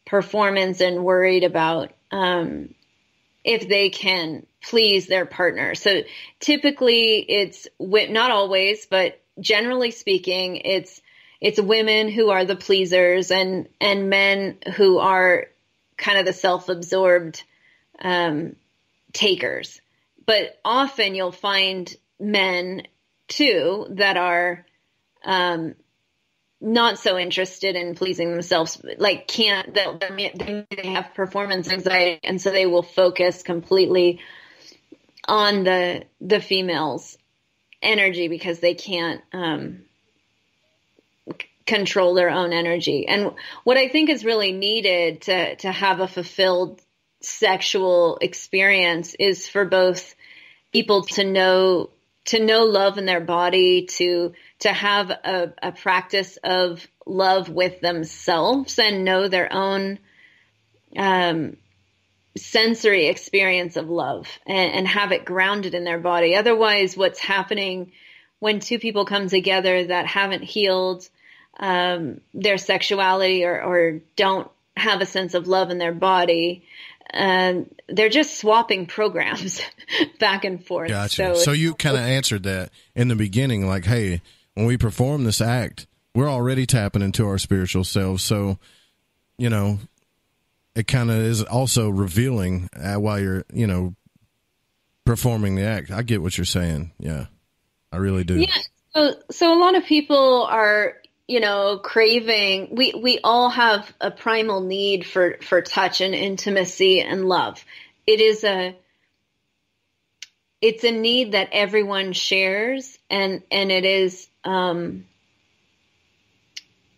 performance and worried about if they can please their partner. So typically it's, not always, but generally speaking, it's women who are the pleasers and men who are kind of the self-absorbed takers. But often you'll find men too that are not so interested in pleasing themselves, like they have performance anxiety, and so they will focus completely on the female's energy because they can't control their own energy. And what I think is really needed to have a fulfilled sexual experience is for both people to know love in their body, to have a practice of love with themselves and know their own sensory experience of love and have it grounded in their body. Otherwise, what's happening when two people come together that haven't healed their sexuality or don't have a sense of love in their body, they're just swapping programs back and forth. Gotcha. So you kind of answered that in the beginning, like, hey, when we perform this act, we're already tapping into our spiritual selves. So, you know, it kind of is also revealing while you're, you know, performing the act. I get what you're saying. Yeah, I really do. Yeah. So a lot of people are, you know, craving. We all have a primal need for touch and intimacy and love. It's a need that everyone shares, and it is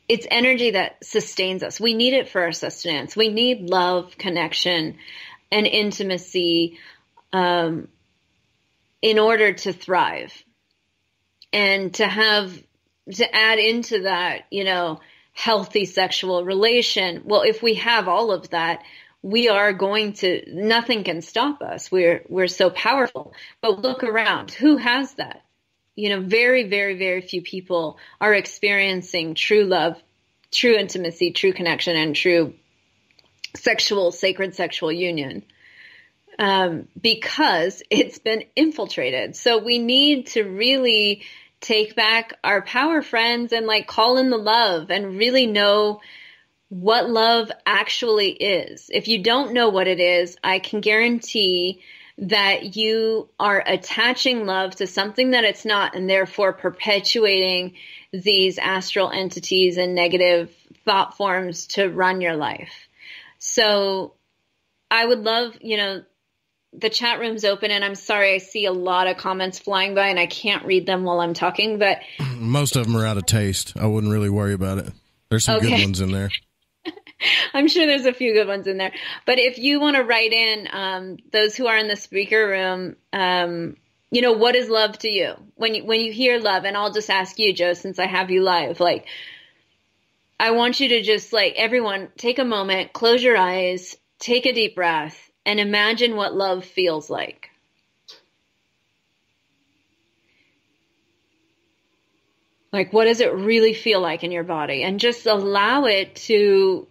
it's energy that sustains us. We need it for our sustenance. We need love, connection, and intimacy in order to thrive, and to add into that, you know, healthy sexual relation. Well, if we have all of that, we are going to, nothing can stop us. We're so powerful. But look around. Who has that? You know, very, very, very few people are experiencing true love, true intimacy, true connection, and true sacred sexual union, because it's been infiltrated. So we need to really take back our power, friends, and like call in the love and really know what love actually is. If you don't know what it is, I can guarantee that you are attaching love to something that it's not, and therefore perpetuating these astral entities and negative thought forms to run your life. So I would love, you know, the chat room's open, and I'm sorry, I see a lot of comments flying by and I can't read them while I'm talking, but most of them are out of taste. I wouldn't really worry about it. There's some good ones in there. I'm sure there's a few good ones in there. But if you want to write in, those who are in the speaker room, you know, what is love to you? When you hear love, and I'll just ask you, Joe, since I have you live, like, I want you to just, like, everyone, take a moment, close your eyes, take a deep breath, and imagine what love feels like. Like, what does it really feel like in your body? And just allow it to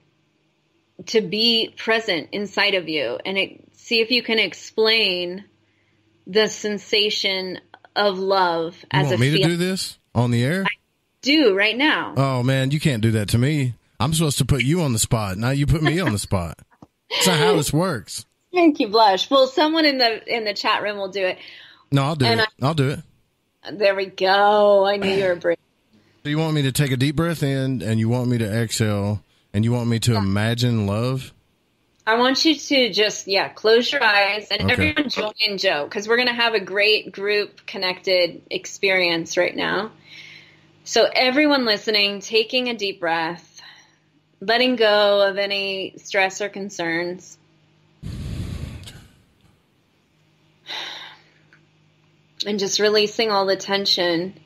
be present inside of you, and see if you can explain the sensation of love as a feeling. You want me to do this on the air? I do right now. Oh man, you can't do that to me. I'm supposed to put you on the spot. Now you put me on the spot. That's not how this works. Make you blush. Well, someone in the chat room will do it. No, I'll do it. I'll do it. There we go. I knew you were brave. So you want me to take a deep breath in, and you want me to exhale, and you want me to imagine love? I want you to just, close your eyes, and everyone join in, Joe, because we're going to have a great group connected experience right now. So everyone listening, taking a deep breath, letting go of any stress or concerns. And just releasing all the tension,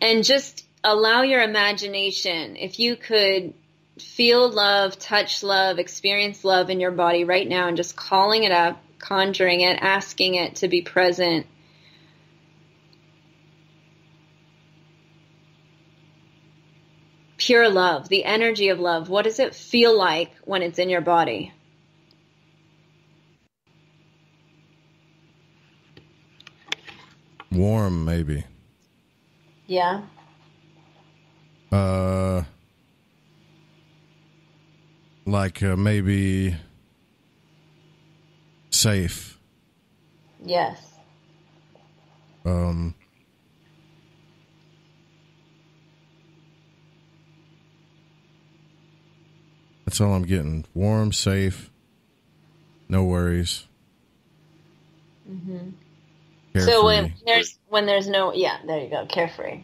and just allow your imagination. If you could feel love, touch love, experience love in your body right now, and just calling it up, conjuring it, asking it to be present. Pure love, the energy of love. What does it feel like when it's in your body? Warm, maybe. Yeah. Like maybe safe. Yes. That's all I'm getting. Warm, safe, no worries. Mm-hmm. Carefree. So when there's no, there you go, carefree.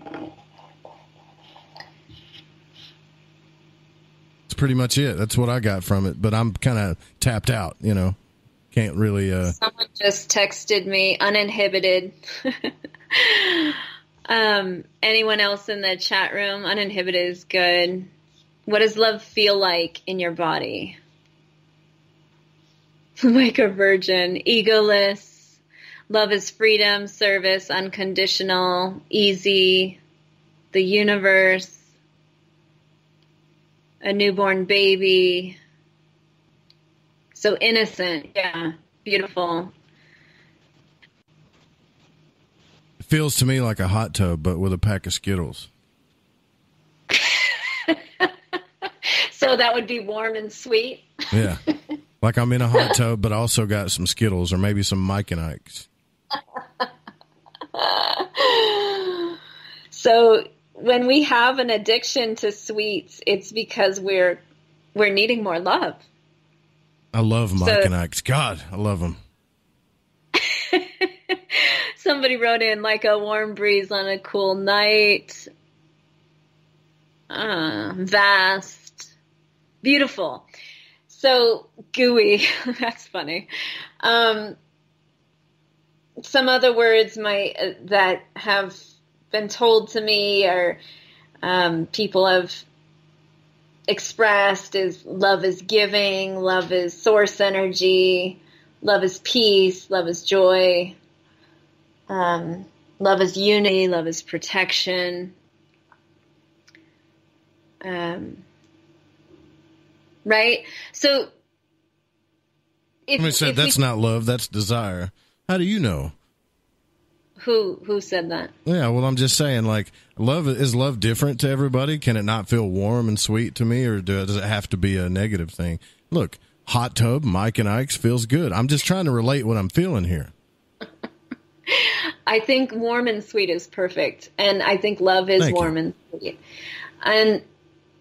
That's pretty much it. That's what I got from it, but I'm kind of tapped out, you know. Can't really Someone just texted me uninhibited. Anyone else in the chat room? Uninhibited is good. What does love feel like in your body? Like a virgin, egoless, Love is freedom, service, unconditional, easy, the universe, a newborn baby. So innocent. Yeah. Beautiful. It feels to me like a hot tub, but with a pack of Skittles. So that would be warm and sweet. Yeah. Like I'm in a hot tub, but I also got some Skittles or maybe some Mike and Ike's. So when we have an addiction to sweets, it's because we're needing more love. I love Mike and Ike's. God, I love them. Somebody wrote in like a warm breeze on a cool night. Vast. Beautiful. So gooey. That's funny. Some other words that have been told to me or people have expressed is love is giving, love is source energy, love is peace, love is joy, love is unity, love is protection. Right? So if that's not love, that's desire. How do you know? Who said that? Yeah, well, I'm just saying, like, is love different to everybody? Can it not feel warm and sweet to me, or does it have to be a negative thing? Look, hot tub, Mike and Ike's feels good. I'm just trying to relate what I'm feeling here. I think warm and sweet is perfect, and I think love is warm and sweet. And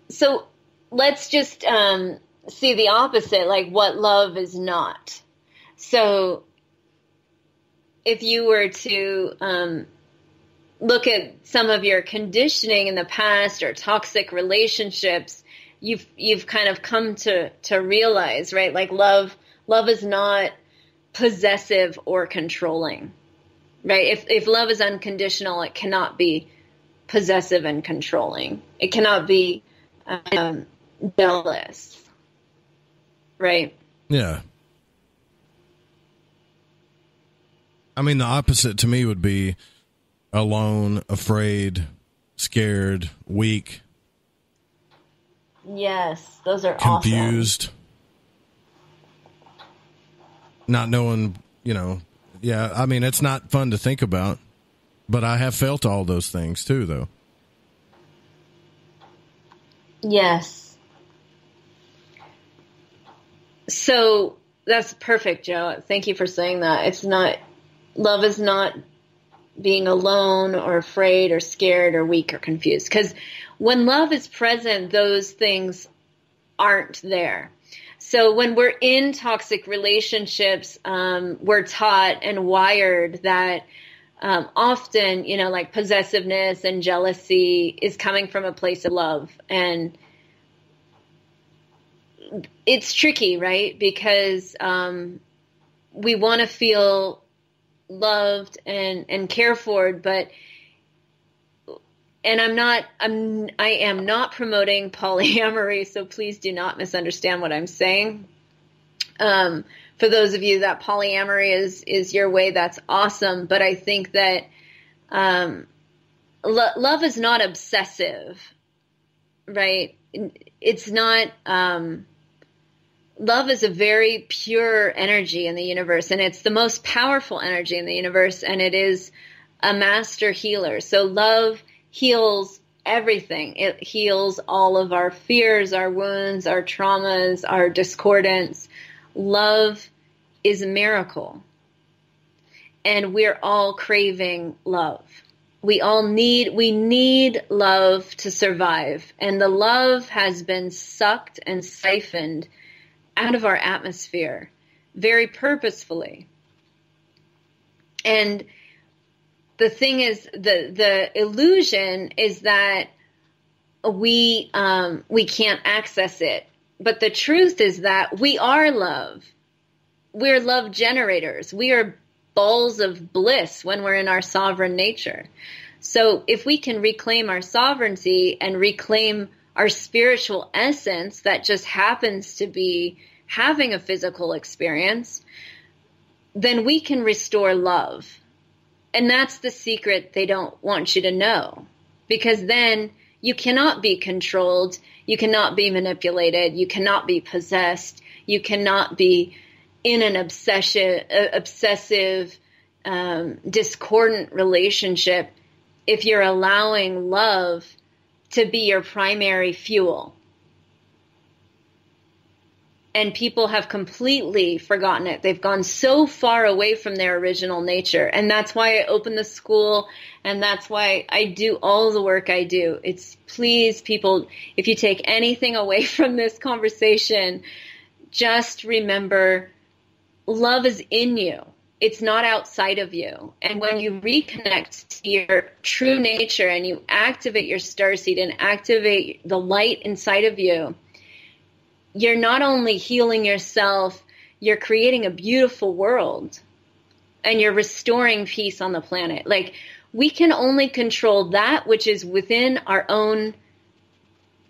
so let's just see the opposite, like what love is not. So if you were to look at some of your conditioning in the past or toxic relationships, you've kind of come to realize, right? Like love is not possessive or controlling, right? If love is unconditional, it cannot be possessive and controlling. It cannot be jealous, right? Yeah. I mean, the opposite to me would be alone, afraid, scared, weak. Yes, those are confused. Awesome. Not knowing, yeah, I mean, it's not fun to think about, but I have felt all those things too, though. Yes. So that's perfect, Joe. Thank you for saying that. Love is not being alone or afraid or scared or weak or confused. Because when love is present, those things aren't there. So when we're in toxic relationships, we're taught and wired that often, like possessiveness and jealousy is coming from a place of love. And it's tricky, right? Because we want to feel loved and cared for, but I am not promoting polyamory, so please do not misunderstand what I'm saying. For those of you that polyamory is your way, that's awesome. But I think that love is not obsessive, right? It's not. Love is a very pure energy in the universe, and it's the most powerful energy in the universe, and it is a master healer. So love heals everything. It heals all of our fears, our wounds, our traumas, our discordance. Love is a miracle, and we're all craving love. We need love to survive, and the love has been sucked and siphoned out of our atmosphere very purposefully. And the thing is, the illusion is that we can't access it. But the truth is that we are love. We're love generators. We are balls of bliss when we're in our sovereign nature. So if we can reclaim our sovereignty and reclaim our spiritual essence that just happens to be having a physical experience, then we can restore love. And that's the secret they don't want you to know, because then you cannot be controlled. You cannot be manipulated. You cannot be possessed. You cannot be in an obsessive, discordant relationship if you're allowing love to be your primary fuel. And people have completely forgotten it. They've gone so far away from their original nature. And that's why I open the school, and that's why I do all the work I do. It's, please, people, if you take anything away from this conversation, just remember, love is in you. It's not outside of you. And when you reconnect to your true nature and you activate your starseed and activate the light inside of you, you're not only healing yourself, you're creating a beautiful world, and you're restoring peace on the planet. Like, we can only control that which is within our own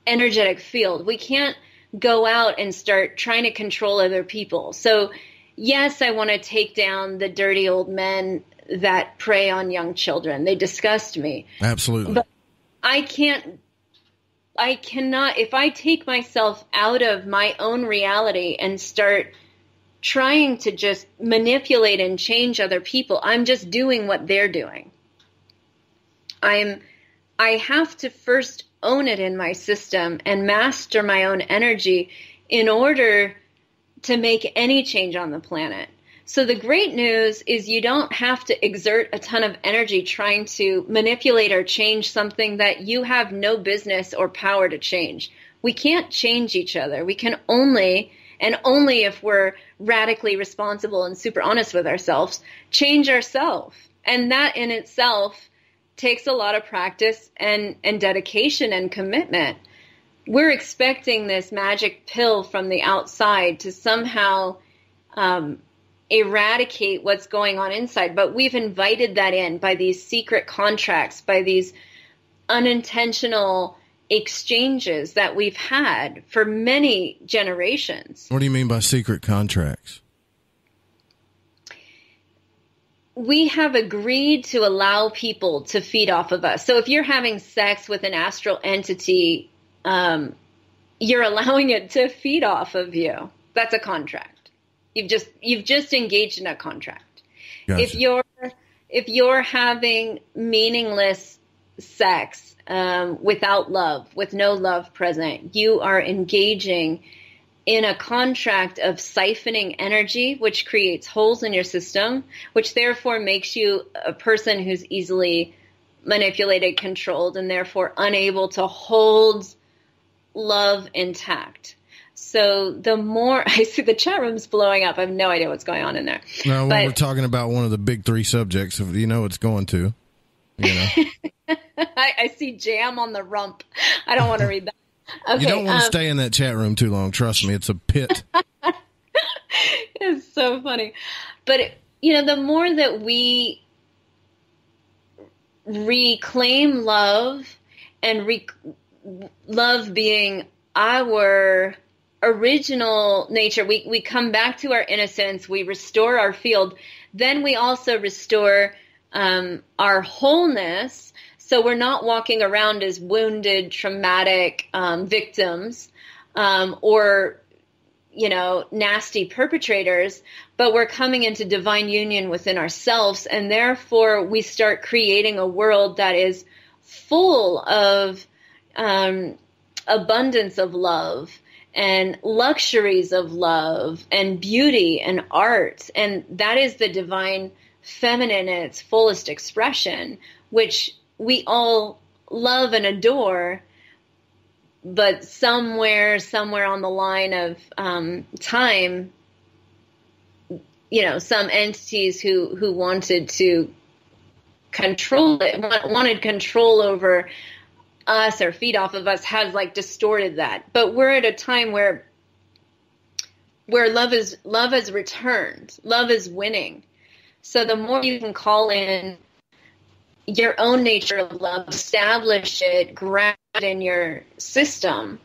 energetic field. We can't go out and start trying to control other people. So yes, I want to take down the dirty old men that prey on young children. They disgust me. Absolutely. But I cannot, if I take myself out of my own reality and start trying to just manipulate and change other people, I'm just doing what they're doing. I have to first own it in my system and master my own energy in order to make any change on the planet. So the great news is you don't have to exert a ton of energy trying to manipulate or change something that you have no business or power to change. We can't change each other. We can only, and only if we're radically responsible and super honest with ourselves, change ourselves. And that in itself takes a lot of practice and dedication and commitment. We're expecting this magic pill from the outside to somehow eradicate what's going on inside. But we've invited that in by these secret contracts, by these unintentional exchanges that we've had for many generations. What do you mean by secret contracts? We have agreed to allow people to feed off of us. So if you're having sex with an astral entity, you're allowing it to feed off of you. That's a contract. You've just engaged in a contract. Gotcha. If you're having meaningless sex without love, with no love present, you are engaging in a contract of siphoning energy, which creates holes in your system, which therefore makes you a person who's easily manipulated, controlled, and therefore unable to hold love intact. So the more I see the chat room's blowing up, I have no idea what's going on in there. No, we're talking about one of the big three subjects, you know it's going to. You know. I see jam on the rump. I don't want to read that. Okay, you don't want to stay in that chat room too long. Trust me, it's a pit. It's so funny. But, the more that we reclaim love and love being our original nature, we come back to our innocence, we restore our field, then we also restore our wholeness. So we're not walking around as wounded, traumatic victims or, nasty perpetrators, but we're coming into divine union within ourselves. And therefore, we start creating a world that is full of abundance of love and luxuries of love and beauty and art. And that is the divine feminine in its fullest expression, which we all love and adore, but somewhere on the line of time, some entities who wanted to control it, wanted control over us or feed off of us, has distorted that. But we're at a time where love has returned, love is winning. So the more you can call in your own nature of love, establish it, ground it in your system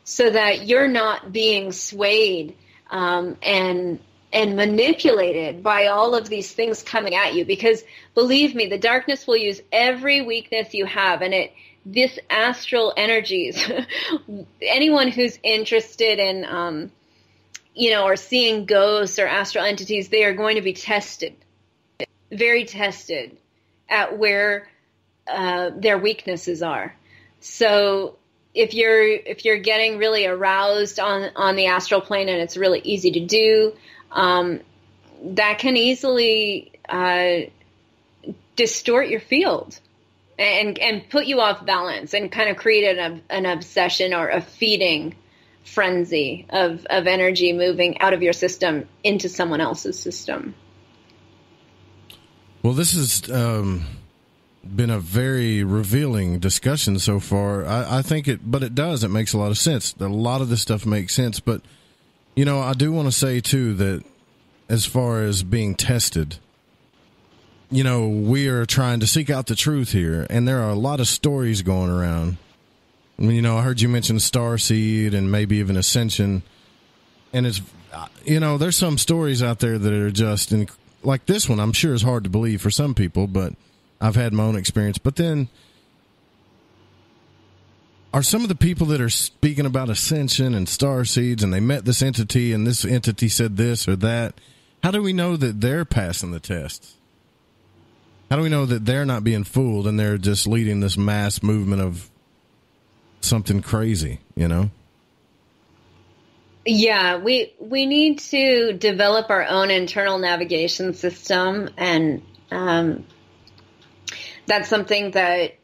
so that you're not being swayed and manipulated by all of these things coming at you. Because believe me, the darkness will use every weakness you have, and this astral energies, anyone who's interested in, or seeing ghosts or astral entities, they are going to be tested, very tested at where their weaknesses are. So if you're getting really aroused on the astral plane, and it's really easy to do, that can easily distort your field and put you off balance and kind of create an obsession or a feeding frenzy of energy moving out of your system into someone else's system. Well, this has been a very revealing discussion so far. I think it makes a lot of sense. A lot of this stuff makes sense, but I do want to say too that as far as being tested, we are trying to seek out the truth here, and there are a lot of stories going around. I heard you mention Starseed and maybe even Ascension, and it's, there's some stories out there that are just, like this one, I'm sure is hard to believe for some people, but I've had my own experience. But then, are some of the people that are speaking about Ascension and Starseeds, and they met this entity, and this entity said this or that, how do we know that they're passing the tests? How do we know that they're not being fooled and they're just leading this mass movement of something crazy, Yeah, we need to develop our own internal navigation system, and that's something that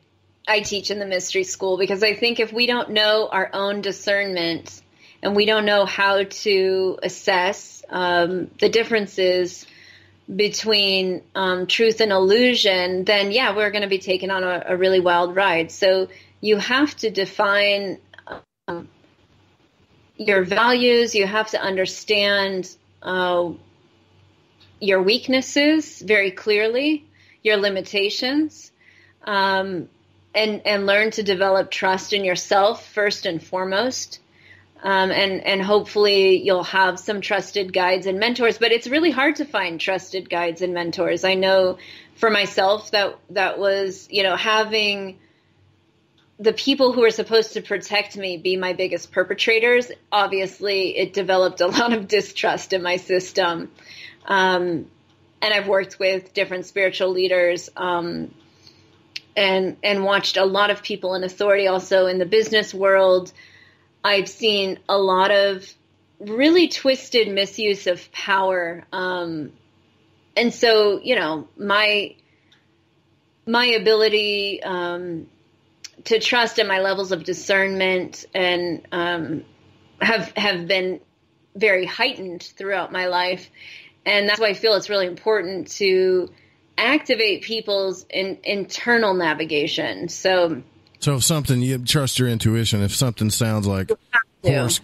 I teach in the mystery school, because I think if we don't know our own discernment and we don't know how to assess the differences between truth and illusion, then we're going to be taken on a really wild ride. So you have to define your values. You have to understand your weaknesses very clearly, your limitations, and learn to develop trust in yourself first and foremost. And hopefully you'll have some trusted guides and mentors, but it's really hard to find trusted guides and mentors. I know for myself that was, having the people who are supposed to protect me be my biggest perpetrators. Obviously it developed a lot of distrust in my system. And I've worked with different spiritual leaders, and watched a lot of people in authority also in the business world. I've seen a lot of really twisted misuse of power. And so, my ability to trust and my levels of discernment and have been very heightened throughout my life. And that's why I feel it's really important to activate people's internal navigation. So if something, you trust your intuition. If something sounds like horse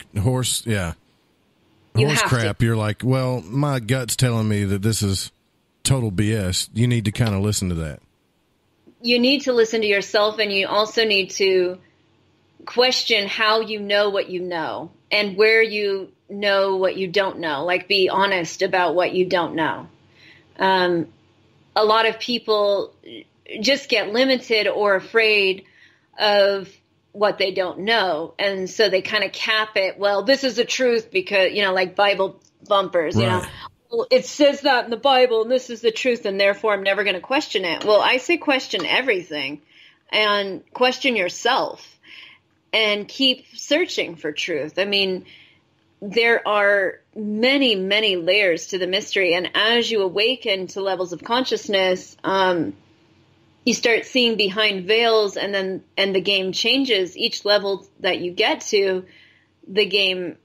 crap, you're like, well, my gut's telling me that this is total BS. You need to kind of listen to that. You need to listen to yourself, and you also need to question how you know what you know and where you know what you don't know. Like, be honest about what you don't know. A lot of people just get limited or afraid of what they don't know. And so they kind of cap it. Well, this is the truth because, like Bible bumpers, right. Well, it says that in the Bible and this is the truth and therefore I'm never going to question it. Well, I say question everything and question yourself and keep searching for truth. I mean, there are many, many layers to the mystery. And as you awaken to levels of consciousness, you start seeing behind veils, and the game changes. Each level that you get to, the game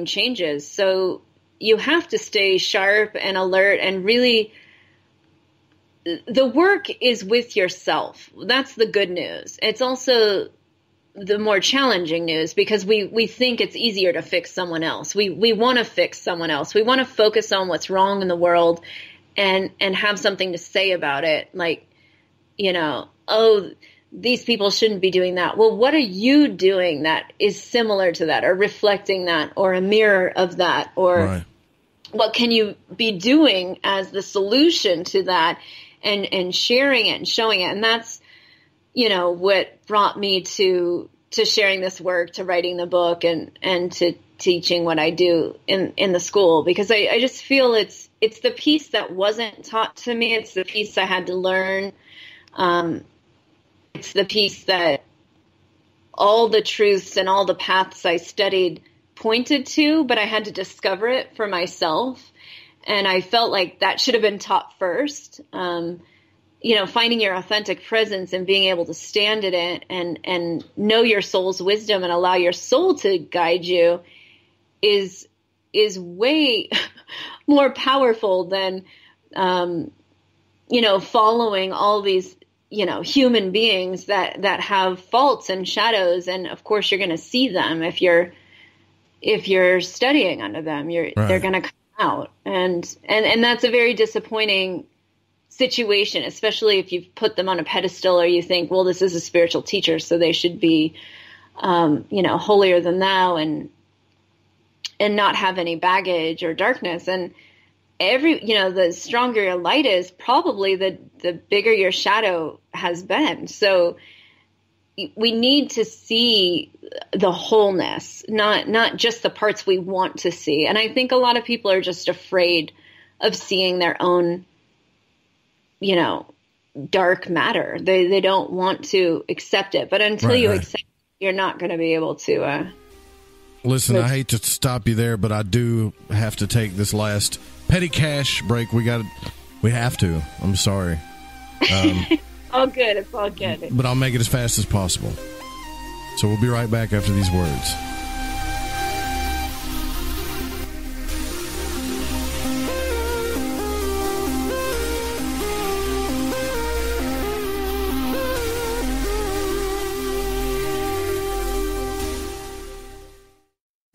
changes. So you have to stay sharp and alert, and really the work is with yourself. That's the good news. It's also the more challenging news, because we think it's easier to fix someone else. We want to fix someone else. We want to focus on what's wrong in the world and have something to say about it. Like, oh, these people shouldn't be doing that. Well, what are you doing that is similar to that or reflecting that or a mirror of that or, right. what can you be doing as the solution to that, and sharing it and showing it. And that's, what brought me to sharing this work, to writing the book, and to teaching what I do in the school, because I just feel it's the piece that wasn't taught to me. It's the piece I had to learn. It's the piece that all the truths and all the paths I studied pointed to, but I had to discover it for myself. And I felt like that should have been taught first. Finding your authentic presence and being able to stand in it and know your soul's wisdom and allow your soul to guide you is way more powerful than, following all these, human beings that have faults and shadows. And of course you're going to see them if you're studying under them, they're going to come out. And that's a very disappointing situation, especially if you've put them on a pedestal, or you think, well, this is a spiritual teacher, so they should be, holier than thou and not have any baggage or darkness. And the stronger your light is, probably the bigger your shadow has been. So we need to see the wholeness, not just the parts we want to see. And I think a lot of people are just afraid of seeing their own, dark matter. They don't want to accept it. But until you accept it, you're not going to be able to. Listen, I hate to stop you there, but I do have to take this last petty cash break. We have to. I'm sorry. All good. It's all good. But I'll make it as fast as possible. So we'll be right back after these words.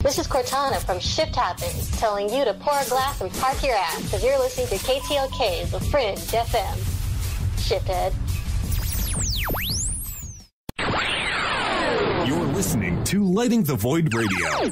This is Cortana from Shift Happens, telling you to pour a glass and park your ass, because you're listening to KTLK, The Fringe FM. Shithead. You're listening to Lighting the Void Radio.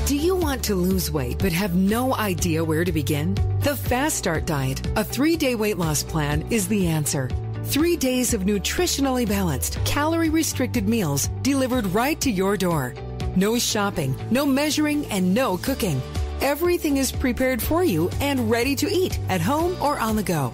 Do you want to lose weight but have no idea where to begin? The Fast Start Diet, a 3-day weight loss plan, is the answer. 3 days of nutritionally balanced, calorie-restricted meals delivered right to your door. No shopping, no measuring, and no cooking. Everything is prepared for you and ready to eat at home or on the go.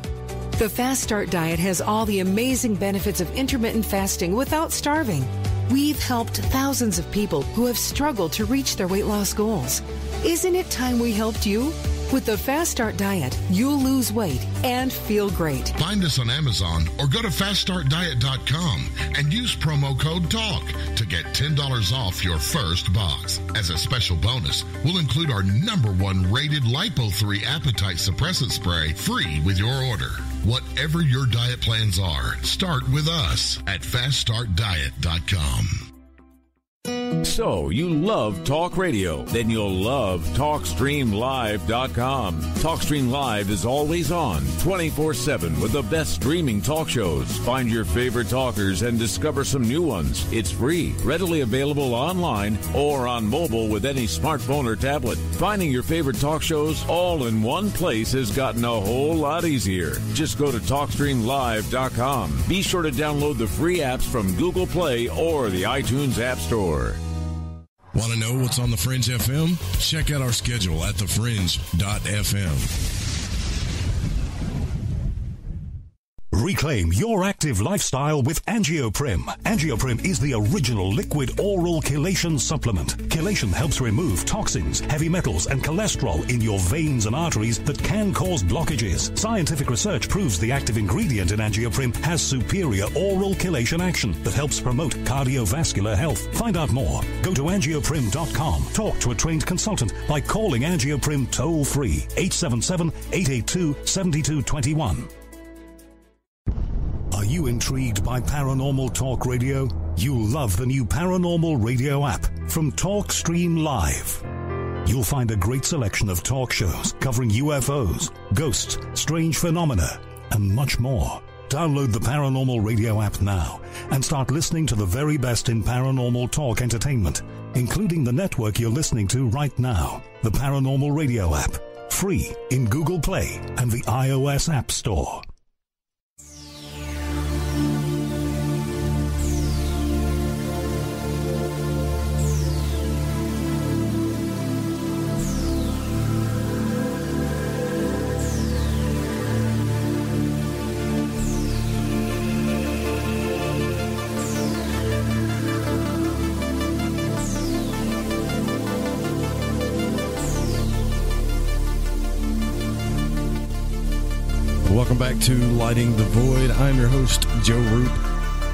The Fast Start Diet has all the amazing benefits of intermittent fasting without starving. We've helped thousands of people who have struggled to reach their weight loss goals. Isn't it time we helped you? With the Fast Start Diet, you'll lose weight and feel great. Find us on Amazon or go to faststartdiet.com and use promo code TALK to get $10 off your first box. As a special bonus, we'll include our #1 rated Lipo3 appetite suppressant spray free with your order. Whatever your diet plans are, start with us at faststartdiet.com. So, you love talk radio? Then you'll love TalkStreamLive.com. TalkStream Live is always on, 24/7 with the best streaming talk shows. Find your favorite talkers and discover some new ones. It's free, readily available online or on mobile with any smartphone or tablet. Finding your favorite talk shows all in one place has gotten a whole lot easier. Just go to TalkStreamLive.com. Be sure to download the free apps from Google Play or the iTunes App Store. Want to know what's on The Fringe FM? Check out our schedule at thefringe.fm. Reclaim your active lifestyle with Angioprim. Angioprim is the original liquid oral chelation supplement. Chelation helps remove toxins, heavy metals, and cholesterol in your veins and arteries that can cause blockages. Scientific research proves the active ingredient in Angioprim has superior oral chelation action that helps promote cardiovascular health. Find out more. Go to angioprim.com. Talk to a trained consultant by calling Angioprim toll-free 877-882-7221. Are you intrigued by Paranormal Talk Radio? You'll love the new Paranormal Radio app from TalkStream Live. You'll find a great selection of talk shows covering UFOs, ghosts, strange phenomena, and much more. Download the Paranormal Radio app now and start listening to the very best in paranormal talk entertainment. including the network you're listening to right now, the Paranormal Radio app, free in Google Play and the iOS App Store. Welcome back to Lighting the Void. I'm your host, Joe Roop.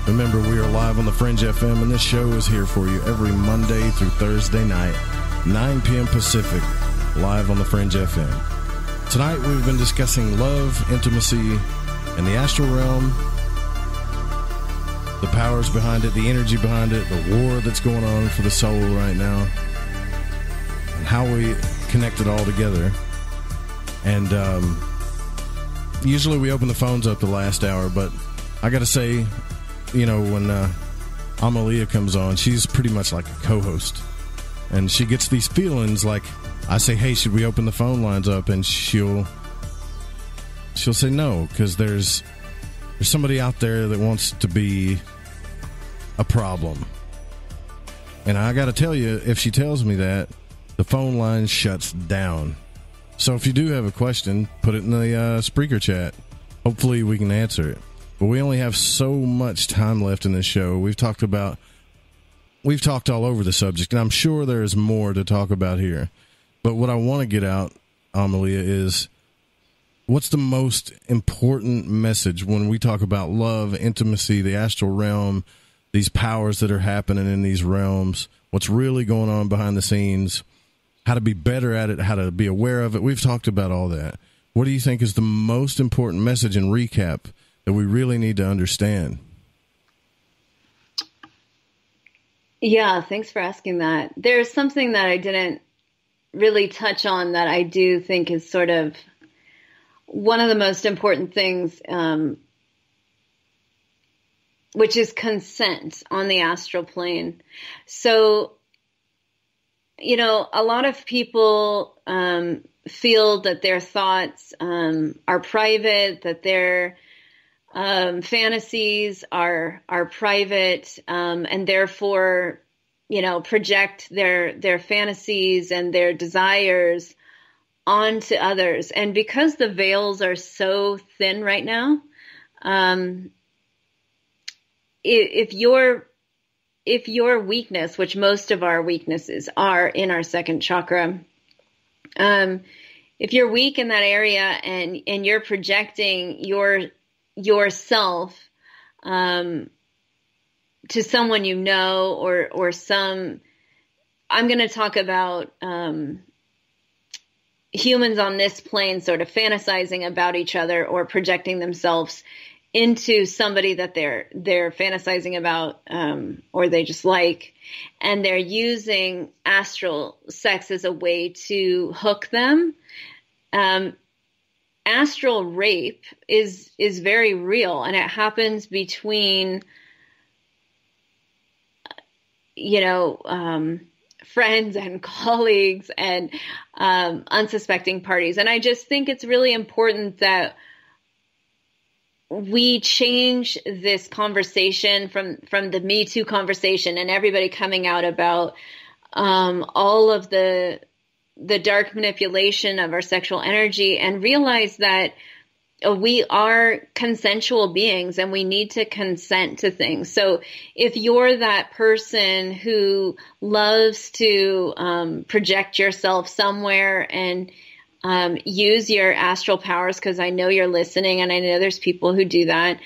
Remember, we are live on the Fringe FM, and this show is here for you every Monday through Thursday night, 9 p.m. Pacific, live on the Fringe FM. Tonight, we've been discussing love, intimacy, and the astral realm, the powers behind it, the energy behind it, the war that's going on for the soul right now, and how we connect it all together. And, usually we open the phones up the last hour, but I gotta say, you know, when Amelia comes on, she's pretty much like a co-host, and she gets these feelings like I say, hey, should we open the phone lines up, and she'll say no, because there's somebody out there that wants to be a problem. And I gotta tell you, if she tells me that, the phone line shuts down. So if you do have a question, put it in the Spreaker chat. Hopefully we can answer it. But we only have so much time left in this show. We've talked all over the subject, and I'm sure there's more to talk about here. But what I want to get out, Amelia, is what's the most important message when we talk about love, intimacy, the astral realm, these powers that are happening in these realms, what's really going on behind the scenes, how to be better at it, how to be aware of it. We've talked about all that. What do you think is the most important message and recap that we really need to understand? Yeah, thanks for asking that. There's something that I didn't really touch on that I do think is sort of one of the most important things, which is consent on the astral plane. So, you know, a lot of people feel that their thoughts are private, that their fantasies are private, and therefore, you know, project their fantasies and their desires onto others. And because the veils are so thin right now, if your weakness, which most of our weaknesses are in our second chakra, if you're weak in that area and you're projecting yourself to someone you know, or some, I'm going to talk about humans on this plane sort of fantasizing about each other or projecting themselves into somebody that they're fantasizing about, or they just like, and they're using astral sex as a way to hook them. Astral rape is very real, and it happens between, you know, friends and colleagues and unsuspecting parties. And I just think it's really important that we change this conversation from the Me Too conversation and everybody coming out about all of the dark manipulation of our sexual energy, and realize that we are consensual beings and we need to consent to things. So if you're that person who loves to project yourself somewhere and use your astral powers, because I know you're listening and I know there's people who do that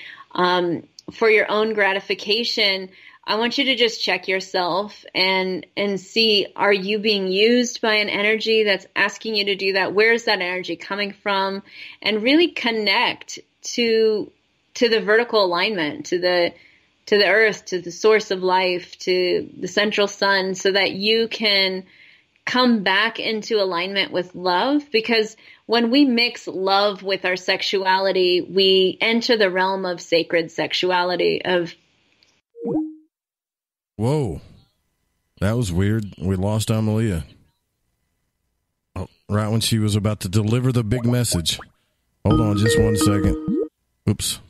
for your own gratification, I want you to just check yourself and see, are you being used by an energy that's asking you to do that? Where's that energy coming from? And really connect to the vertical alignment, to the earth, to the source of life, to the central sun, so that you can come back into alignment with love. Because when we mix love with our sexuality, we enter the realm of sacred sexuality, of Whoa. That was weird. We lost Amelia. Oh, right when she was about to deliver the big message. Hold on just 1 second. Oops.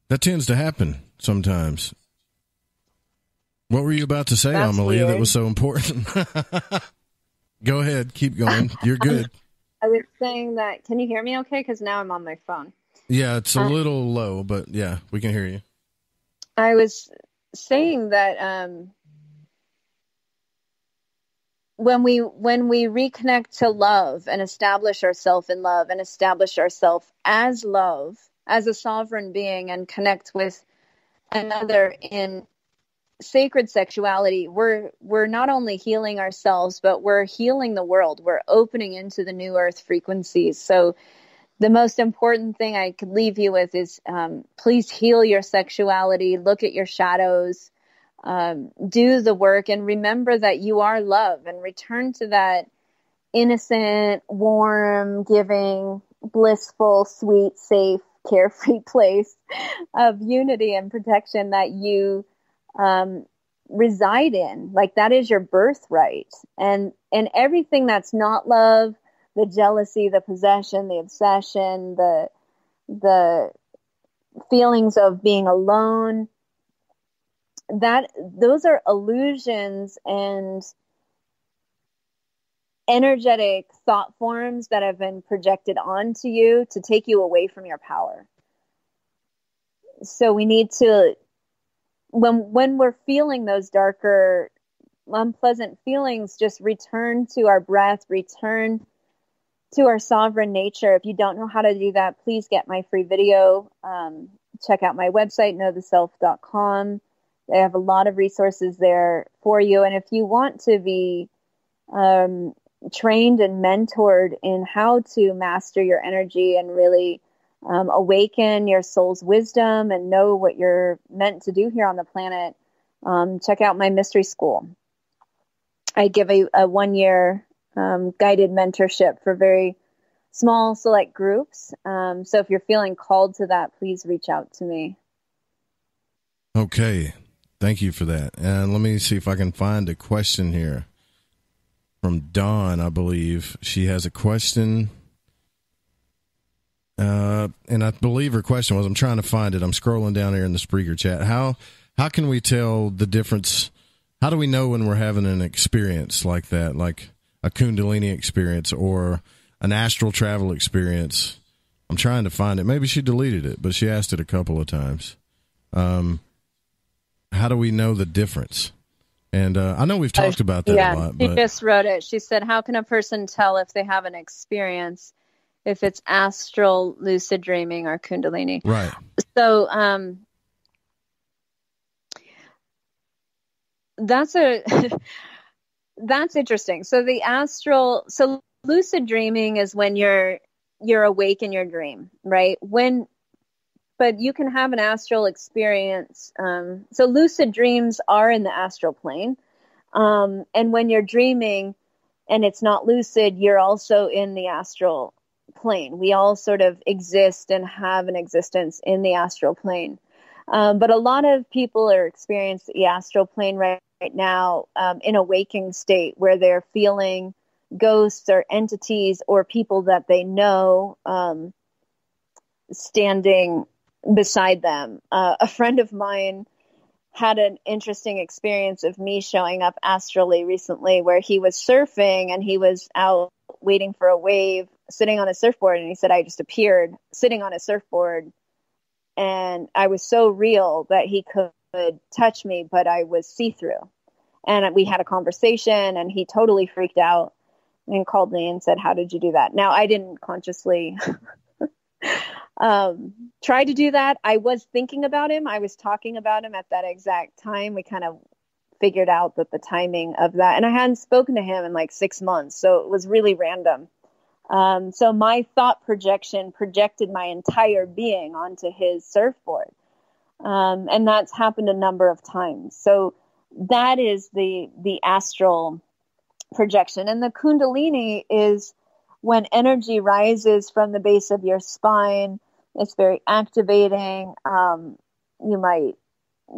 That tends to happen sometimes. What were you about to say, That's Amelia, weird. that was so important? Go ahead. Keep going. You're good. I was saying that, can you hear me okay? Because now I'm on my phone. Yeah, it's a little low, but yeah, we can hear you. I was saying that when we reconnect to love and establish ourselves in love and establish ourselves as love, as a sovereign being, and connect with another in sacred sexuality, we're not only healing ourselves, but we're healing the world. We're opening into the new earth frequencies. So the most important thing I could leave you with is please heal your sexuality, look at your shadows, do the work, and remember that you are love, and return to that innocent, warm, giving, blissful, sweet, safe, carefree place of unity and protection that you reside in. Like, that is your birthright. And everything that's not love, the jealousy, the possession, the obsession, the feelings of being alone, those are illusions and energetic thought forms that have been projected onto you to take you away from your power. So we need to, when we're feeling those darker, unpleasant feelings, just return to our breath, return to our sovereign nature. If you don't know how to do that, please get my free video. Check out my website, knowtheself.com. They have a lot of resources there for you. And if you want to be trained and mentored in how to master your energy and really awaken your soul's wisdom and know what you're meant to do here on the planet, check out my mystery school. I give a 1-year guided mentorship for very small select groups. So if you're feeling called to that, please reach out to me. Okay. Thank you for that. And let me see if I can find a question here from Dawn, I believe. She has a question. And I believe her question was, I'm trying to find it. I'm scrolling down here in the Spreaker chat. How can we tell the difference? How do we know when we're having an experience like that, like a Kundalini experience or an astral travel experience? I'm trying to find it. Maybe she deleted it, but she asked it a couple of times. How do we know the difference? And I know we've talked about that a lot. She but just wrote it. She said, how can a person tell if they have an experience, if it's astral, lucid dreaming, or Kundalini? Right. So that's interesting. So the astral, so lucid dreaming is when you're awake in your dream, right? But you can have an astral experience. So lucid dreams are in the astral plane. And when you're dreaming and it's not lucid, you're also in the astral plane. We all sort of exist and have an existence in the astral plane. But a lot of people are experiencing the astral plane right now in a waking state where they're feeling ghosts or entities or people that they know standing beside them. A friend of mine had an interesting experience of me showing up astrally recently, where he was surfing and he was out waiting for a wave, sitting on a surfboard, and he said I just appeared sitting on a surfboard, and I was so real that he could touch me, but I was see-through. And we had a conversation, and he totally freaked out and called me and said, how did you do that? Now, I didn't consciously try to do that. I was thinking about him. I was talking about him at that exact time. We kind of figured out that the timing of that, and I hadn't spoken to him in like 6 months. So it was really random. So my thought projection projected my entire being onto his surfboard. And that's happened a number of times. So that is the astral projection. And the Kundalini is when energy rises from the base of your spine. It's very activating. You might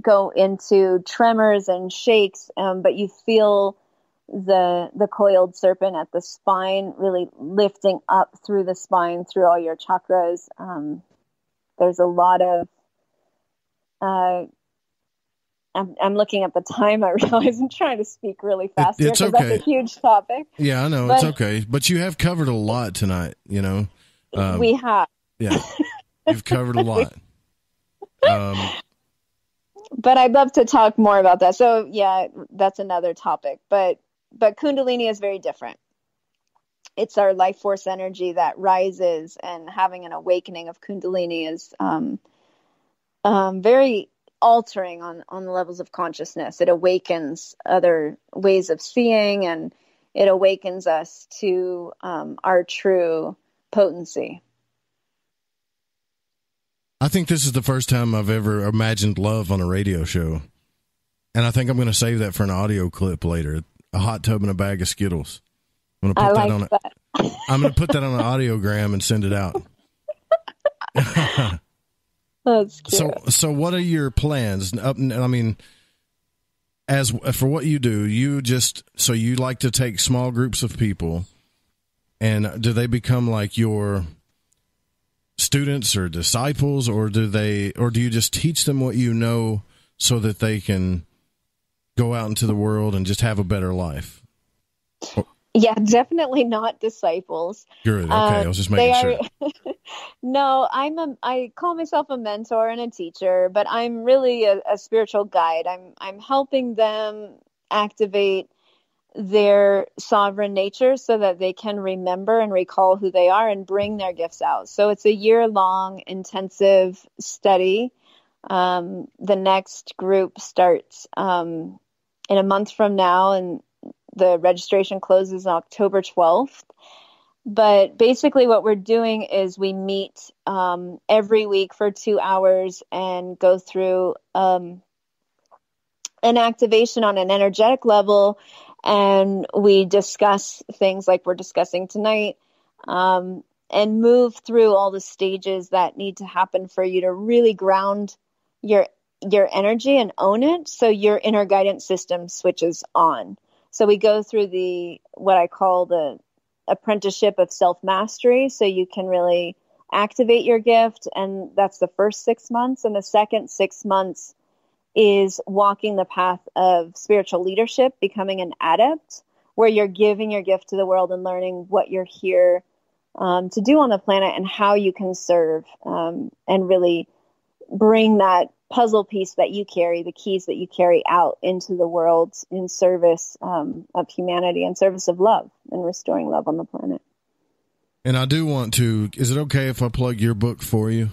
go into tremors and shakes, but you feel the coiled serpent at the spine really lifting up through the spine, through all your chakras. There's a lot of I'm looking at the time. I realize I'm trying to speak really fast here because okay. that's a huge topic. Yeah, I know. It's okay. But you have covered a lot tonight, you know. We have. Yeah, you've covered a lot. But I'd love to talk more about that. So, yeah, that's another topic. But Kundalini is very different. It's our life force energy that rises, and having an awakening of Kundalini is very altering on the levels of consciousness. It awakens other ways of seeing, and it awakens us to our true potency. I think this is the first time I've ever imagined love on a radio show. And I think I'm going to save that for an audio clip later. A hot tub and a bag of Skittles. I'm going to put I'm going to put that on an audiogram and send it out. That's cute. So what are your plans? I mean, as for what you do, you like to take small groups of people, and do they become like your students or disciples, or do you just teach them what you know so that they can go out into the world and just have a better life? Yeah, definitely not disciples. Good. Okay, I was just making sure. No, I call myself a mentor and a teacher, but I'm really a spiritual guide. I'm helping them activate their sovereign nature so that they can remember and recall who they are and bring their gifts out. So it's a year-long intensive study. The next group starts in a month from now, and the registration closes on October 12th. But basically what we're doing is we meet every week for 2 hours and go through an activation on an energetic level, and we discuss things like we're discussing tonight, and move through all the stages that need to happen for you to really ground your energy and own it, so your inner guidance system switches on. So we go through what I call the apprenticeship of self-mastery, so you can really activate your gift, and that's the first 6 months. And the second 6 months is walking the path of spiritual leadership, becoming an adept, where you're giving your gift to the world and learning what you're here to do on the planet and how you can serve, and really bring that puzzle piece that you carry, the keys that you carry out into the world in service of humanity and service of love and restoring love on the planet. And I do want to, is it okay if I plug your book for you?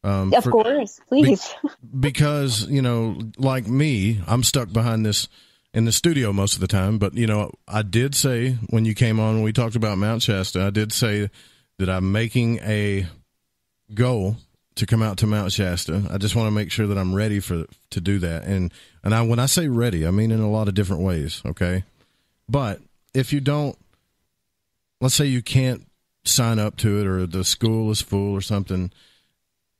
Of course, please. Because, you know, like me, I'm stuck behind this in the studio most of the time. But, you know, I did say when you came on, when we talked about Mount Shasta, I did say that I'm making a goal to come out to Mount Shasta. I just want to make sure that I'm ready to do that. And when I say ready, I mean in a lot of different ways. Okay. But if you don't, let's say you can't sign up to it, or the school is full or something,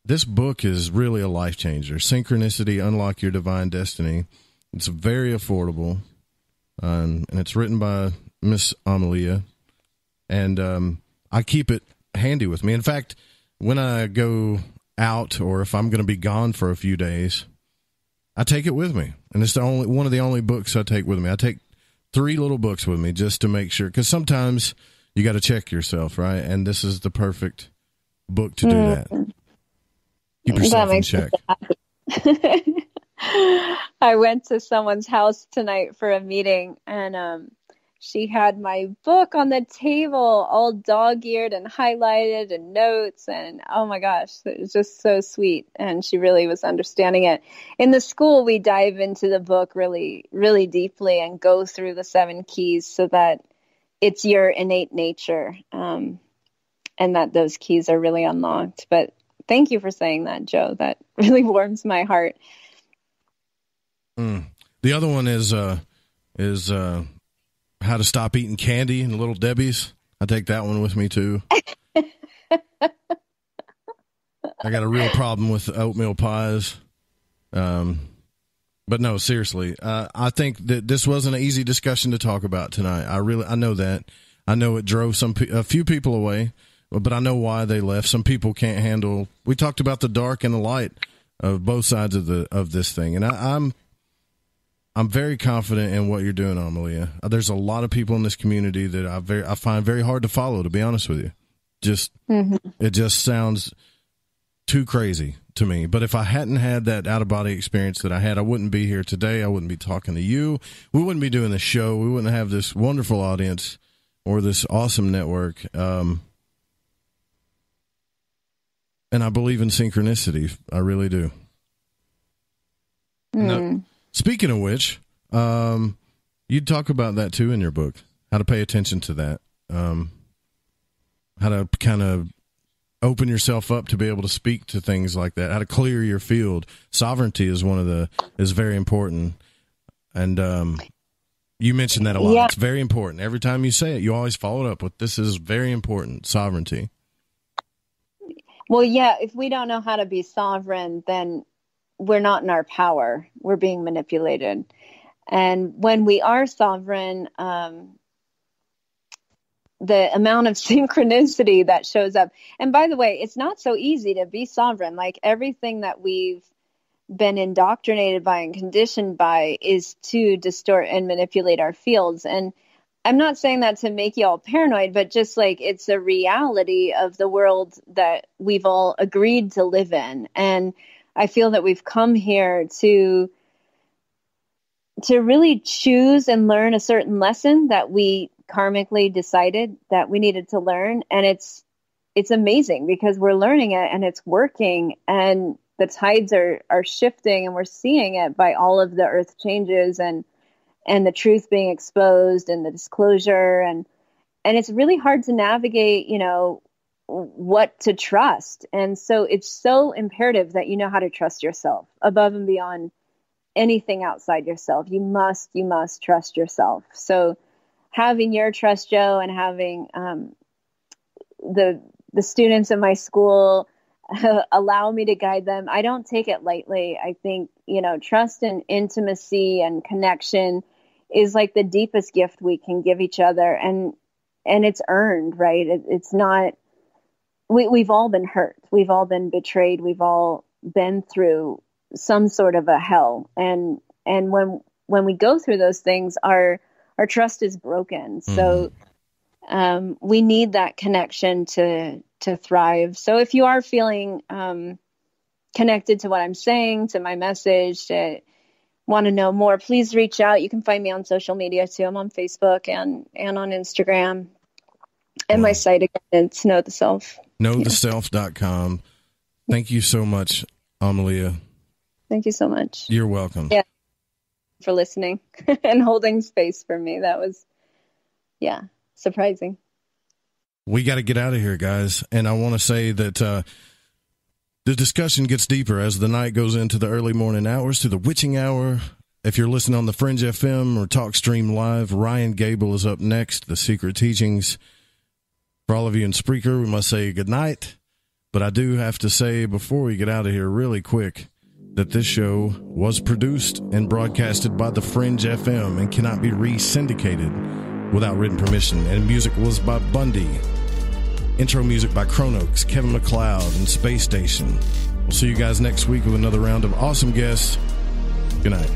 this book is really a life changer. Synchronicity, Unlock Your Divine Destiny. It's very affordable. And it's written by Miss Amelia. And I keep it handy with me. In fact, when I go out, or if I'm going to be gone for a few days, I take it with me. And it's one of the only books I take with me. I take 3 little books with me just to make sure, because sometimes you got to check yourself, right? And this is the perfect book to do that. Keep yourself in check. I went to someone's house tonight for a meeting, and she had my book on the table, all dog-eared and highlighted and notes. And oh my gosh, it was just so sweet. And she really was understanding it. In the school, we dive into the book really, really deeply and go through the 7 keys so that it's your innate nature, and that those keys are really unlocked. But thank you for saying that, Joe. That really warms my heart. The other one is How to Stop Eating Candy and Little Debbie's. I take that one with me too. I got a real problem with oatmeal pies. But no, seriously, I think that this wasn't an easy discussion to talk about tonight. I know that. I know it drove a few people away, but I know why they left. Some people can't handle. We talked about the dark and the light of both sides of this thing, and I'm very confident in what you're doing, Amelia. There's a lot of people in this community that I find very hard to follow, to be honest with you. It just sounds too crazy to me. But if I hadn't had that out-of-body experience that I had, I wouldn't be here today. I wouldn't be talking to you. We wouldn't be doing this show. We wouldn't have this wonderful audience or this awesome network. And I believe in synchronicity. I really do. Now, speaking of which, you talk about that too in your book, how to pay attention to that, how to kind of open yourself up to be able to speak to things like that, how to clear your field. Sovereignty is is very important. And you mentioned that a lot. Yeah. It's very important. Every time you say it, you always follow it up with, this is very important, sovereignty. Well, yeah, if we don't know how to be sovereign, then we're not in our power. We're being manipulated. And when we are sovereign, the amount of synchronicity that shows up. And by the way, it's not so easy to be sovereign. Like, everything that we've been indoctrinated by and conditioned by is to distort and manipulate our fields. And I'm not saying that to make you all paranoid, but just like, it's a reality of the world that we've all agreed to live in. And I feel that we've come here to really choose and learn a certain lesson that we karmically decided that we needed to learn. And it's amazing because we're learning it and it's working, and the tides are shifting, and we're seeing it by all of the earth changes and the truth being exposed and the disclosure. And it's really hard to navigate, what to trust. And so it's so imperative that you know how to trust yourself above and beyond anything outside yourself. You must trust yourself. So having your Trust Joe and having the students in my school allow me to guide them, I don't take it lightly. I think, trust and intimacy and connection is like the deepest gift we can give each other. And it's earned, right? It's not, we've all been hurt. We've all been betrayed. We've all been through some sort of a hell. And when we go through those things, our trust is broken. So we need that connection to thrive. So if you are feeling connected to what I'm saying, to my message, to want to know more, please reach out. You can find me on social media too. I'm on Facebook and on Instagram. And my site again, it's Know the Self. KnowTheSelf.com. Thank you so much, Amelia. Thank you so much. You're welcome. Yeah. For listening and holding space for me. That was, surprising. We got to get out of here, guys. And I want to say that the discussion gets deeper as the night goes into the early morning hours to the witching hour. If you're listening on the Fringe FM or TalkStream Live, Ryan Gable is up next, The Secret Teachings. For all of you in Spreaker, we must say good night. But I do have to say before we get out of here really quick that this show was produced and broadcasted by the Fringe FM and cannot be re-syndicated without written permission. And music was by Bundy. Intro music by Chronox, Kevin MacLeod, and Space Station. We'll see you guys next week with another round of awesome guests. Good night.